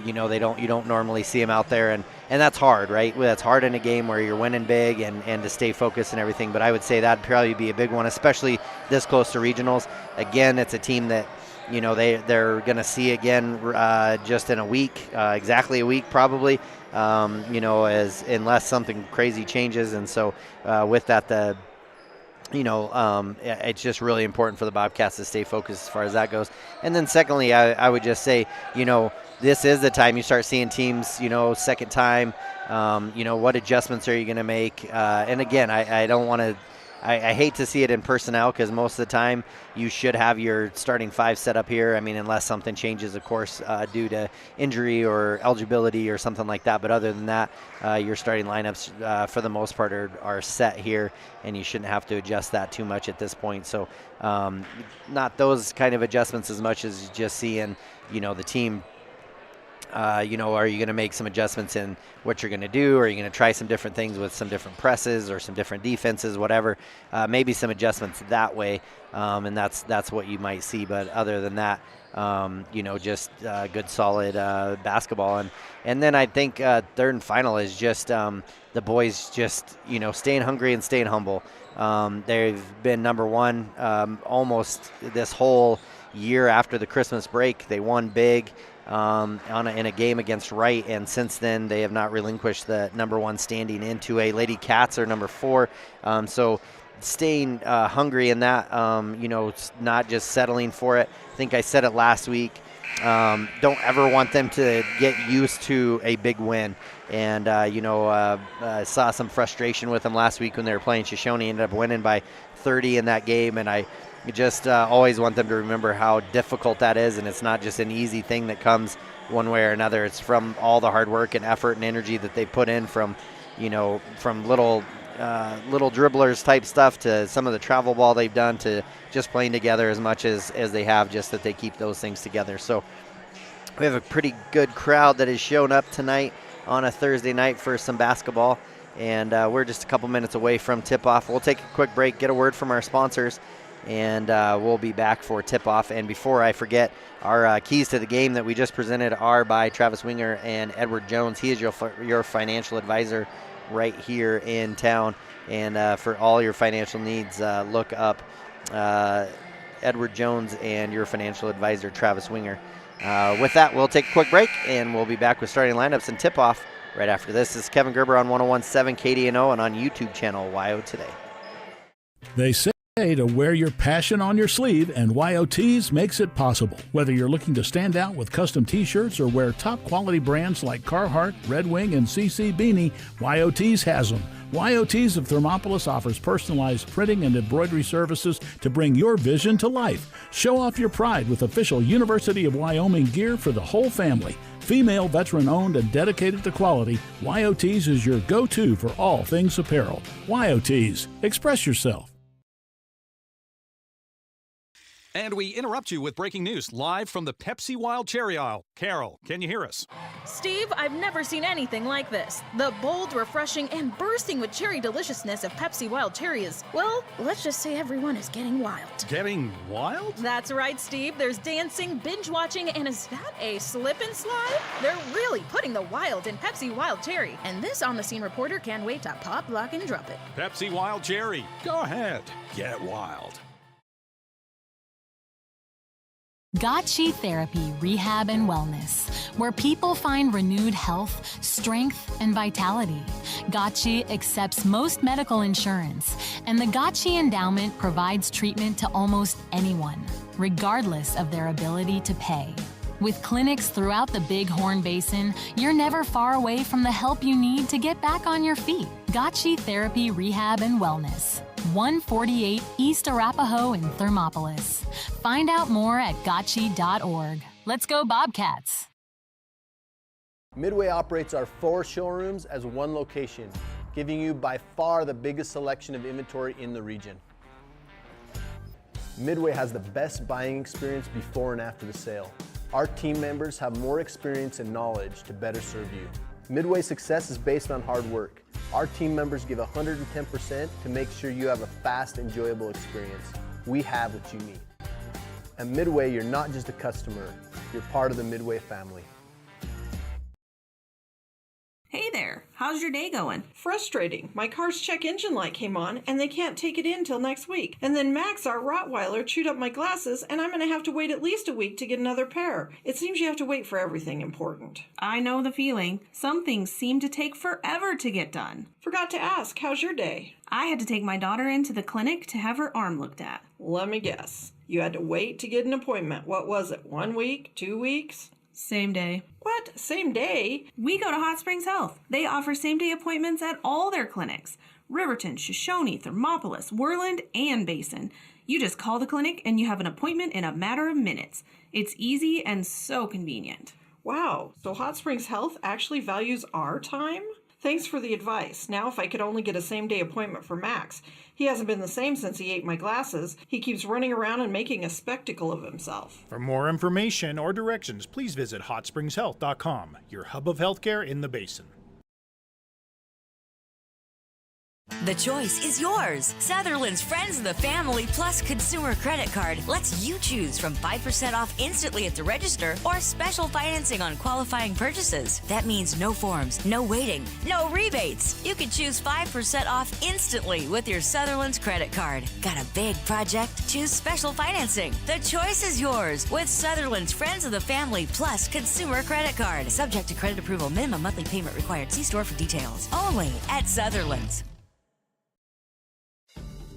you don't normally see them out there, and that's hard, right? That's hard in a game where you're winning big and to stay focused and everything. But I would say that'd probably be a big one, especially this close to regionals. Again, it's a team that they're going to see again just in a week, exactly a week probably, unless something crazy changes. And so with that, it's just really important for the Bobcats to stay focused as far as that goes. And then secondly, I would just say, this is the time you start seeing teams, second time, what adjustments are you going to make? And again, I don't want to, I hate to see it in personnel because most of the time you should have your starting five set up here. I mean, unless something changes, of course, due to injury or eligibility or something like that. But other than that, your starting lineups for the most part are set here, and you shouldn't have to adjust that too much at this point. So not those kind of adjustments as much as just seeing, the team. Are you going to make some adjustments in what you're going to do? Are you going to try some different things with some different presses or some different defenses, whatever? Maybe some adjustments that way, and that's what you might see. But other than that, just good, solid basketball. And then I think third and final is just the boys just, staying hungry and staying humble. They've been number one almost this whole year after the Christmas break. They won big. In a game against Wright, and since then they have not relinquished the number one standing into a Lady Cats are number 4. So staying hungry in that, not just settling for it. I think I said it last week. Don't ever want them to get used to a big win. And, saw some frustration with them last week when they were playing Shoshone, ended up winning by 30 in that game. And I just always want them to remember how difficult that is. And it's not just an easy thing that comes one way or another. It's from all the hard work and effort and energy that they put in from little dribblers type stuff to some of the travel ball they've done to just playing together as much as they have, just that they keep those things together. So we have a pretty good crowd that has shown up tonight on a Thursday night for some basketball, and we're just a couple minutes away from tip-off. We'll take a quick break, get a word from our sponsors, and we'll be back for tip-off. And before I forget, our keys to the game that we just presented are by Travis Winger and Edward Jones. He is your financial advisor right here in town, and for all your financial needs, look up Edward Jones and your financial advisor, Travis Winger. With that, we'll take a quick break, and we'll be back with starting lineups and tip-off right after this. This is Kevin Gerber on 101.7 KDNO and on YouTube channel WyoToday. They say To wear your passion on your sleeve, and WyoTees makes it possible. Whether you're looking to stand out with custom t-shirts or wear top quality brands like Carhartt, Red Wing, and CC Beanie, WyoTees has them. WyoTees of Thermopolis offers personalized printing and embroidery services to bring your vision to life. Show off your pride with official University of Wyoming gear for the whole family. Female, veteran-owned, and dedicated to quality, WyoTees is your go-to for all things apparel. WyoTees. Express yourself. And we interrupt you with breaking news live from the Pepsi Wild Cherry aisle. Carol, can you hear us? Steve, I've never seen anything like this. The bold, refreshing, and bursting with cherry deliciousness of Pepsi Wild Cherry is, well, let's just say everyone is getting wild. Getting wild? That's right, Steve. There's dancing, binge-watching, and is that a slip and slide? They're really putting the wild in Pepsi Wild Cherry, and this on-the-scene reporter can't wait to pop, lock, and drop it. Pepsi Wild Cherry. Go ahead. Get wild. Gotchi Therapy, Rehab, and Wellness, where people find renewed health, strength, and vitality. Gotchi accepts most medical insurance, and the Gotchi Endowment provides treatment to almost anyone, regardless of their ability to pay. With clinics throughout the Bighorn Basin, you're never far away from the help you need to get back on your feet. Gotchi Therapy, Rehab, and Wellness. 148 East Arapahoe in Thermopolis. Find out more at gotchi.org. Let's go Bobcats! Midway operates our 4 showrooms as one location, giving you by far the biggest selection of inventory in the region. Midway has the best buying experience before and after the sale. Our team members have more experience and knowledge to better serve you. Midway's success is based on hard work. Our team members give 110% to make sure you have a fast, enjoyable experience. We have what you need. At Midway, you're not just a customer, you're part of the Midway family. Hey there, how's your day going? Frustrating. My car's check engine light came on and they can't take it in till next week. And then Max, our Rottweiler, chewed up my glasses and I'm going to have to wait at least a week to get another pair. It seems you have to wait for everything important. I know the feeling. Some things seem to take forever to get done. Forgot to ask, how's your day? I had to take my daughter into the clinic to have her arm looked at. Let me guess. You had to wait to get an appointment. What was it, 1 week, 2 weeks? Same day. What? Same day? We go to Hot Springs Health. They offer same-day appointments at all their clinics. Riverton, Shoshone, Thermopolis, Worland, and Basin. You just call the clinic and you have an appointment in a matter of minutes. It's easy and so convenient. Wow, so Hot Springs Health actually values our time? Thanks for the advice. Now if I could only get a same-day appointment for Max. He hasn't been the same since he ate my glasses. He keeps running around and making a spectacle of himself. For more information or directions, please visit hotspringshealth.com, your hub of healthcare in the Basin. The choice is yours. Sutherland's Friends of the Family Plus Consumer Credit Card lets you choose from 5% off instantly at the register or special financing on qualifying purchases. That means no forms, no waiting, no rebates. You can choose 5% off instantly with your Sutherland's credit card. Got a big project? Choose special financing. The choice is yours with Sutherland's Friends of the Family Plus Consumer Credit Card. Subject to credit approval. Minimum monthly payment required. See store for details. Only at Sutherland's.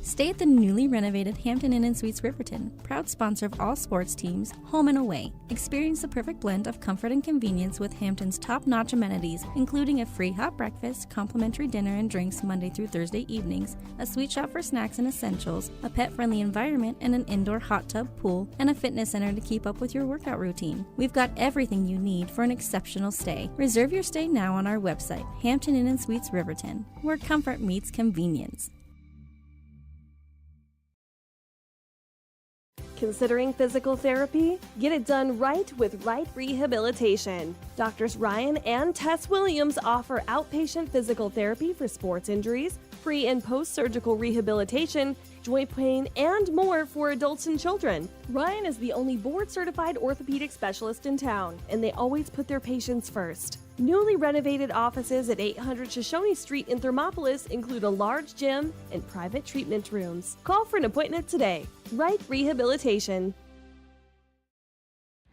Stay at the newly renovated Hampton Inn & Suites Riverton, proud sponsor of all sports teams, home and away. Experience the perfect blend of comfort and convenience with Hampton's top-notch amenities, including a free hot breakfast, complimentary dinner and drinks Monday through Thursday evenings, a sweet shop for snacks and essentials, a pet-friendly environment and an indoor hot tub pool, and a fitness center to keep up with your workout routine. We've got everything you need for an exceptional stay. Reserve your stay now on our website, Hampton Inn & Suites Riverton, where comfort meets convenience. Considering physical therapy? Get it done right with Right Rehabilitation. Doctors Ryan and Tess Williams offer outpatient physical therapy for sports injuries, pre- and post-surgical rehabilitation, joint pain, and more for adults and children. Ryan is the only board-certified orthopedic specialist in town, and they always put their patients first. Newly renovated offices at 800 Shoshone Street in Thermopolis include a large gym and private treatment rooms. Call for an appointment today. Right Rehabilitation.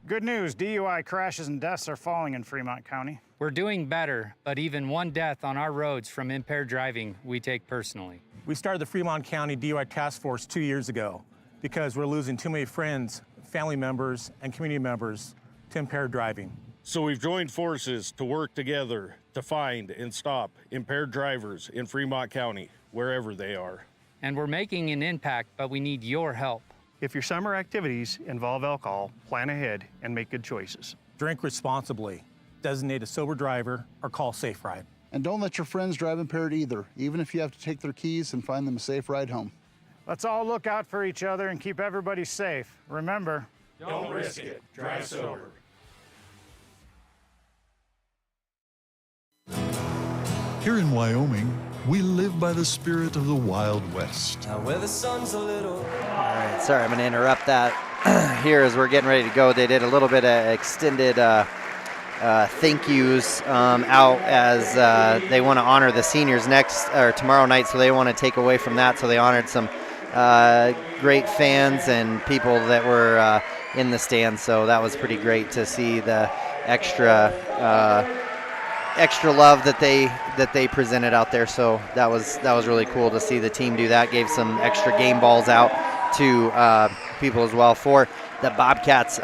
Good news, DUI crashes and deaths are falling in Fremont County. We're doing better, but even one death on our roads from impaired driving, we take personally. We started the Fremont County DUI Task Force 2 years ago because we're losing too many friends, family members, and community members to impaired driving. So we've joined forces to work together to find and stop impaired drivers in Fremont County, wherever they are. And we're making an impact, but we need your help. If your summer activities involve alcohol, plan ahead and make good choices. Drink responsibly, designate a sober driver, or call Safe Ride. And don't let your friends drive impaired either, even if you have to take their keys and find them a safe ride home. Let's all look out for each other and keep everybody safe. Remember, don't risk it. Drive sober. Here in Wyoming, we live by the spirit of the Wild West. Where the sun's a little. All right, sorry, I'm going to interrupt that here as we're getting ready to go. They did a little bit of extended thank yous out as they want to honor the seniors tomorrow night, so they want to take away from that. So they honored some great fans and people that were in the stands. So that was pretty great to see the extra love that they presented out there. So that was really cool to see the team do that. Gave some extra game balls out to people as well for the Bobcats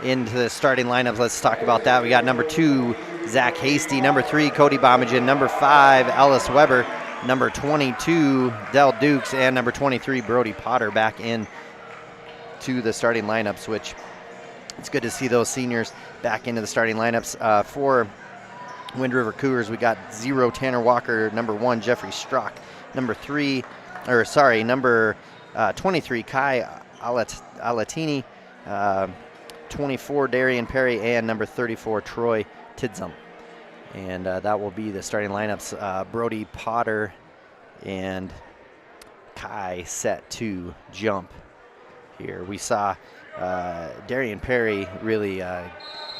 into the starting lineups. Let's talk about that. We got number 2, Zach Hasty, number 3, Cody Bomagen, number 5, Ellis Weber, number 22, Del Dukes, and number 23, Brody Potter back in to the starting lineups, which it's good to see those seniors back into the starting lineups. For Wind River Cougars, we got 0, Tanner Walker, number 1, Jeffrey Strock, number 23, Kai Alatini, 24, Darian Perry, and number 34, Troy Tidzum. And that will be the starting lineups. Brody Potter and Kai set to jump here. We saw Darian Perry really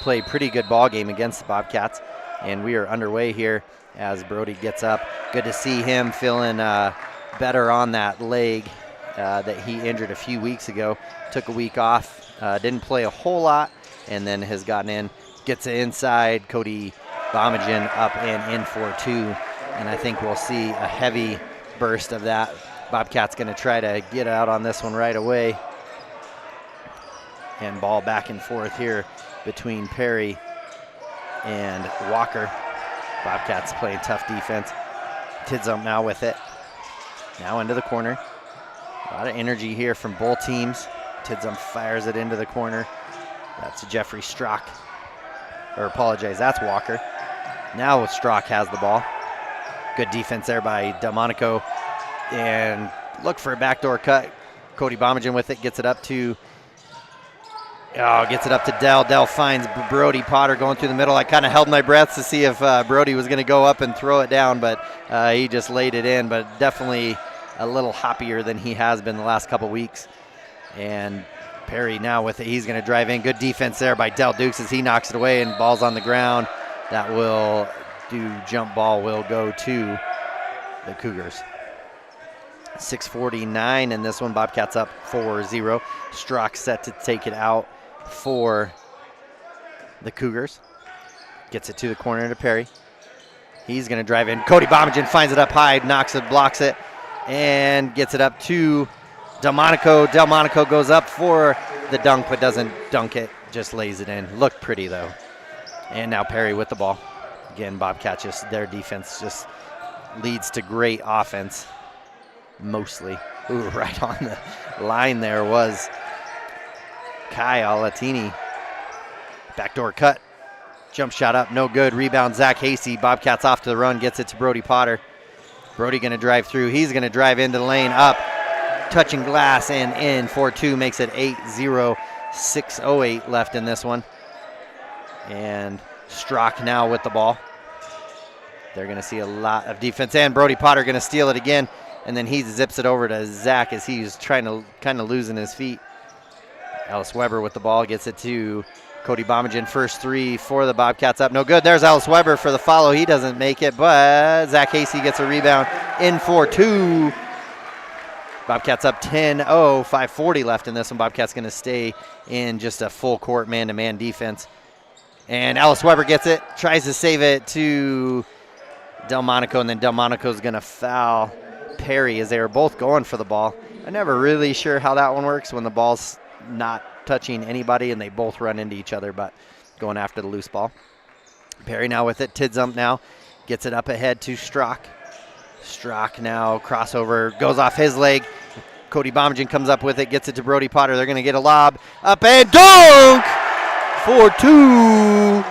play pretty good ball game against the Bobcats, and we are underway here as Brody gets up. Good to see him feeling better on that leg that he injured a few weeks ago. Took a week off, didn't play a whole lot, and then has gotten in, gets it inside. Cody Bomagen up and in for 2, and I think we'll see a heavy burst of that. Bobcats going to try to get out on this one right away. And ball back and forth here between Perry and Walker. Bobcats playing tough defense. Tidzum now with it. Now into the corner. A lot of energy here from both teams. Tidzum fires it into the corner. That's Jeffrey Strock. Or apologize, that's Walker. Now Strock has the ball. Good defense there by Delmonico. And look for a backdoor cut. Cody Bomagen with it, gets it up to Dell. Dell finds Brody Potter going through the middle. I kind of held my breath to see if Brody was going to go up and throw it down, but he just laid it in. But definitely a little hoppier than he has been the last couple weeks. And Perry now with it. He's going to drive in. Good defense there by Del Dukes as he knocks it away, and ball's on the ground. That will do. Jump ball will go to the Cougars. 6:49 in this one. Bobcats up 4-0. Strock set to take it out for the Cougars. Gets it to the corner to Perry. He's going to drive in. Cody Bomagen finds it up high, knocks it, blocks it, and gets it up to Delmonico. Delmonico goes up for the dunk, but doesn't dunk it, just lays it in. Looked pretty, though. And now Perry with the ball. Again, Bobcats, their defense just leads to great offense, mostly. Ooh, right on the line there was Kai Alatini. Backdoor cut. Jump shot up, no good. Rebound, Zach Hasty. Bobcats off to the run, gets it to Brody Potter. Brody going to drive through. He's going to drive into the lane, up, touching glass, and in for 2. Makes it 8-0. 6:08 left in this one. And Strock now with the ball. They're going to see a lot of defense. And Brody Potter going to steal it again. And then he zips it over to Zach as he's trying to kind of losing his feet. Ellis Weber with the ball, gets it to Cody Bomagen. First 3 for the Bobcats up. No good. There's Ellis Weber for the follow. He doesn't make it, but Zach Hasty gets a rebound. In for 2. Bobcats up 10-0. 5:40 left in this one. Bobcats going to stay in just a full court man-to-man defense. And Alice Weber gets it, tries to save it to Delmonico, and then Delmonico's going to foul Perry as they were both going for the ball. I'm never really sure how that one works when the ball's not touching anybody and they both run into each other, but going after the loose ball. Perry now with it. Tidzump now gets it up ahead to Strock. Strock now crossover, goes off his leg. Cody Bomagen comes up with it, gets it to Brody Potter. They're going to get a lob. Up and dunk for 2.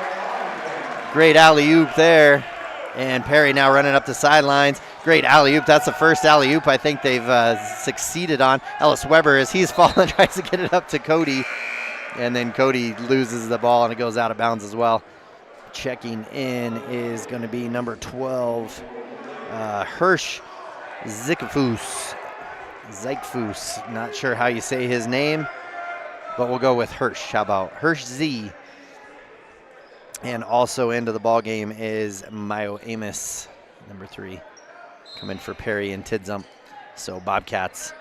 Great alley-oop there. And Perry now running up the sidelines. Great alley-oop. That's the first alley-oop I think they've succeeded on. Ellis Weber, as he's fallen, tries to get it up to Cody. And then Cody loses the ball and it goes out of bounds as well. Checking in is going to be number 12, Hirsch Zikfus. Not sure how you say his name, but we'll go with Hirsch. How about Hirsch Z? And also into the ball game is Mayo Amos, number 3, coming for Perry and Tidzump. So Bobcats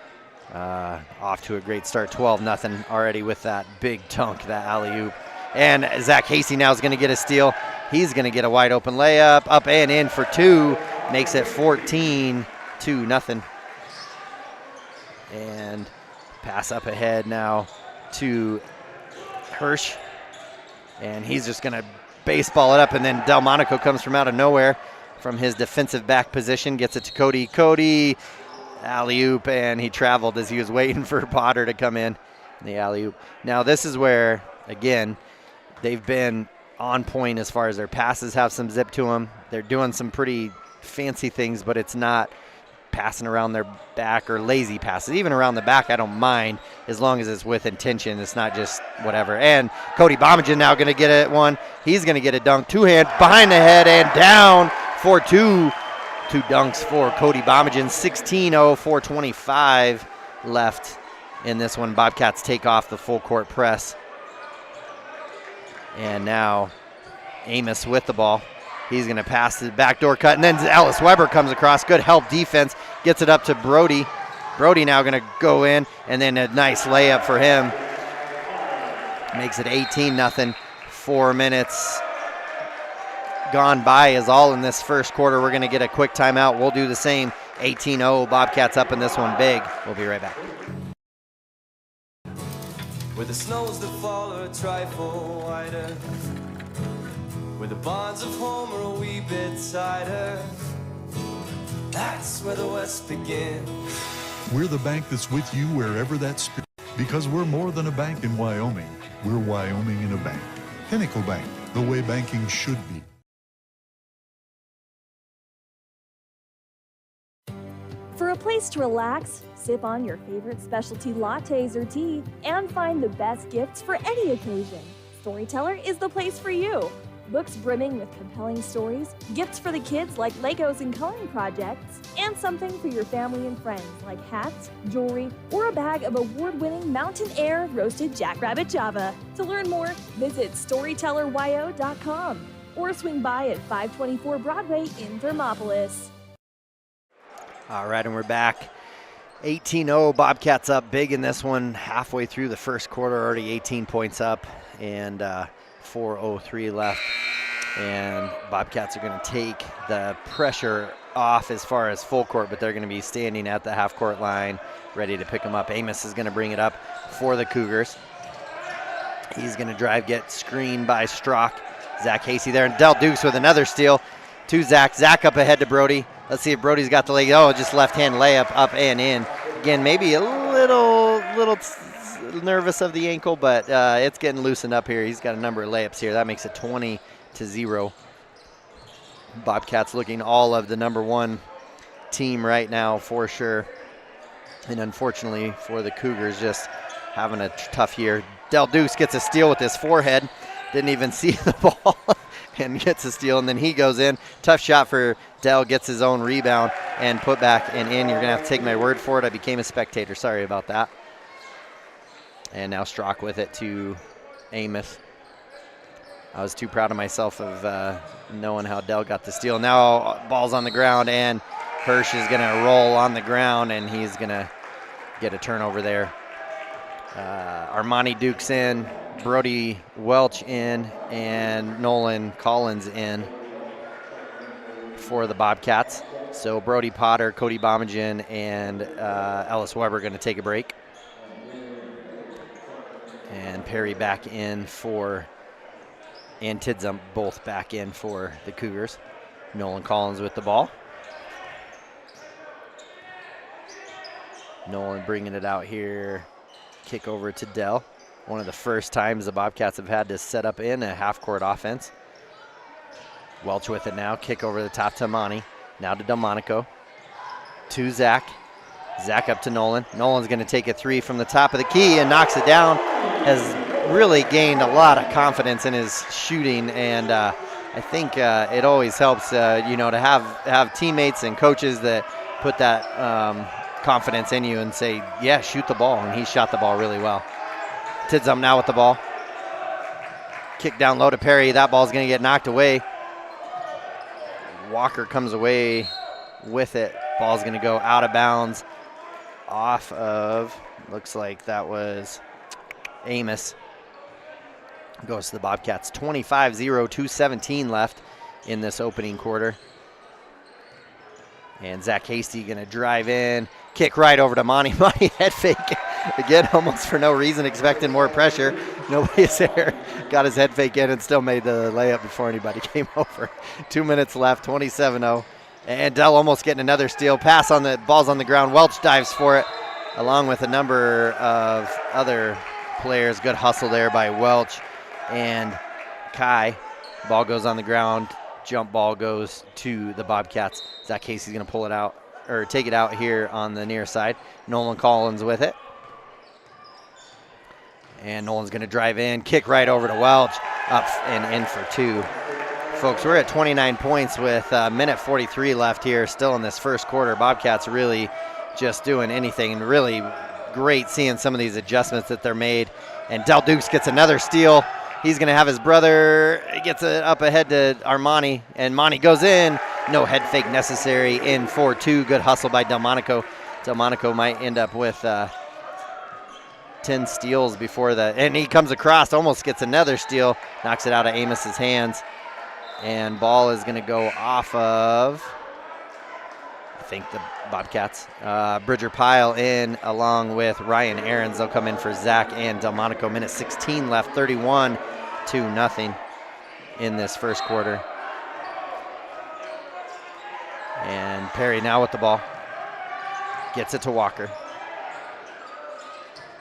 off to a great start, 12-0 already with that big dunk, that alley-oop. And Zach Hasey now is going to get a steal. He's going to get a wide open layup, up and in for 2, makes it 14-0. And pass up ahead now to Hirsch. And he's just going to baseball it up, and then Delmonico comes from out of nowhere from his defensive back position, gets it to Cody. Cody, alley-oop, and he traveled as he was waiting for Potter to come in. The alley-oop. Now this is where, again, they've been on point as far as their passes have some zip to them. They're doing some pretty fancy things, but it's not passing around their back or lazy passes. Even around the back, I don't mind as long as it's with intention. It's not just whatever. And Cody Bomagen now going to get it one. He's going to get a dunk. 2-hand behind the head and down for 2. 2 dunks for Cody Bomagen. 16-0, 4:25 left in this one. Bobcats take off the full court press. And now Amos with the ball. He's going to pass the backdoor cut, and then Alice Weber comes across. Good help defense. Gets it up to Brody. Brody now going to go in, and then a nice layup for him. Makes it 18-0. 4 minutes gone by is all in this first quarter. We're going to get a quick timeout. We'll do the same. 18-0. Bobcats up in this one big. We'll be right back. Where the snows that fall are a trifle wider, where the bonds of home are a wee bit tighter, that's where the West begins. We're the bank that's with you wherever that spirit, because we're more than a bank in Wyoming. We're Wyoming in a bank. Pinnacle Bank, the way banking should be. For a place to relax, sip on your favorite specialty lattes or tea, and find the best gifts for any occasion, Storyteller is the place for you. Books brimming with compelling stories, gifts for the kids like Legos and coloring projects, and something for your family and friends like hats, jewelry, or a bag of award-winning Mountain Air roasted jackrabbit java. To learn more, visit StorytellerWyo.com or swing by at 524 Broadway in Thermopolis. All right, and we're back. 18-0, Bobcats up big in this one. Halfway through the first quarter, already 18 points up, and 4:03 left. And Bobcats are going to take the pressure off as far as full court, but they're going to be standing at the half-court line, ready to pick them up. Amos is going to bring it up for the Cougars. He's going to drive, get screened by Strock. Zach Hasey there, and Del Dukes with another steal to Zach. Zach up ahead to Brody. Let's see if Brody's got the leg. Oh, just left-hand layup up and in. Again, maybe a little nervous of the ankle, but it's getting loosened up here. He's got a number of layups here. That makes it 20-0. Bobcats looking all of the number 1 team right now for sure. And unfortunately for the Cougars, just having a tough year. Del Dukes gets a steal with his forehead. Didn't even see the ball and gets a steal, and then he goes in. Tough shot for Del, gets his own rebound and put back and in. You're going to have to take my word for it. I became a spectator. Sorry about that. And now Strock with it to Amos. I was too proud of myself of knowing how Del got the steal. Now ball's on the ground, and Hirsch is going to roll on the ground, and he's going to get a turnover there. Armani Dukes in, Brody Welch in and Nolan Collins in for the Bobcats. So Brody Potter, Cody Bomagen, and Ellis Weber going to take a break. And Perry back in and Tidzum both back in for the Cougars. Nolan Collins with the ball. Nolan bringing it out here. Kick over to Dell. One of the first times the Bobcats have had to set up in a half-court offense. Welch with it now. Kick over the top to Amani. Now to Delmonico. To Zach. Zach up to Nolan. Nolan's going to take a three from the top of the key and knocks it down. Has really gained a lot of confidence in his shooting, and I think it always helps, to have teammates and coaches that put that confidence in you and say, yeah, shoot the ball, and he shot the ball really well. Tidzum now with the ball. Kick down low to Perry. That ball's going to get knocked away. Walker comes away with it. Ball's going to go out of bounds off of, looks like that was Amos. Goes to the Bobcats. 25-0, 2:17 left in this opening quarter. And Zach Hasty going to drive in. Kick right over to Monty. Monty head fake. Again, almost for no reason, expecting more pressure. Nobody's there. Got his head fake in and still made the layup before anybody came over. 2 minutes left, 27-0. And Dell almost getting another steal. Pass on the ball's on the ground. Welch dives for it, along with a number of other players. Good hustle there by Welch and Kai. Ball goes on the ground. Jump ball goes to the Bobcats. Zach Casey's going to pull it out, or take it out here on the near side. Nolan Collins with it. And Nolan's going to drive in, kick right over to Welch, up and in for two. Folks, we're at 29 points with a minute 43 left here, still in this first quarter. Bobcats really just doing anything, and really great seeing some of these adjustments that they're made. And Del Dukes gets another steal. He's going to have his brother, gets it up ahead to Armani, and Monty goes in. No head fake necessary, in for two. Good hustle by Delmonico. Delmonico might end up with 10 steals before that. And he comes across, almost gets another steal, knocks it out of Amos's hands. And ball is going to go off of, I think, the Bobcats. Bridger Pyle in along with Ryan Aarons. They'll come in for Zach and Delmonico. Minute 16 left, 31-0 in this first quarter. And Perry now with the ball. Gets it to Walker.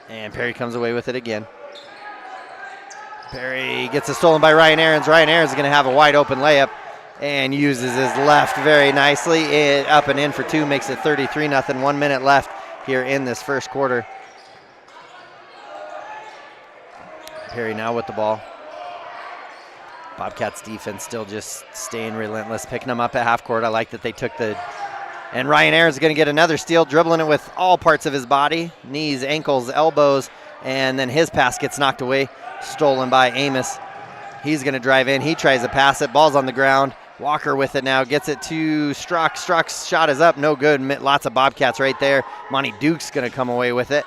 And Perry comes away with it again. Perry gets it stolen by Ryan Aarons. Ryan Aarons is going to have a wide open layup and uses his left very nicely. Up and in for two, makes it 33-0. 1 minute left here in this first quarter. Perry now with the ball. Bobcats defense still just staying relentless, picking them up at half court. I like that they took the, and Ryan Aarons is going to get another steal, dribbling it with all parts of his body, knees, ankles, elbows, and then his pass gets knocked away, stolen by Amos. He's going to drive in. He tries to pass it. Ball's on the ground. Walker with it now. Gets it to Strzok. Strzok's shot is up. No good. Lots of Bobcats right there. Monty Duke's going to come away with it.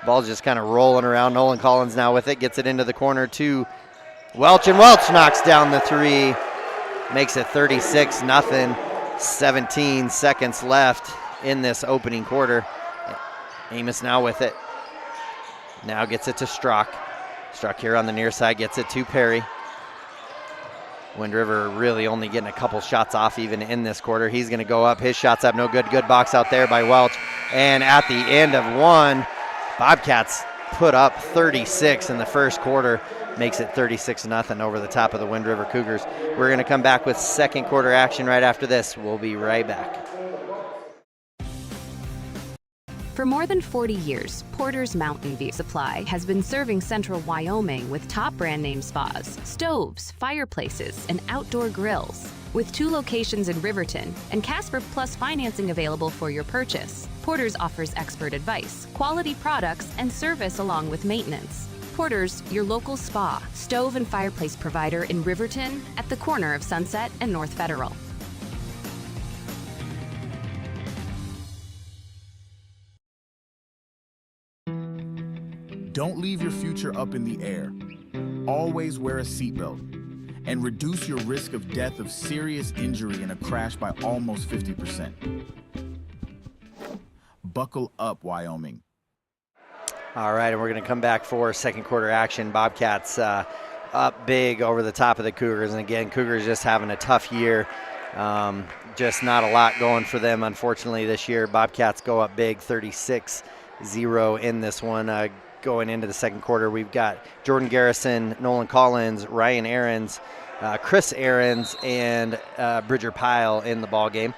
Ball's just kind of rolling around. Nolan Collins now with it. Gets it into the corner to Welch, and Welch knocks down the three. Makes it 36-0. 17 seconds left in this opening quarter. Amos now with it. Now gets it to Strzok. Strzok here on the near side gets it to Perry. Wind River really only getting a couple shots off even in this quarter. He's going to go up. His shot's up. No good. Good box out there by Welch. And at the end of one, Bobcats put up 36 in the first quarter. Makes it 36-0 over the top of the Wind River Cougars. We're going to come back with second quarter action right after this. We'll be right back. For more than 40 years, Porter's Mountain View Supply has been serving central Wyoming with top brand name spas, stoves, fireplaces, and outdoor grills. With 2 locations in Riverton and Casper Plus financing available for your purchase, Porter's offers expert advice, quality products, and service along with maintenance. Porter's, your local spa, stove, and fireplace provider in Riverton at the corner of Sunset and North Federal. Don't leave your future up in the air. Always wear a seatbelt and reduce your risk of death of serious injury in a crash by almost 50%. Buckle up, Wyoming. All right, and we're going to come back for second quarter action. Bobcats up big over the top of the Cougars. And again, Cougars just having a tough year. Just not a lot going for them, unfortunately, this year. Bobcats go up big, 36-0 in this one. Going into the second quarter, we've got Jordan Garrison, Nolan Collins, Ryan Ahrens, Chris Ahrens, and Bridger Pyle in the ball game.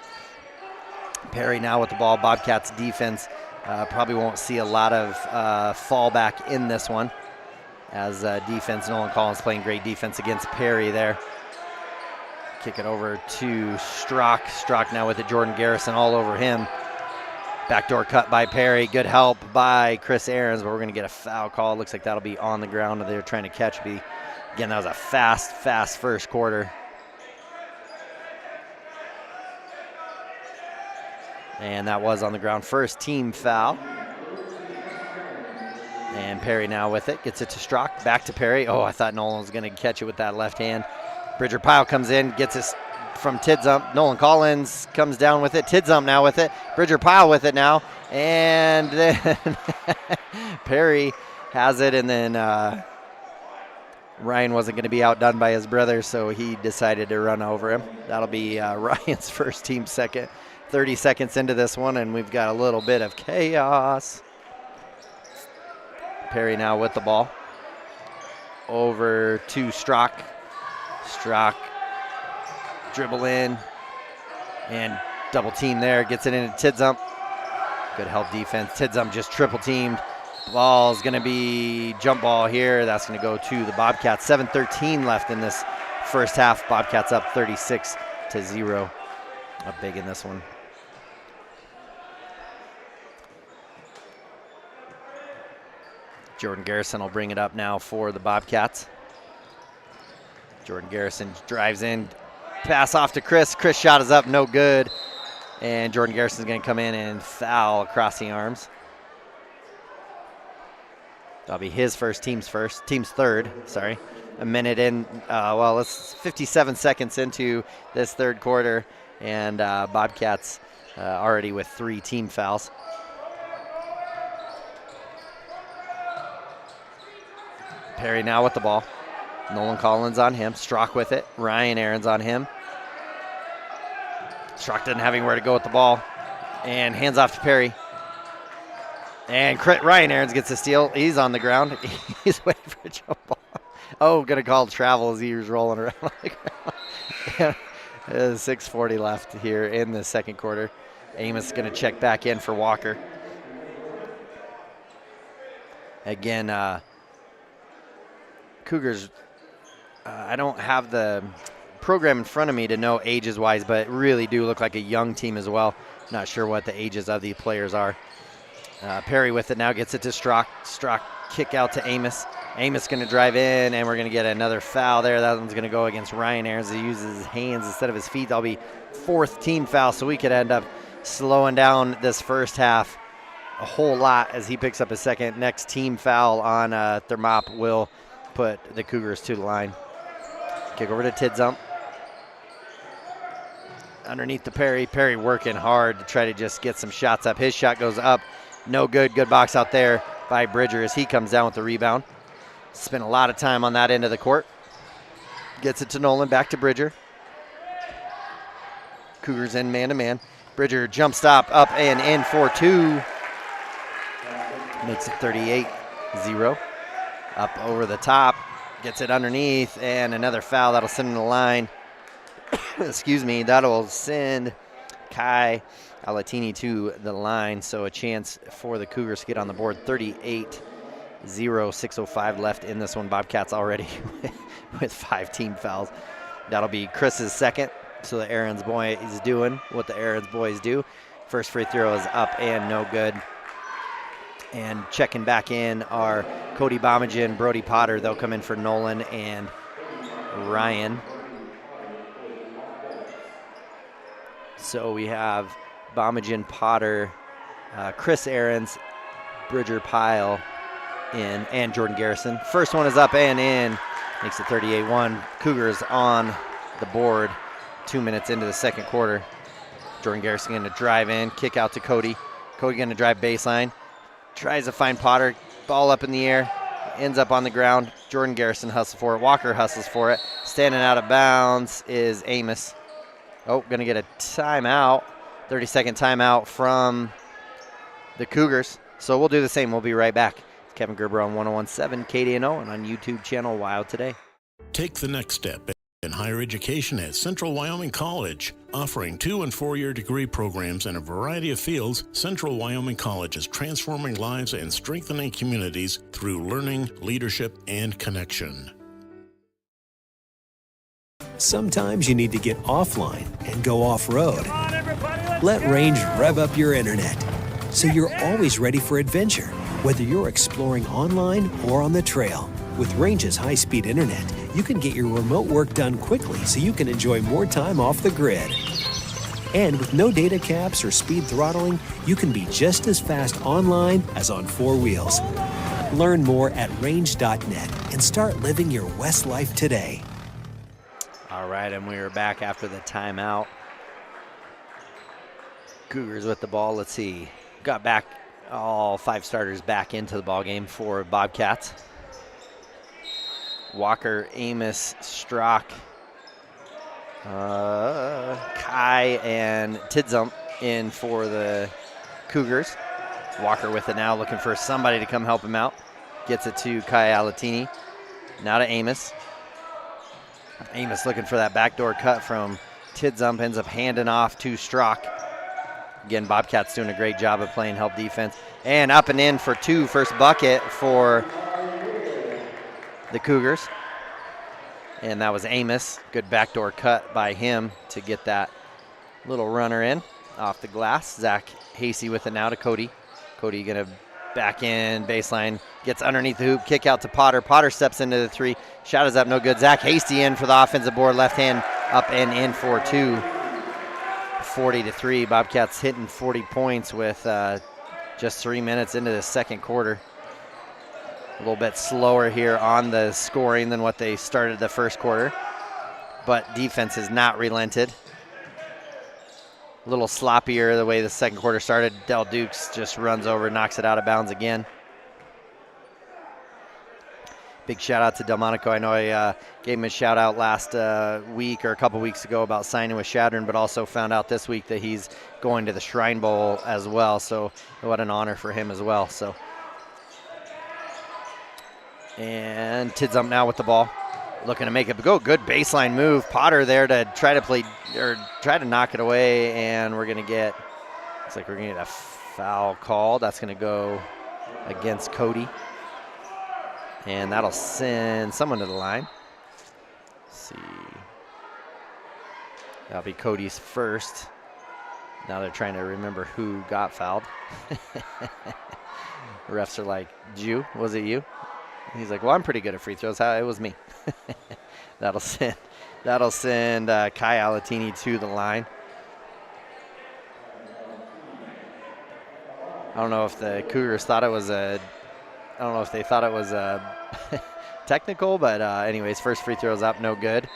Perry now with the ball. Bobcats defense probably won't see a lot of fallback in this one, as defense, Nolan Collins playing great defense against Perry there. Kick it over to Strock. Strock now with it. Jordan Garrison all over him. Backdoor cut by Perry. Good help by Chris Ahrens, but we're going to get a foul call. Looks like that'll be on the ground. They're trying to catch me. Again, that was a fast first quarter. And that was on the ground. First team foul. And Perry now with it. Gets it to Strock. Back to Perry. Oh, I thought Nolan was going to catch it with that left hand. Bridger Pyle comes in, gets it from Tidzump. Nolan Collins comes down with it. Tidzump now with it. Bridger Pyle with it now. And then Perry has it, and then Ryan wasn't going to be outdone by his brother, so he decided to run over him. That'll be Ryan's first, team second. 30 seconds into this one, and we've got a little bit of chaos. Perry now with the ball. Over to Strock. Strock dribble in and double team there. Gets it into Tidzump. Good help defense. Tidzump just triple teamed. Ball's going to be jump ball here. That's going to go to the Bobcats. 7:13 left in this first half. Bobcats up 36-0. Up big in this one. Jordan Garrison will bring it up now for the Bobcats. Jordan Garrison drives in, pass off to Chris. Chris shot is up, no good. And Jordan Garrison's going to come in and foul across the arms. That'll be his first, team's third, sorry. A minute in, it's 57 seconds into this third quarter, and Bobcats already with 3 team fouls. Perry now with the ball. Nolan Collins on him. Strock with it. Ryan Ahrens on him. Strock doesn't have anywhere to go with the ball. And hands off to Perry. And Ryan Ahrens gets a steal. He's on the ground. He's waiting for a jump ball. Oh, going to call travel as he was rolling around on the ground. 6:40 left here in the second quarter. Amos is going to check back in for Walker. Again, Cougars, I don't have the program in front of me to know ages-wise, but really do look like a young team as well. Not sure what the ages of the players are. Perry with it now, gets it to Strock. Strock kick out to Amos. Amos going to drive in, and we're going to get another foul there. That one's going to go against Ryan Ahrens. He uses his hands instead of his feet. That'll be 4th team foul, so we could end up slowing down this first half a whole lot as he picks up his second. Next team foul on Thermop will put the Cougars to the line. Kick over to Tidzump. Underneath the Perry. Perry working hard to try to just get some shots up. His shot goes up. No good. Good box out there by Bridger as he comes down with the rebound. Spent a lot of time on that end of the court. Gets it to Nolan. Back to Bridger. Cougars in man-to-man. Bridger jump stop up and in for 2. Makes it 38-0. Up over the top, gets it underneath, and another foul. That'll send him to the line. Excuse me, that'll send Kai Alatini to the line, so a chance for the Cougars to get on the board. 38-0, 6:05 left in this one. Bobcats already with 5 team fouls. That'll be Chris's second, so the Ahrens boy is doing what the Ahrens boys do. First free throw is up and no good. And checking back in are Cody Bomagen, Brody Potter. They'll come in for Nolan and Ryan. So we have Bomagen, Potter, Chris Ahrens, Bridger Pyle, in, and Jordan Garrison. First one is up and in. Makes it 38-1. Cougars on the board 2 minutes into the second quarter. Jordan Garrison going to drive in, kick out to Cody. Cody going to drive baseline. Tries to find Potter. Ball up in the air. Ends up on the ground. Jordan Garrison hustles for it. Walker hustles for it. Standing out of bounds is Amos. Oh, going to get a timeout. 30-second timeout from the Cougars. So we'll do the same. We'll be right back. Kevin Gerber on 101.7 KDNO and on YouTube channel WyoToday. Take the next step in higher education at Central Wyoming College. Offering 2- and 4-year degree programs in a variety of fields, Central Wyoming College is transforming lives and strengthening communities through learning, leadership, and connection. Sometimes you need to get offline and go off-road. Let Range rev up your internet so you're always ready for adventure, whether you're exploring online or on the trail. With Range's high-speed internet, you can get your remote work done quickly so you can enjoy more time off the grid. And with no data caps or speed throttling, you can be just as fast online as on 4 wheels. Learn more at range.net and start living your West life today. All right, and we are back after the timeout. Cougars with the ball. Let's see. Got back all 5 starters back into the ball game for Bobcats. Walker, Amos, Strock, Kai, and Tidzump in for the Cougars. Walker with it now, looking for somebody to come help him out. Gets it to Kai Alatini. Now to Amos. Amos looking for that backdoor cut from Tidzump, ends up handing off to Strock. Again, Bobcats doing a great job of playing help defense. And up and in for 2, first bucket for the Cougars. And that was Amos. Good backdoor cut by him to get that little runner in off the glass. Zach Hasey with it now to Cody. Cody gonna back in, baseline, gets underneath the hoop, kick out to Potter. Potter steps into the 3, shot is up, no good. Zach Hasty in for the offensive board, left hand up and in for 2. 40-3, Bobcats hitting 40 points with just 3 minutes into the second quarter. A little bit slower here on the scoring than what they started the first quarter, but defense has not relented. A little sloppier the way the second quarter started. Del Dukes just runs over, knocks it out of bounds again. Big shout out to Delmonico. I know I gave him a shout out last week or a couple weeks ago about signing with Shadron, but also found out this week that he's going to the Shrine Bowl as well. So what an honor for him as well. So, and Tidzump now with the ball, looking to make it go. Good baseline move. Potter there to try to play or try to knock it away, and we're gonna get. Looks like we're gonna get a foul called. That's gonna go against Cody. And that'll send someone to the line. Let's see. That'll be Cody's first. Now they're trying to remember who got fouled. Refs are like, Jew, was it you? And he's like, well, I'm pretty good at free throws. It was me. That'll send Kai Alatini to the line. I don't know if the Cougars thought it was I don't know if they thought it was technical, but anyways, first free throw's up, no good.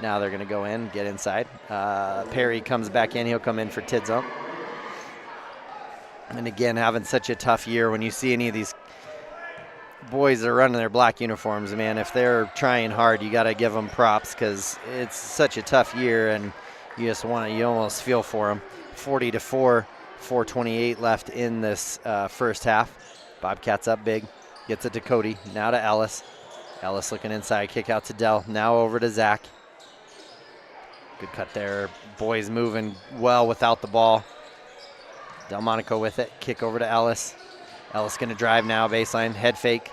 Now they're going to go in, get inside. Perry comes back in. He'll come in for Tidzump. And again, having such a tough year, when you see any of these boys that are running their black uniforms, man, if they're trying hard, you got to give them props because it's such a tough year, and you just you almost feel for them. 40-4, 4:28 left in this first half. Bobcats up big. Gets it to Cody, now to Ellis. Ellis looking inside, kick out to Dell, now over to Zach. Good cut there. Boys moving well without the ball. Delmonico with it, kick over to Ellis. Ellis gonna drive now, baseline, head fake.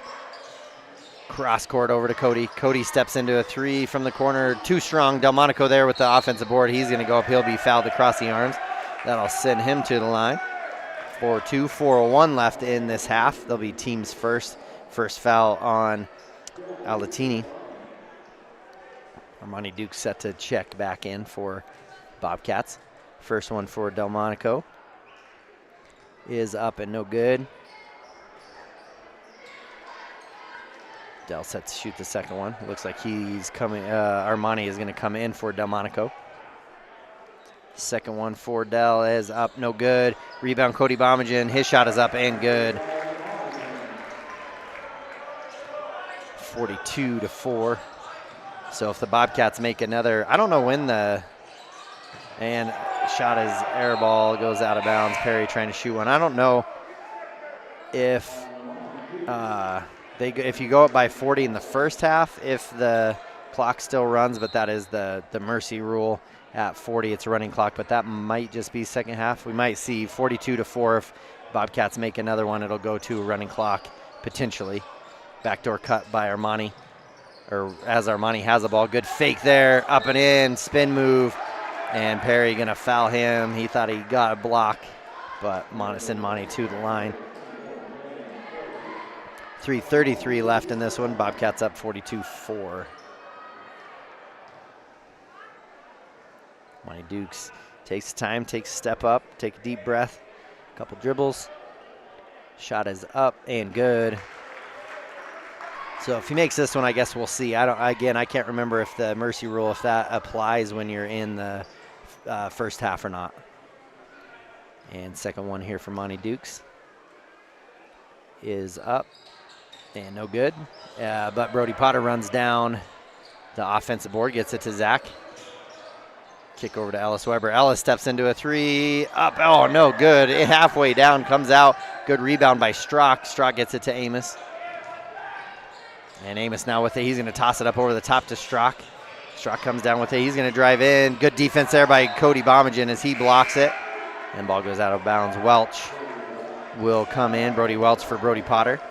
Cross court over to Cody. Cody steps into a 3 from the corner, too strong. Delmonico there with the offensive board. He's gonna go up, he'll be fouled across the arms. That'll send him to the line. 4-2, 4:01 left in this half. They'll be team's first foul on Alatini. Armani Duke set to check back in for Bobcats. First one for Delmonico is up and no good. Dell set to shoot the second one. Looks like he's coming. Armani is going to come in for Delmonico. Second one for Dell is up, no good. Rebound, Cody Bomagen. His shot is up and good. 42-4. So if the Bobcats make another, I don't know when and shot is air ball, goes out of bounds. Perry trying to shoot one. I don't know if if you go up by 40 in the first half, if the clock still runs, but that is the mercy rule. At 40, it's a running clock, but that might just be second half. We might see 42-4. If Bobcats make another one, it'll go to a running clock, potentially. Backdoor cut by Armani, or as Armani has the ball. Good fake there, up and in, spin move, and Perry going to foul him. He thought he got a block, but send Monty to the line. 3:33 left in this one. Bobcats up 42-4. Monty Dukes takes time, takes a step up, take a deep breath, couple dribbles. Shot is up and good. So if he makes this one, I guess we'll see. I can't remember if the mercy rule, if that applies when you're in the first half or not. And second one here for Monty Dukes is up and no good. But Brody Potter runs down the offensive board, gets it to Zach. Kick over to Ellis Weber. Ellis steps into a three. Up. Oh, no good. Halfway down, comes out. Good rebound by Strock. Strock gets it to Amos. And Amos now with it. He's going to toss it up over the top to Strock. Strock comes down with it. He's going to drive in. Good defense there by Cody Bomagen as he blocks it. And ball goes out of bounds. Welch will come in. Brody Welch for Brody Potter.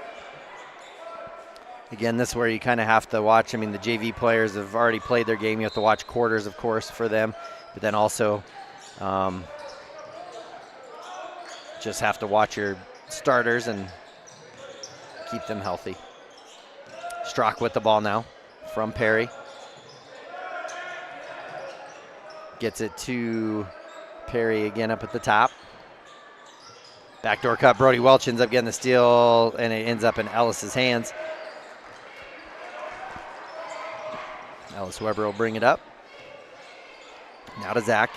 Again, this is where you kind of have to watch. I mean, the JV players have already played their game. You have to watch quarters, of course, for them. But then also just have to watch your starters and keep them healthy. Strock with the ball now from Perry. Gets it to Perry again up at the top. Backdoor cut. Brody Welch ends up getting the steal, and it ends up in Ellis's hands. Ellis Weber will bring it up. Now to Zach.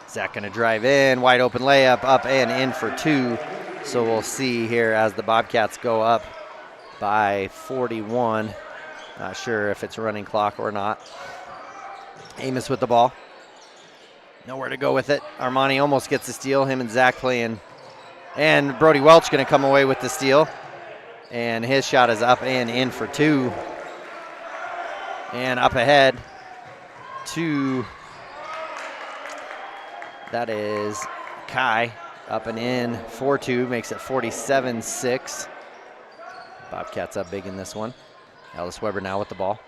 Zach going to drive in. Wide open layup, up and in for two. So we'll see here as the Bobcats go up by 41. Not sure if it's a running clock or not. Amos with the ball. Nowhere to go with it. Armani almost gets the steal. Him and Zach playing. And Brody Welch going to come away with the steal. And his shot is up and in for two. And up ahead to, that is Kai, up and in 4-2, makes it 47-6. Bobcats up big in this one. Ellis Weber now with the ball.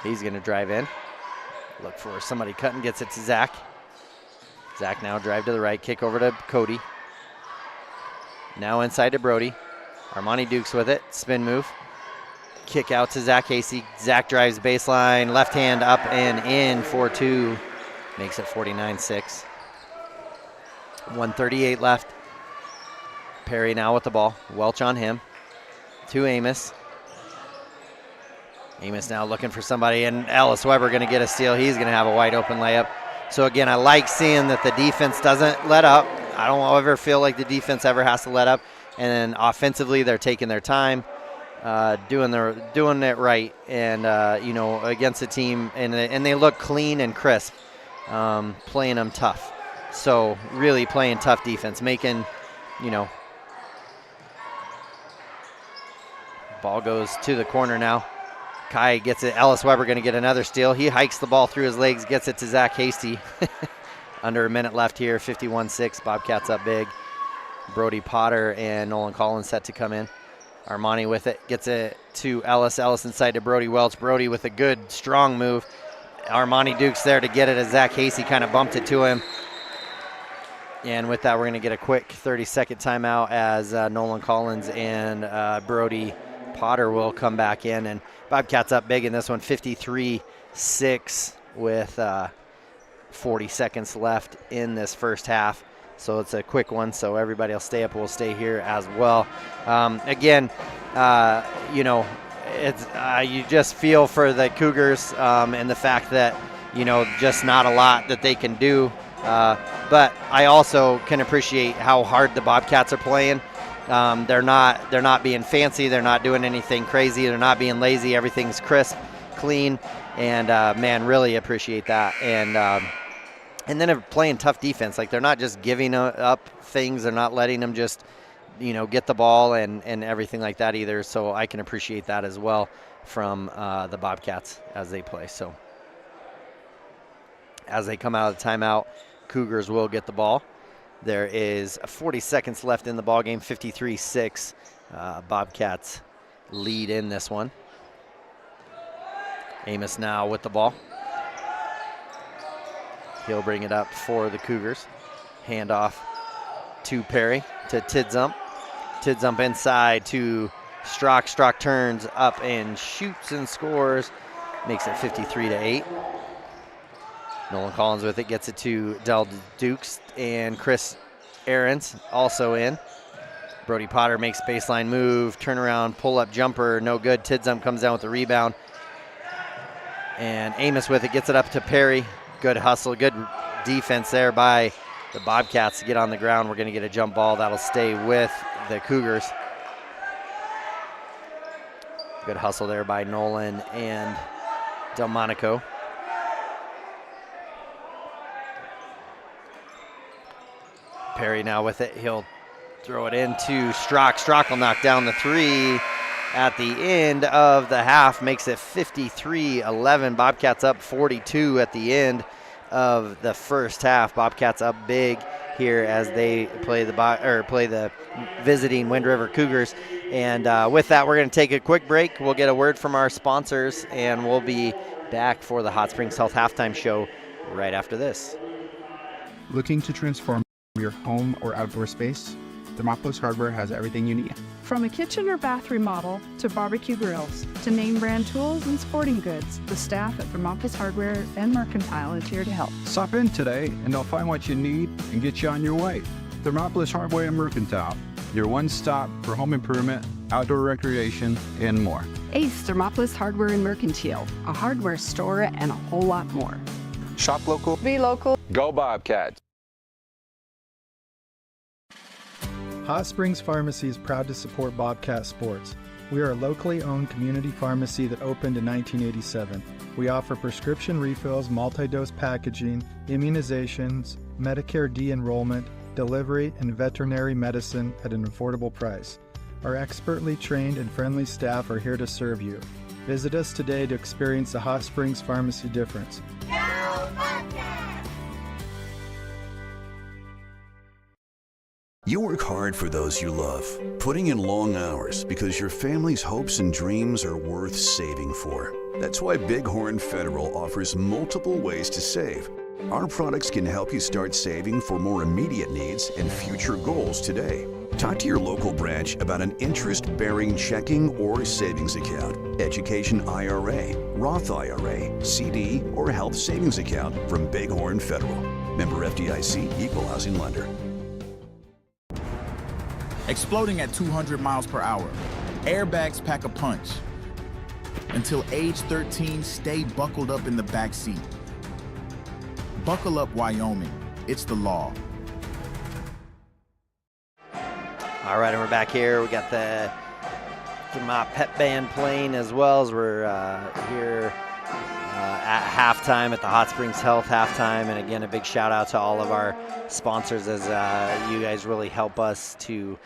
He's going to drive in. Look for somebody cutting, gets it to Zach. Zach now drive to the right, kick over to Cody. Now inside to Brody. Armani Dukes with it, spin move. Kick out to Zach Hasey. Zach drives baseline, left hand up and in 4-2. Makes it 49-6. 1:38 left. Perry now with the ball. Welch on him. To Amos. Amos now looking for somebody, and Ellis Weber going to get a steal. He's going to have a wide open layup. So again, I like seeing that the defense doesn't let up. I don't ever feel like the defense ever has to let up. And then offensively, they're taking their time. Doing it right, and against the team, and they look clean and crisp, playing them tough. So really playing tough defense, making, ball goes to the corner now. Kai gets it. Ellis Weber going to get another steal. He hikes the ball through his legs, gets it to Zach Hasty. Under a minute left here, 51-6. Bobcats up big. Brody Potter and Nolan Collins set to come in. Armani with it, gets it to Ellis. Ellis inside to Brody Welch. Brody with a good, strong move. Armani Dukes there to get it as Zach Hasty kind of bumped it to him. And with that, we're going to get a quick 30-second timeout as Nolan Collins and Brody Potter will come back in. And Bobcats up big in this one, 53-6 with 40 seconds left in this first half. So it's a quick one, so everybody will stay up. We'll stay here as well. Again, it's you just feel for the Cougars and the fact that, just not a lot that they can do. But I also can appreciate how hard the Bobcats are playing. They're not being fancy. They're not doing anything crazy. They're not being lazy. Everything's crisp, clean, and man, really appreciate that. And then they're playing tough defense. Like, they're not just giving up things. They're not letting them just, get the ball and everything like that either. So I can appreciate that as well from the Bobcats as they play. So as they come out of the timeout, Cougars will get the ball. There is 40 seconds left in the ball game, 53-6. Bobcats lead in this one. Amos now with the ball. He'll bring it up for the Cougars. Handoff to Perry, to Tidzump. Tidzump inside to Strock. Strock turns up and shoots and scores. Makes it 53-8. Nolan Collins with it, gets it to Del Dukes, and Chris Ahrens also in. Brody Potter makes baseline move, turnaround, pull-up jumper, no good. Tidzump comes down with the rebound. And Amos with it, gets it up to Perry. Good hustle, good defense there by the Bobcats to get on the ground. We're going to get a jump ball that'll stay with the Cougars. Good hustle there by Nolan and Delmonico. Perry now with it. He'll throw it into Strock. Strock will knock down the three at the end of the half. Makes it 53-11. Bobcats up 42 at the end of the first half. Bobcats up big here as they play the visiting Wind River Cougars. And with that, we're going to take a quick break. We'll get a word from our sponsors, and we'll be back for the Hot Springs Health Halftime Show right after this. Looking to transform your home or outdoor space? Thermopolis Hardware has everything you need. From a kitchen or bath remodel to barbecue grills to name brand tools and sporting goods, the staff at Thermopolis Hardware and Mercantile is here to help. Stop in today and they'll find what you need and get you on your way. Thermopolis Hardware and Mercantile, your one-stop for home improvement, outdoor recreation, and more. Ace Thermopolis Hardware and Mercantile, a hardware store and a whole lot more. Shop local. Be local. Go Bobcats. Hot Springs Pharmacy is proud to support Bobcat Sports. We are a locally owned community pharmacy that opened in 1987. We offer prescription refills, multi-dose packaging, immunizations, Medicare de-enrollment, delivery, and veterinary medicine at an affordable price. Our expertly trained and friendly staff are here to serve you. Visit us today to experience the Hot Springs Pharmacy difference. Go Bobcats! You work hard for those you love, putting in long hours because your family's hopes and dreams are worth saving for. That's why Bighorn Federal offers multiple ways to save. Our products can help you start saving for more immediate needs and future goals today. Talk to your local branch about an interest-bearing checking or savings account, education IRA, Roth IRA, CD, or health savings account from Bighorn Federal. Member FDIC, Equal Housing Lender. Exploding at 200 miles per hour. Airbags pack a punch. Until age 13, stay buckled up in the back seat. Buckle up, Wyoming. It's the law. All right, and we're back here. We got the pep band playing as well as we're here at halftime at the Hot Springs Health halftime. And again, a big shout out to all of our sponsors as you guys really help us to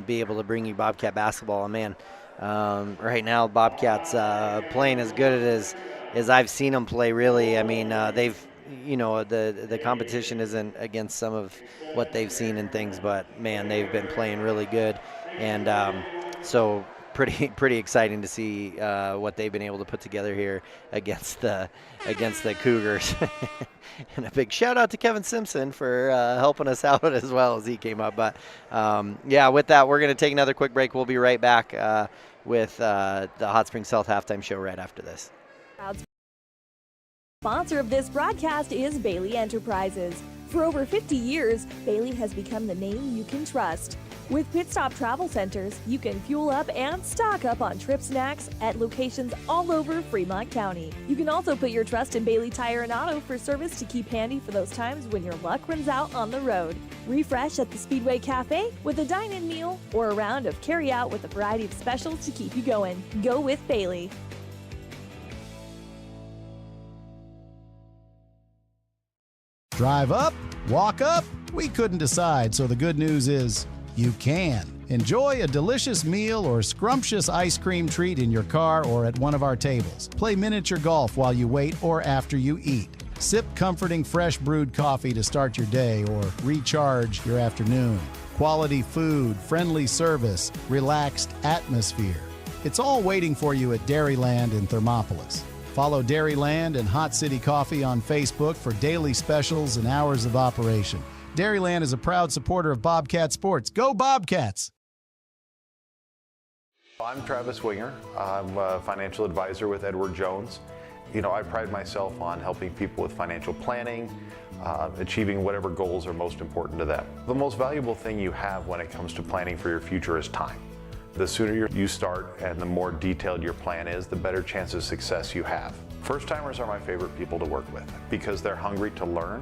be able to bring you Bobcat basketball. And man, right now Bobcats playing as good as I've seen them play. Really, I mean, they've the competition isn't against some of what they've seen and things, but man, they've been playing really good, and so pretty exciting to see what they've been able to put together here against the Cougars. And a big shout out to Kevin Simpson for helping us out as well as he came up. But yeah, with that, we're going to take another quick break. We'll be right back with the Hot Springs Health halftime show right after this. Sponsor of this broadcast is Bailey Enterprises. For over 50 years, Bailey has become the name you can trust. With Pit Stop Travel Centers, you can fuel up and stock up on trip snacks at locations all over Fremont County. You can also put your trust in Bailey Tire and Auto for service to keep handy for those times when your luck runs out on the road. Refresh at the Speedway Cafe with a dine-in meal or a round of carry-out with a variety of specials to keep you going. Go with Bailey. Drive up? Walk up? We couldn't decide, so the good news is you can. Enjoy a delicious meal or scrumptious ice cream treat in your car or at one of our tables. Play miniature golf while you wait or after you eat. Sip comforting fresh brewed coffee to start your day or recharge your afternoon. Quality food, friendly service, relaxed atmosphere. It's all waiting for you at Dairyland in Thermopolis. Follow Dairyland and Hot City Coffee on Facebook for daily specials and hours of operation. Dairyland is a proud supporter of Bobcat sports. Go Bobcats! I'm Travis Winger. I'm a financial advisor with Edward Jones. You know, I pride myself on helping people with financial planning, achieving whatever goals are most important to them. The most valuable thing you have when it comes to planning for your future is time. The sooner you start and the more detailed your plan is, the better chance of success you have. First-timers are my favorite people to work with because they're hungry to learn,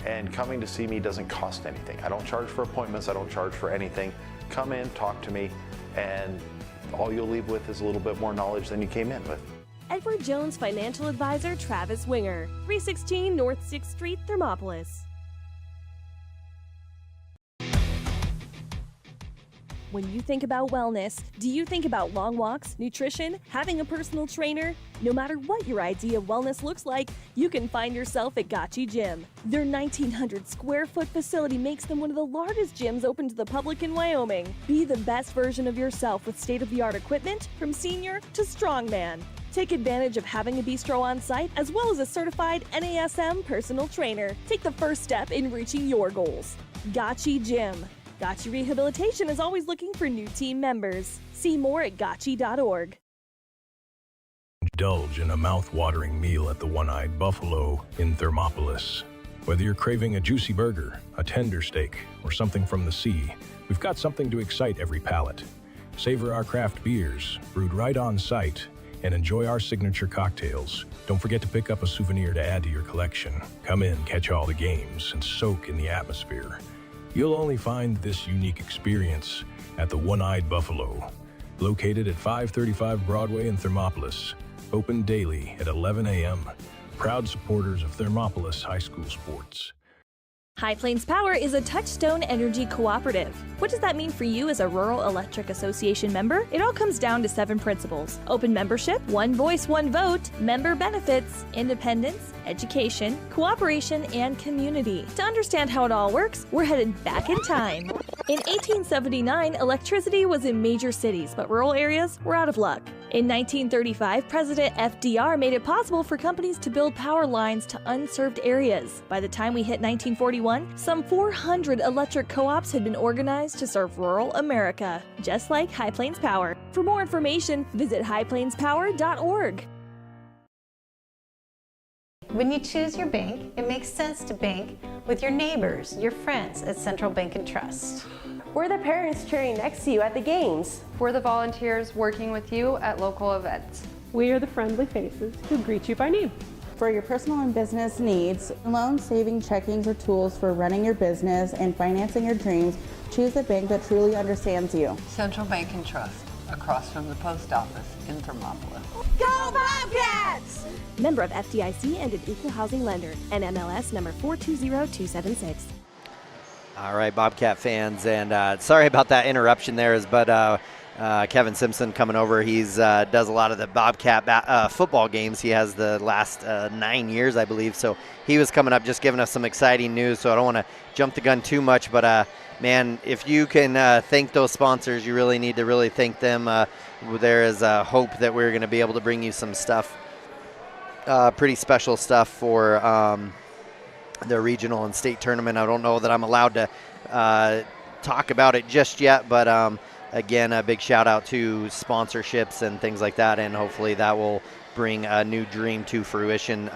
and coming to see me doesn't cost anything. I don't charge for appointments, I don't charge for anything. Come in, talk to me, and all you'll leave with is a little bit more knowledge than you came in with. Edward Jones Financial Advisor Travis Winger, 316 North 6th Street, Thermopolis. When you think about wellness, do you think about long walks, nutrition, having a personal trainer? No matter what your idea of wellness looks like, you can find yourself at Gotchi Gym. Their 1,900 square foot facility makes them one of the largest gyms open to the public in Wyoming. Be the best version of yourself with state-of-the-art equipment from senior to strongman. Take advantage of having a bistro on site as well as a certified NASM personal trainer. Take the first step in reaching your goals. Gotchi Gym. Gotchi Rehabilitation is always looking for new team members. See more at gotchi.org. Indulge in a mouth-watering meal at the One-Eyed Buffalo in Thermopolis. Whether you're craving a juicy burger, a tender steak, or something from the sea, we've got something to excite every palate. Savor our craft beers, brewed right on site, and enjoy our signature cocktails. Don't forget to pick up a souvenir to add to your collection. Come in, catch all the games, and soak in the atmosphere. You'll only find this unique experience at the One-Eyed Buffalo, located at 535 Broadway in Thermopolis, open daily at 11 a.m. Proud supporters of Thermopolis High School sports. High Plains Power is a Touchstone Energy Cooperative. What does that mean for you as a Rural Electric Association member? It all comes down to 7 principles: open membership, one voice, one vote, member benefits, independence, education, cooperation, and community. To understand how it all works, we're headed back in time. In 1879, electricity was in major cities, but rural areas were out of luck. In 1935, President FDR made it possible for companies to build power lines to unserved areas. By the time we hit 1941, some 400 electric co-ops had been organized to serve rural America, just like High Plains Power. For more information, visit highplainspower.org. When you choose your bank, it makes sense to bank with your neighbors, your friends at Central Bank and Trust. We're the parents cheering next to you at the games. We're the volunteers working with you at local events. We are the friendly faces who greet you by name. For your personal and business needs, loan, saving, checkings, or tools for running your business and financing your dreams, choose a bank that truly understands you. Central Bank and Trust, across from the post office in Thermopolis. Go Bobcats! Member of FDIC and an equal housing lender. NMLS number 420276. All right, Bobcat fans, and sorry about that interruption there, but Kevin Simpson coming over. He's does a lot of the Bobcat football games. He has the last 9 years, I believe. So he was coming up, just giving us some exciting news. So I don't want to jump the gun too much, but man, if you can thank those sponsors, you really need to really thank them. There is hope that we're going to be able to bring you some stuff, pretty special stuff for the regional and state tournament. I don't know that I'm allowed to talk about it just yet, but again, a big shout out to sponsorships and things like that, and hopefully that will bring a new dream to fruition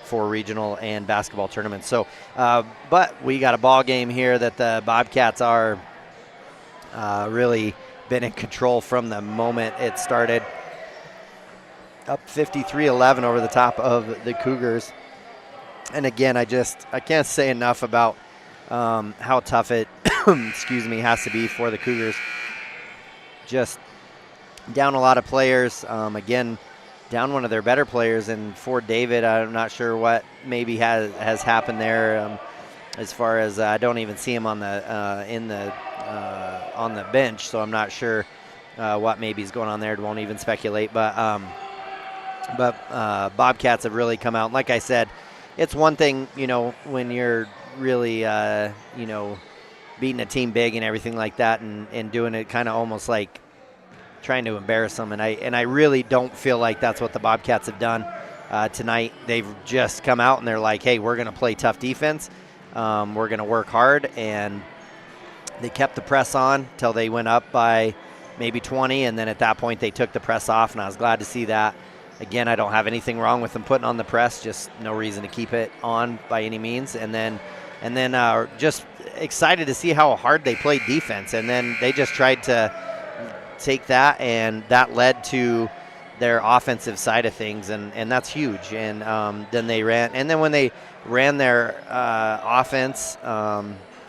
for regional and basketball tournaments. So, but we got a ball game here that the Bobcats are really been in control from the moment it started. Up 53-11 over the top of the Cougars. And again, I can't say enough about how tough it has to be for the Cougars. Just down a lot of players. Again, down one of their better players, and for David, I'm not sure what maybe has happened there. As far as I don't even see him on the on the bench, so I'm not sure what maybe is going on there. Won't even speculate, but Bobcats have really come out. Like I said, it's one thing, when you're really, beating a team big and everything like that, and doing it kind of almost like trying to embarrass them. And I really don't feel like that's what the Bobcats have done tonight. They've just come out and they're like, hey, we're going to play tough defense. We're going to work hard. And they kept the press on till they went up by maybe 20. And then at that point, they took the press off, and I was glad to see that. Again, I don't have anything wrong with them putting on the press, just no reason to keep it on by any means. And then just excited to see how hard they played defense. And then they just tried to take that, and that led to their offensive side of things, and that's huge. And then they ran, and then when they ran their offense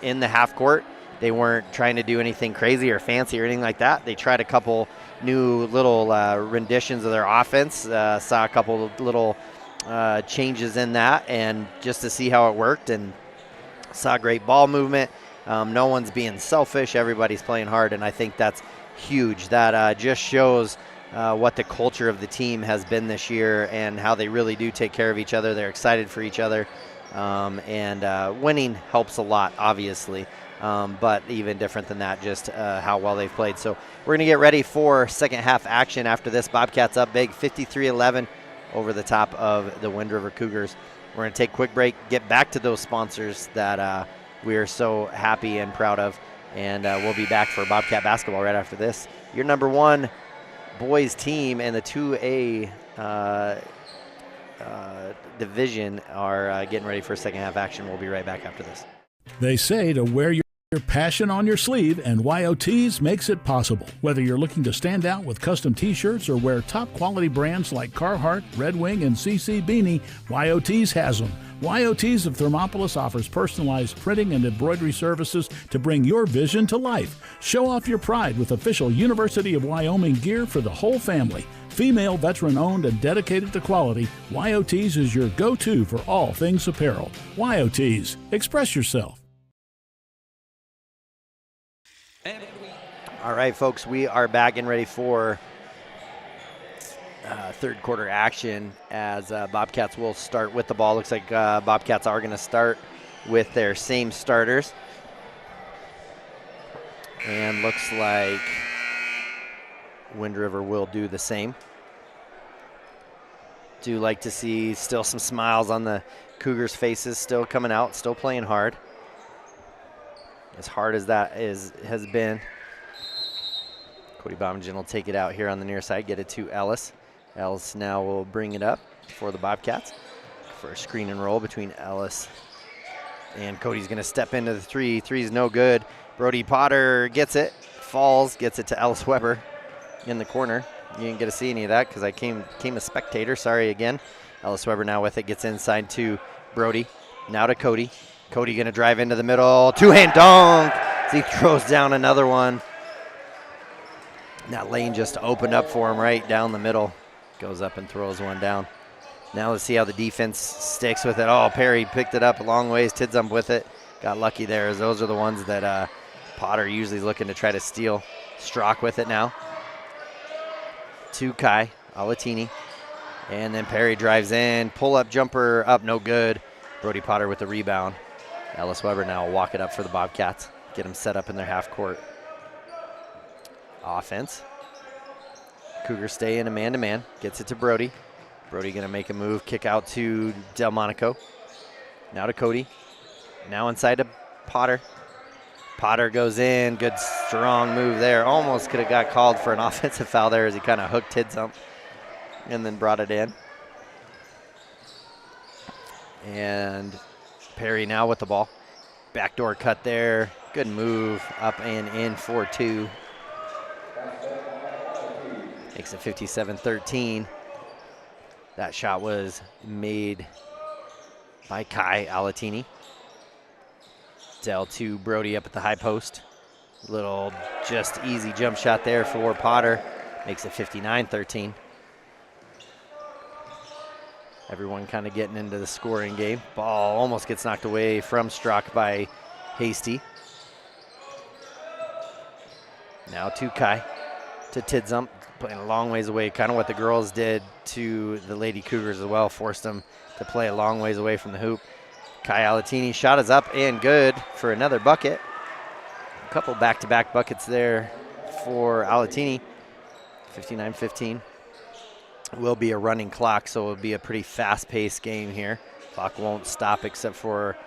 in the half court, they weren't trying to do anything crazy or fancy or anything like that. They tried a couple new little renditions of their offense, saw a couple little changes in that, and just to see how it worked, and saw great ball movement. No one's being selfish. Everybody's playing hard, and I think that's huge. That just shows what the culture of the team has been this year and how they really do take care of each other. They're excited for each other, and winning helps a lot, obviously. But even different than that, just how well they've played. So we're going to get ready for second half action after this. Bobcats up big, 53-11 over the top of the Wind River Cougars. We're going to take a quick break, get back to those sponsors that we are so happy and proud of, and we'll be back for Bobcat basketball right after this. Your number one boys team and the 2A division are getting ready for second half action. We'll be right back after this. They say to wear your passion on your sleeve, and WyoTees makes it possible. Whether you're looking to stand out with custom t-shirts or wear top quality brands like Carhartt, Red Wing, and CC Beanie, WyoTees has them. WyoTees of Thermopolis offers personalized printing and embroidery services to bring your vision to life. Show off your pride with official University of Wyoming gear for the whole family. Female, veteran-owned, and dedicated to quality, WyoTees is your go-to for all things apparel. WyoTees. Express yourself. All right, folks, we are back and ready for third quarter action as Bobcats will start with the ball. Looks like Bobcats are going to start with their same starters. And looks like Wind River will do the same. Do like to see still some smiles on the Cougars' faces, still coming out, still playing hard. As hard as that has been. Cody Bobbingen will take it out here on the near side, get it to Ellis. Ellis now will bring it up for the Bobcats for a screen and roll between Ellis and Cody's going to step into the three. Three's no good. Brody Potter gets it, falls, gets it to Ellis Weber in the corner. You didn't get to see any of that because I came a spectator. Sorry again. Ellis Weber now with it, gets inside to Brody. Now to Cody. Cody going to drive into the middle. Two-hand dunk. He throws down another one. That lane just opened up for him right down the middle. Goes up and throws one down. Now let's see how the defense sticks with it. Oh, Perry picked it up a long ways. Tidzump with it. Got lucky there, as those are the ones that Potter usually is looking to try to steal. Strock with it now. To Kai Alatini. And then Perry drives in. Pull-up jumper up, no good. Brody Potter with the rebound. Ellis Weber now will walk it up for the Bobcats. Get them set up in their half court. Offense. Cougars stay in a man-to-man. Gets it to Brody. Brody going to make a move. Kick out to Delmonico. Now to Cody. Now inside to Potter. Potter goes in. Good strong move there. Almost could have got called for an offensive foul there as he kind of hooked Tidzump and then brought it in. And Perry now with the ball. Backdoor cut there. Good move up and in for 2. Makes it 57-13. That shot was made by Kai Alatini. Dell to Brody up at the high post. Little just easy jump shot there for Potter. Makes it 59-13. Everyone kind of getting into the scoring game. Ball almost gets knocked away from Strzok by Hasty. Now to Kai, to Tidzump, playing a long ways away, kind of what the girls did to the Lady Cougars as well, forced them to play a long ways away from the hoop. Kai Alatini shot is up and good for another bucket. A couple back-to-back buckets there for Alatini. 59-15. Will be a running clock, so it'll be a pretty fast-paced game here. Clock won't stop except for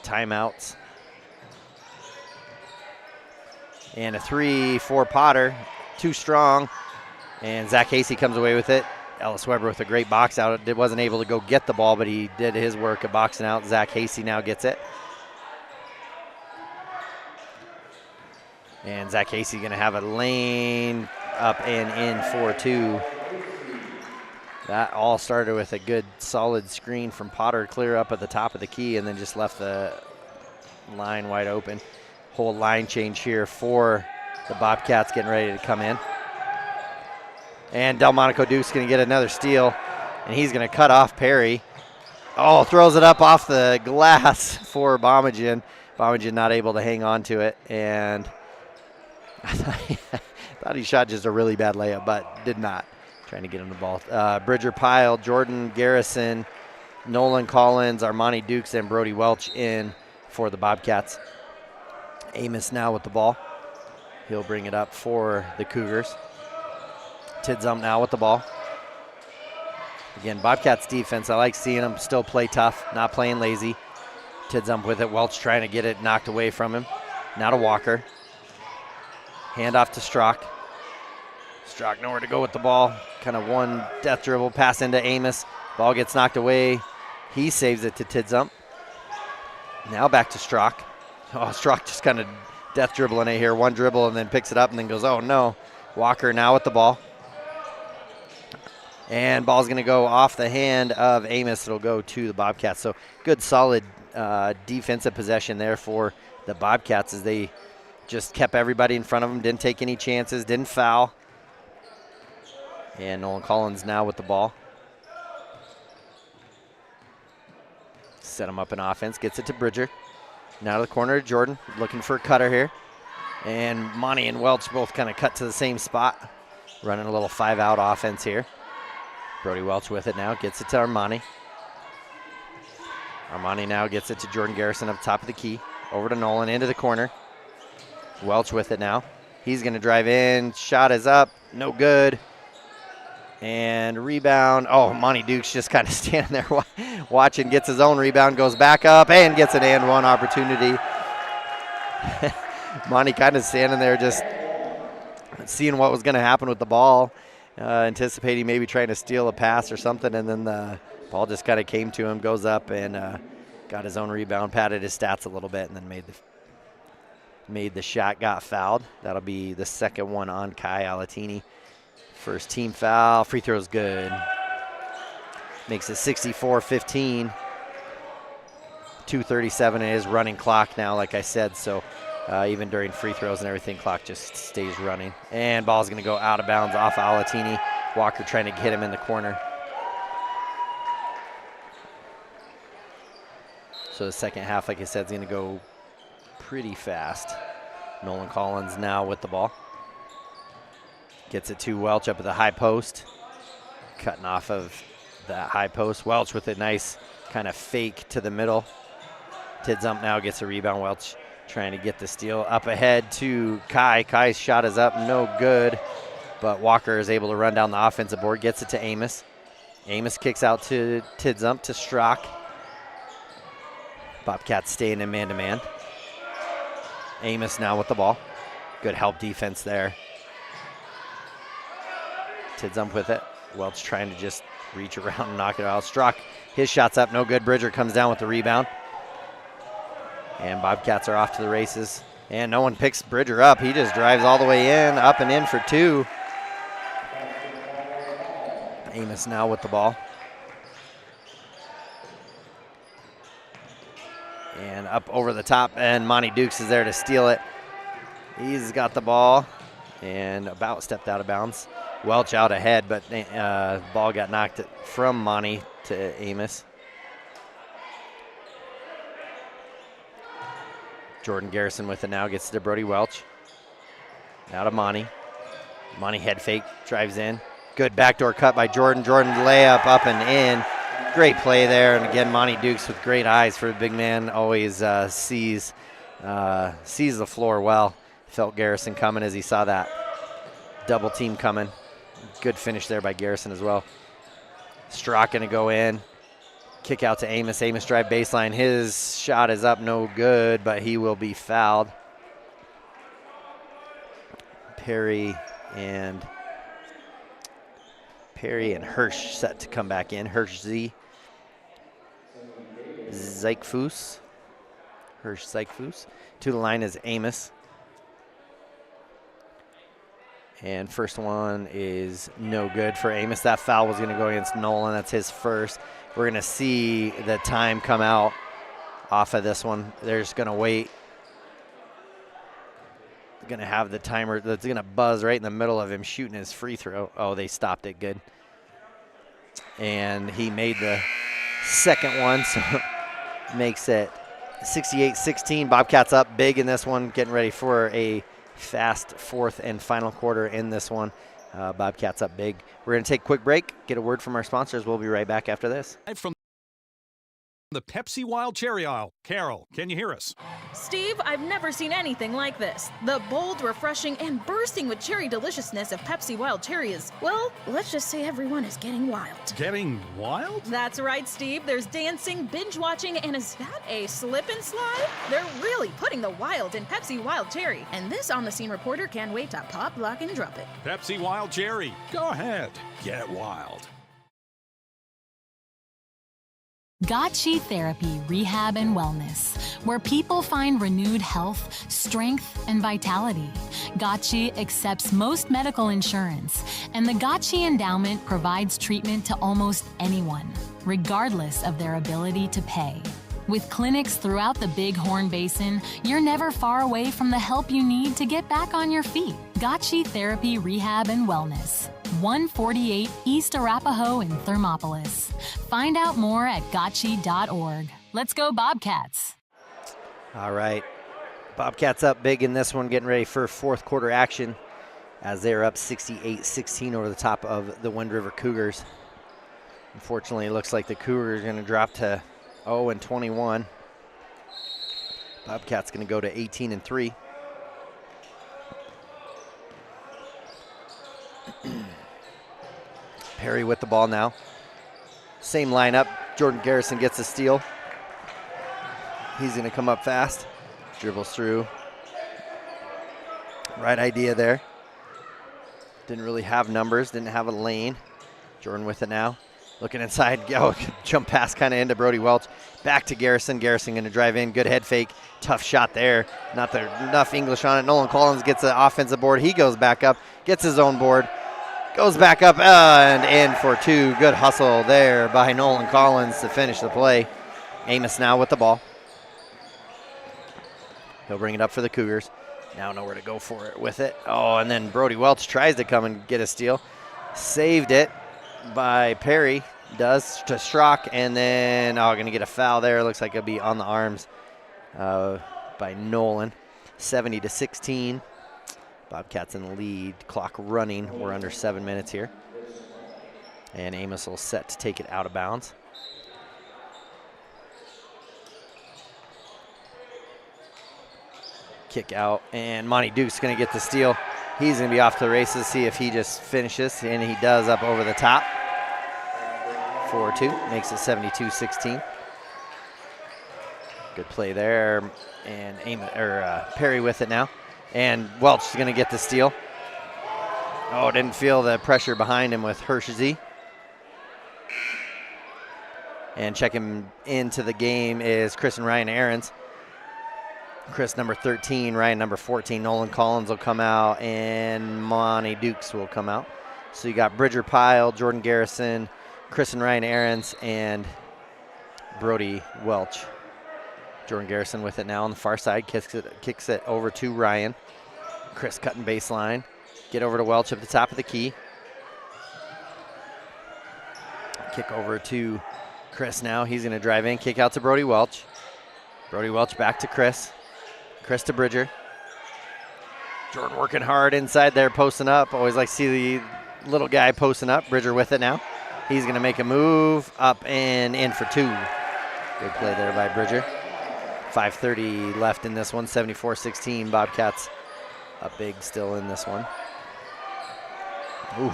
timeouts. And a 3 for Potter, too strong. And Zach Hasty comes away with it. Ellis Weber with a great box out. It wasn't able to go get the ball, but he did his work of boxing out. Zach Hasty now gets it. And Zach Hasty going to have a lane up and in for 2. That all started with a good solid screen from Potter clear up at the top of the key and then just left the line wide open. Whole line change here for the Bobcats getting ready to come in. And Delmonico Duke's going to get another steal, and he's going to cut off Perry. Oh, throws it up off the glass for Bomagen. Bomagen not able to hang on to it, and I thought he shot just a really bad layup, but did not. Trying to get him the ball. Bridger Pyle, Jordan Garrison, Nolan Collins, Armani Dukes, and Brody Welch in for the Bobcats. Amos now with the ball. He'll bring it up for the Cougars. Tidzump now with the ball. Again, Bobcats defense, I like seeing them still play tough, not playing lazy. Tidzump with it. Welch trying to get it knocked away from him. Now to Walker. Hand off to Strzok. Strzok nowhere to go with the ball. Kind of one death dribble, pass into Amos. Ball gets knocked away. He saves it to Tidzump. Now back to Strzok. Oh, Strzok just kind of death dribbling it here. One dribble and then picks it up and then goes, oh no. Walker now with the ball. And ball's going to go off the hand of Amos. It'll go to the Bobcats. So good, solid defensive possession there for the Bobcats as they just kept everybody in front of them, didn't take any chances, didn't foul. And Nolan Collins now with the ball. Set him up in offense, gets it to Bridger. Now to the corner to Jordan, looking for a cutter here. And Monty and Welch both kind of cut to the same spot. Running a little 5-out offense here. Brody Welch with it now, gets it to Armani. Armani now gets it to Jordan Garrison up top of the key. Over to Nolan, into the corner. Welch with it now. He's going to drive in. Shot is up. No good. And rebound. Oh, Monty Dukes just kind of standing there watching. Gets his own rebound. Goes back up and gets an and one opportunity. Monty kind of standing there just seeing what was going to happen with the ball. Anticipating maybe trying to steal a pass or something. And then the ball just kind of came to him. Goes up and got his own rebound. Padded his stats a little bit and then made the shot, got fouled. That'll be the second one on Kai Alatini. First team foul. Free throw's good. Makes it 64-15. 2:37 in his running clock now, like I said. So even during free throws and everything, clock just stays running. And ball's going to go out of bounds off of Alatini. Walker trying to hit him in the corner. So the second half, like I said, is going to go pretty fast. Nolan Collins now with the ball. Gets it to Welch up at the high post. Cutting off of that high post. Welch with a nice kind of fake to the middle. Tidzump now gets a rebound. Welch trying to get the steal. Up ahead to Kai. Kai's shot is up, no good. But Walker is able to run down the offensive board. Gets it to Amos. Amos kicks out to Tidzump to Strzok. Bobcats staying in man-to-man. Amos now with the ball. Good help defense there. Tidzump with it. Welch trying to just reach around and knock it out. Strzok, his shot's up, no good. Bridger comes down with the rebound. And Bobcats are off to the races. And no one picks Bridger up. He just drives all the way in, up and in for 2. Amos now with the ball. And up over the top, and Monty Dukes is there to steal it. He's got the ball and about stepped out of bounds. Welch out ahead, but ball got knocked from Monty to Amos. Jordan Garrison with it now, gets to Brody Welch. Now to Monty. Monty head fake, drives in. Good backdoor cut by Jordan. Jordan layup up and in. Great play there, and again, Monty Dukes with great eyes for the big man. Always sees the floor well. Felt Garrison coming as he saw that double team coming. Good finish there by Garrison as well. Strock gonna go in. Kick out to Amos. Amos drive baseline. His shot is up, no good, but he will be fouled. Perry and Hirsch set to come back in. Hirsch Zeichfuss. To the line is Amos. And first one is no good for Amos. That foul was going to go against Nolan. That's his first. We're going to see the time come out off of this one. They're just going to wait. Going to have the timer that's going to buzz right in the middle of him shooting his free throw. Oh, they stopped it. Good. And he made the second one, so makes it 68-16. Bobcats up big in this one, getting ready for a fast fourth and final quarter in this one. Bobcats up big. We're going to take a quick break, get a word from our sponsors. We'll be right back after this. From the Pepsi Wild Cherry aisle. Carol, can you hear us? Steve, I've never seen anything like this. The bold, refreshing, and bursting with cherry deliciousness of Pepsi Wild Cherry is, well, let's just say everyone is getting wild. Getting wild? That's right, Steve. There's dancing, binge-watching, and is that a slip and slide? They're really putting the wild in Pepsi Wild Cherry, and this on-the-scene reporter can't wait to pop, lock, and drop it. Pepsi Wild Cherry. Go ahead. Get wild. Gotchi Therapy, Rehab, and Wellness, where people find renewed health, strength, and vitality. Gotchi accepts most medical insurance, and the Gotchi Endowment provides treatment to almost anyone, regardless of their ability to pay. With clinics throughout the Bighorn Basin, you're never far away from the help you need to get back on your feet. Gotchi Therapy, Rehab, and Wellness, 148 East Arapahoe in Thermopolis. Find out more at gotchi.org. Let's go Bobcats. All right. Bobcats up big in this one, getting ready for fourth quarter action as they're up 68-16 over the top of the Wind River Cougars. Unfortunately, it looks like the Cougars are going to drop to 0-21. Bobcats going to go to 18-3. Perry with the ball now. Same lineup. Jordan Garrison gets a steal. He's going to come up fast. Dribbles through. Right idea there. Didn't really have numbers. Didn't have a lane. Jordan with it now. Looking inside. Oh, jump pass kind of into Brody Welch. Back to Garrison. Garrison going to drive in. Good head fake. Tough shot there. Not there, enough English on it. Nolan Collins gets the offensive board. He goes back up. Gets his own board. Goes back up and in for 2. Good hustle there by Nolan Collins to finish the play. Amos now with the ball. He'll bring it up for the Cougars. Now nowhere to go for it with it. Oh, and then Brody Welch tries to come and get a steal. Saved it by Perry. Does to Strock, and then going to get a foul there. Looks like it'll be on the arms by Nolan. 70-16. Bobcats in the lead. Clock running. We're under 7 minutes here. And Amos will set to take it out of bounds. Kick out, and Monty Duke's going to get the steal. He's going to be off to the races, see if he just finishes, and he does up over the top. 4-2, makes it 72-16. Good play there, and Perry with it now. And Welch is going to get the steal. Oh, didn't feel the pressure behind him with Hirschzy. And checking into the game is Chris and Ryan Aarons. Chris, number 13. Ryan, number 14. Nolan Collins will come out, and Monty Dukes will come out. So you got Bridger Pyle, Jordan Garrison, Chris and Ryan Aarons, and Brody Welch. Jordan Garrison with it now on the far side, kicks it over to Ryan. Chris cutting baseline. Get over to Welch at the top of the key. Kick over to Chris now. He's going to drive in, kick out to Brody Welch. Brody Welch back to Chris. Chris to Bridger. Jordan working hard inside there, posting up. Always like to see the little guy posting up. Bridger with it now. He's going to make a move up and in for 2. Good play there by Bridger. 5:30 left in this one. 74-16. Bobcats up big still in this one. Ooh.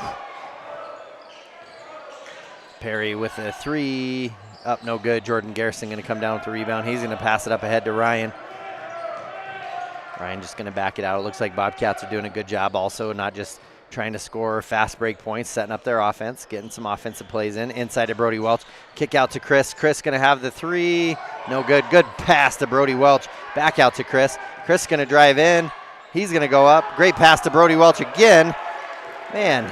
Perry with a 3. Up, no good. Jordan Garrison going to come down with the rebound. He's going to pass it up ahead to Ryan. Ryan just going to back it out. It looks like Bobcats are doing a good job also, not just trying to score fast break points, setting up their offense, getting some offensive plays in. Inside to Brody Welch. Kick out to Chris. Chris going to have the 3. No good. Good pass to Brody Welch. Back out to Chris. Chris going to drive in. He's going to go up. Great pass to Brody Welch again. Man,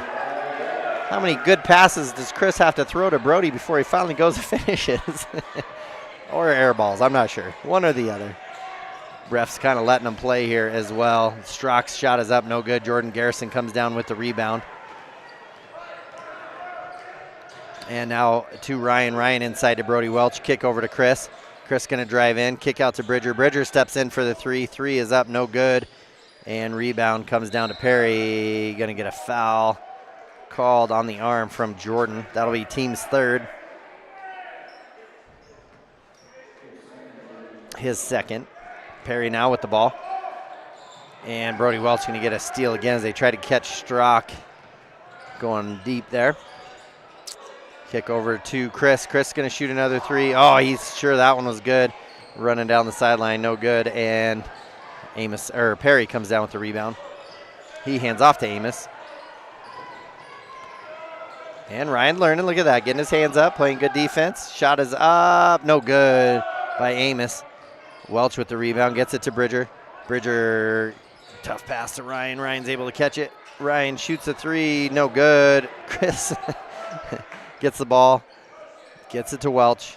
how many good passes does Chris have to throw to Brody before he finally goes and finishes? Or air balls, I'm not sure. One or the other. Refs kind of letting them play here as well. Strock's shot is up, no good. Jordan Garrison comes down with the rebound. And now to Ryan. Ryan inside to Brody Welch. Kick over to Chris. Chris going to drive in. Kick out to Bridger. Bridger steps in for the 3. 3 is up, no good. And rebound comes down to Perry. Going to get a foul called on the arm from Jordan. That'll be team's 3rd. His 2nd. Perry now with the ball. And Brody Welch going to get a steal again as they try to catch Strock going deep there. Kick over to Chris. Chris going to shoot another 3. Oh, he's sure that one was good. Running down the sideline, no good. And Perry comes down with the rebound. He hands off to Amos. And Ryan learning, look at that, getting his hands up, playing good defense. Shot is up, no good by Amos. Welch with the rebound, gets it to Bridger. Bridger, tough pass to Ryan. Ryan's able to catch it. Ryan shoots a 3, no good. Chris gets the ball, gets it to Welch.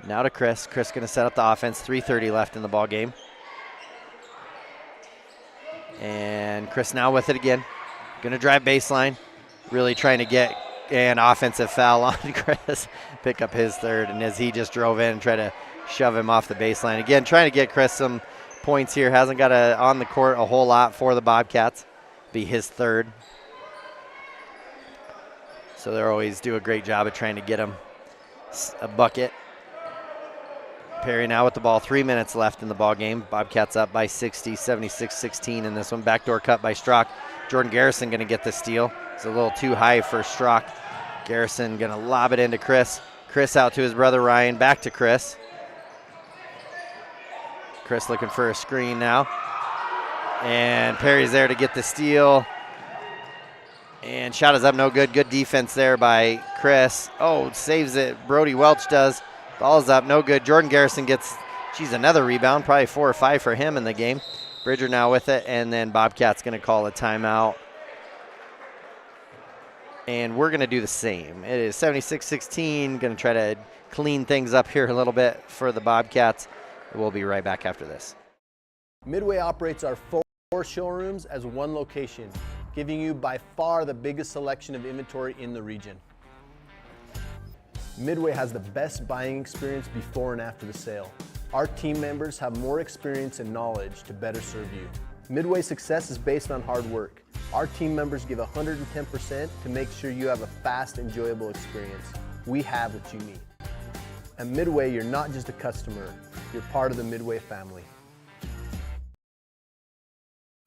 Now to Chris. Chris going to set up the offense. 3:30 left in the ball game. And Chris now with it again. Going to drive baseline. Really trying to get an offensive foul on Chris. Pick up his 3rd. And as he just drove in and tried to shove him off the baseline. Again, trying to get Chris some points here. Hasn't got on the court a whole lot for the Bobcats. Be his 3rd. So they always do a great job of trying to get him a bucket. Perry now with the ball. 3 minutes left in the ball game. Bobcats up by 60, 76-16 in this one. Backdoor cut by Strock. Jordan Garrison going to get the steal. It's a little too high for Strock. Garrison going to lob it into Chris. Chris out to his brother Ryan. Back to Chris. Chris looking for a screen now. And Perry's there to get the steal. And shot is up, no good. Good defense there by Chris. Oh, saves it. Brody Welch does. Ball's up, no good. Jordan Garrison gets, another rebound. Probably 4 or 5 for him in the game. Bridger now with it. And then Bobcat's going to call a timeout. And we're going to do the same. It is 76-16. Going to try to clean things up here a little bit for the Bobcats. We'll be right back after this. Midway operates our 4 showrooms as one location, giving you by far the biggest selection of inventory in the region. Midway has the best buying experience before and after the sale. Our team members have more experience and knowledge to better serve you. Midway's success is based on hard work. Our team members give 110% to make sure you have a fast, enjoyable experience. We have what you need. At Midway, you're not just a customer, you're part of the Midway family.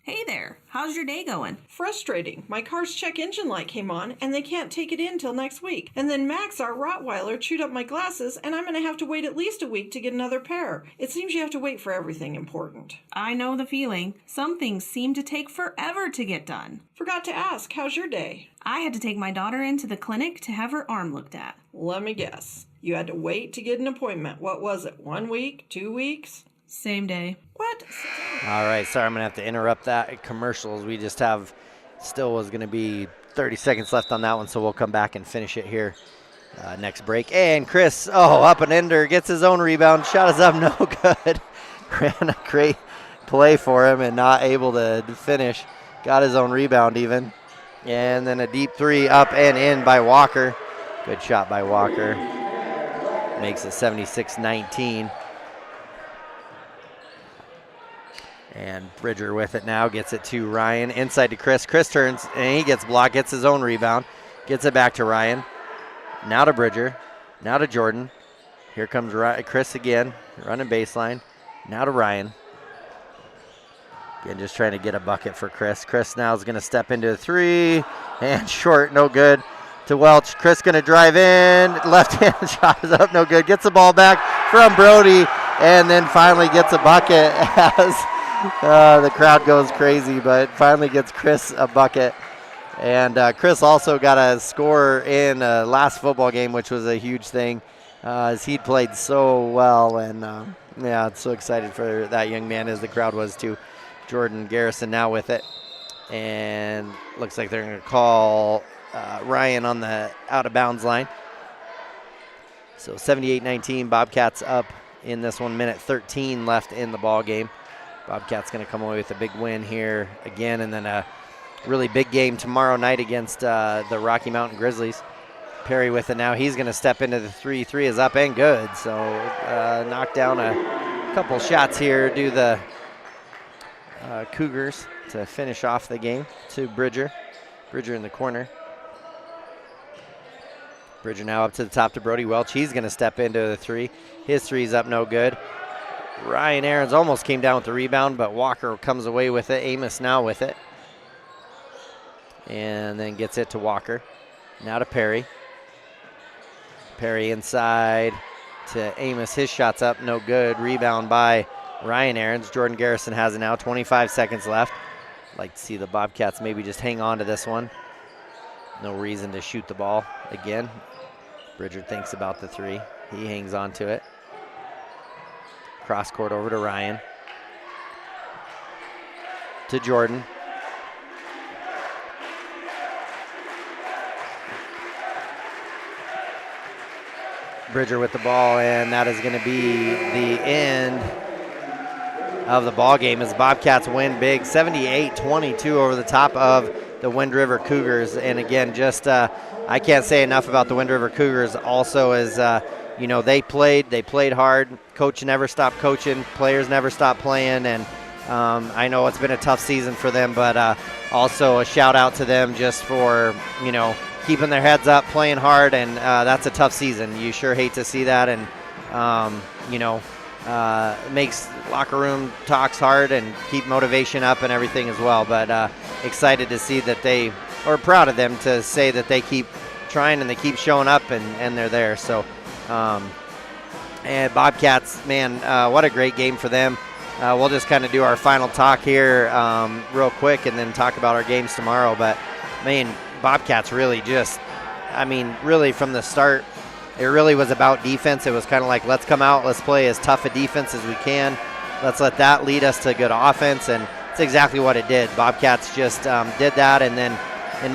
Hey there, how's your day going? Frustrating. My car's check engine light came on and they can't take it in till next week. And then Max, our Rottweiler, chewed up my glasses and I'm going to have to wait at least a week to get another pair. It seems you have to wait for everything important. I know the feeling. Some things seem to take forever to get done. Forgot to ask, how's your day? I had to take my daughter into the clinic to have her arm looked at. Let me guess. You had to wait to get an appointment. What was it, 1 week, 2 weeks? Same day. What? All right, sorry, I'm going to have to interrupt that. Commercials, we just have, still was going to be 30 seconds left on that one, so we'll come back and finish it here next break. And Chris, up and ender, gets his own rebound. Shot is up, no good. Ran a great play for him and not able to finish. Got his own rebound even. And then a deep three up and in by Walker. Good shot by Walker. Makes it 76-19. And Bridger with it now, gets it to Ryan. Inside to Chris. Chris turns, and he gets blocked, gets his own rebound. Gets it back to Ryan. Now to Bridger. Now to Jordan. Here comes Chris again, running baseline. Now to Ryan. Again, just trying to get a bucket for Chris. Chris now is going to step into a three. And short, no good to Welch. Chris going to drive in. Left-hand shot is up, no good. Gets the ball back from Brody. And then finally gets a bucket as the crowd goes crazy, but finally gets Chris a bucket. And Chris also got a score in last football game, which was a huge thing, as he'd played so well. And I'm so excited for that young man, as the crowd was too. Jordan Garrison now with it. And looks like they're going to call Ryan on the out-of-bounds line. So 78-19, Bobcats up in this 1 minute 13 left in the ball game. Bobcats going to come away with a big win here again, and then a really big game tomorrow night against the Rocky Mountain Grizzlies. Perry with it now. He's going to step into the three. Three is up and good. So knock down a couple shots here. Do the Cougars to finish off the game to Bridger. Bridger in the corner. Bridger now up to the top to Brody Welch. He's going to step into the three. His three's up, no good. Ryan Aarons almost came down with the rebound, but Walker comes away with it. Amos now with it. And then gets it to Walker. Now to Perry. Perry inside to Amos. His shot's up, no good. Rebound by Ryan Aarons. Jordan Garrison has it now. 25 seconds left. Like to see the Bobcats maybe just hang on to this one. No reason to shoot the ball again. Bridger thinks about the three. He hangs on to it. Cross court over to Ryan. To Jordan. Bridger with the ball, and that is going to be the end of the ball game as Bobcats win big, 78-22 over the top of the Wind River Cougars. And again, just I can't say enough about the Wind River Cougars. Also, as they played hard. Coach never stopped coaching. Players never stopped playing. And I know it's been a tough season for them, but also a shout out to them just for keeping their heads up, playing hard, and that's a tough season. You sure hate to see that, and makes locker room talks hard and keep motivation up and everything as well. But excited to see that they, or proud of them to say that they keep trying and they keep showing up and they're there. So, and Bobcats, man, what a great game for them. We'll just kind of do our final talk here real quick and then talk about our games tomorrow. But, man, Bobcats really really from the start, it really was about defense. It was kind of like, let's come out, let's play as tough a defense as we can. Let's let that lead us to good offense, and it's exactly what it did. Bobcats just did that, and then in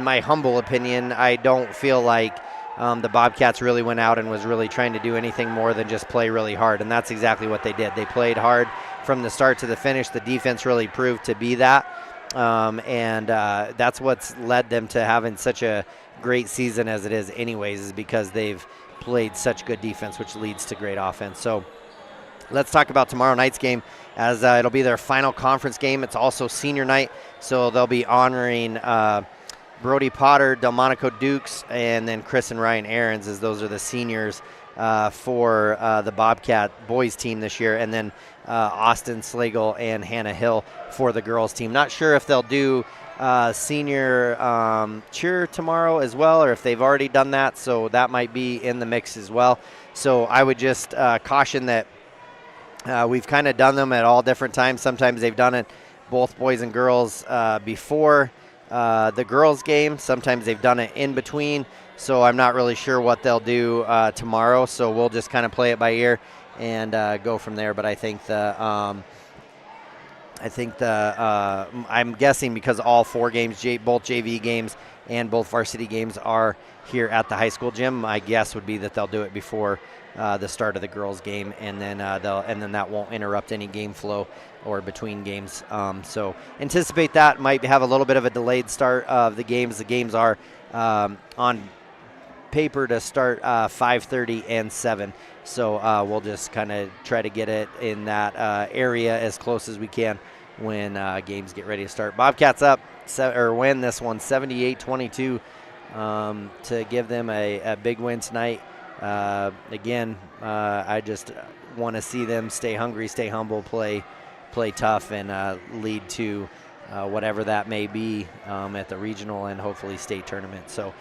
my humble opinion, I don't feel like the Bobcats really went out and was really trying to do anything more than just play really hard, and that's exactly what they did. They played hard from the start to the finish. The defense really proved to be that. And that's what's led them to having such a great season as it is anyways, is because they've played such good defense, which leads to great offense. So let's talk about tomorrow night's game, as it'll be their final conference game. It's also senior night, so they'll be honoring Brody Potter, Delmonico Dukes, and then Chris and Ryan Aarons, as those are the seniors for the Bobcat boys team this year, and then Austin Slagle and Hannah Hill for the girls team. Not sure if they'll do senior cheer tomorrow as well, or if they've already done that, so that might be in the mix as well. So I would just caution that we've kind of done them at all different times. Sometimes they've done it both boys and girls before the girls game. Sometimes they've done it in between. So I'm not really sure what they'll do tomorrow. So we'll just kind of play it by ear and go from there. But I think I'm guessing because all 4 games, both JV games and both varsity games, are here at the high school gym, my guess would be that they'll do it before the start of the girls' game, and then that won't interrupt any game flow or between games. So anticipate that might have a little bit of a delayed start of the games. The games are on paper to start 5:30 and 7. So we'll just kind of try to get it in that area as close as we can when games get ready to start. Bobcats up win this one 78-22 to give them a big win tonight. Again, I just want to see them stay hungry, stay humble, play tough, and lead to whatever that may be at the regional and hopefully state tournament. So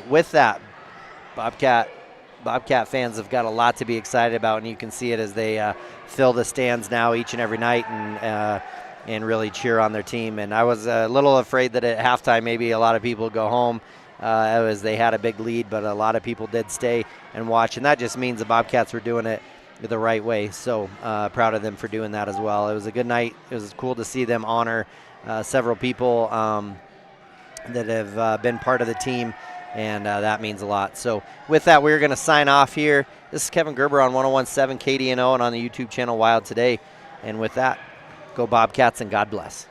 with that, Bobcat fans have got a lot to be excited about, and you can see it as they fill the stands now each and every night and really cheer on their team. And I was a little afraid that at halftime maybe a lot of people would go home as they had a big lead, but a lot of people did stay and watch, and that just means the Bobcats were doing it the right way. So proud of them for doing that as well. It was a good night. It was cool to see them honor several people that have been part of the team, and that means a lot. So with that, we're going to sign off here. This is Kevin Gerber on 101.7 KDNO and on the YouTube channel Wild Today. And with that, go Bobcats and God bless.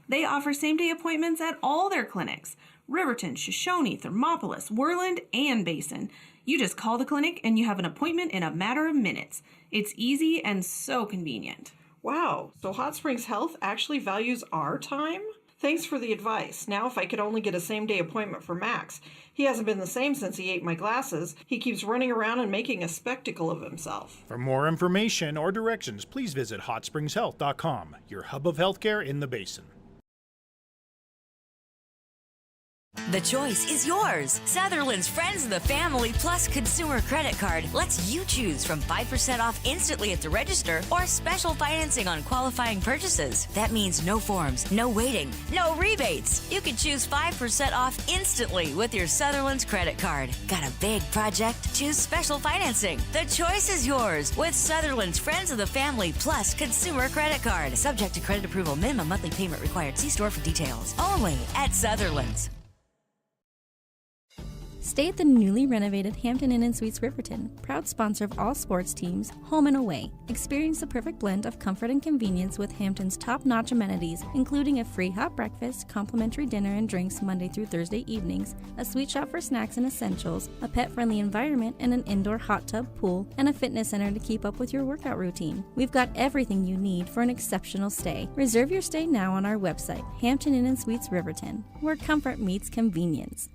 They offer same-day appointments at all their clinics: Riverton, Shoshone, Thermopolis, Worland, and Basin. You just call the clinic and you have an appointment in a matter of minutes. It's easy and so convenient. Wow, so Hot Springs Health actually values our time? Thanks for the advice. Now if I could only get a same-day appointment for Max. He hasn't been the same since he ate my glasses. He keeps running around and making a spectacle of himself. For more information or directions, please visit hotspringshealth.com, your hub of healthcare in the Basin. The choice is yours. Sutherland's Friends of the Family Plus Consumer Credit Card lets you choose from 5% off instantly at the register or special financing on qualifying purchases. That means no forms, no waiting, no rebates. You can choose 5% off instantly with your Sutherland's credit card. Got a big project? Choose special financing. The choice is yours with Sutherland's Friends of the Family Plus Consumer Credit Card. Subject to credit approval. Minimum monthly payment required. See store for details. Only at Sutherland's. Stay at the newly renovated Hampton Inn & Suites Riverton, proud sponsor of all sports teams, home and away. Experience the perfect blend of comfort and convenience with Hampton's top-notch amenities, including a free hot breakfast, complimentary dinner and drinks Monday through Thursday evenings, a sweet shop for snacks and essentials, a pet-friendly environment and an indoor hot tub pool, and a fitness center to keep up with your workout routine. We've got everything you need for an exceptional stay. Reserve your stay now on our website, Hampton Inn & Suites Riverton, where comfort meets convenience.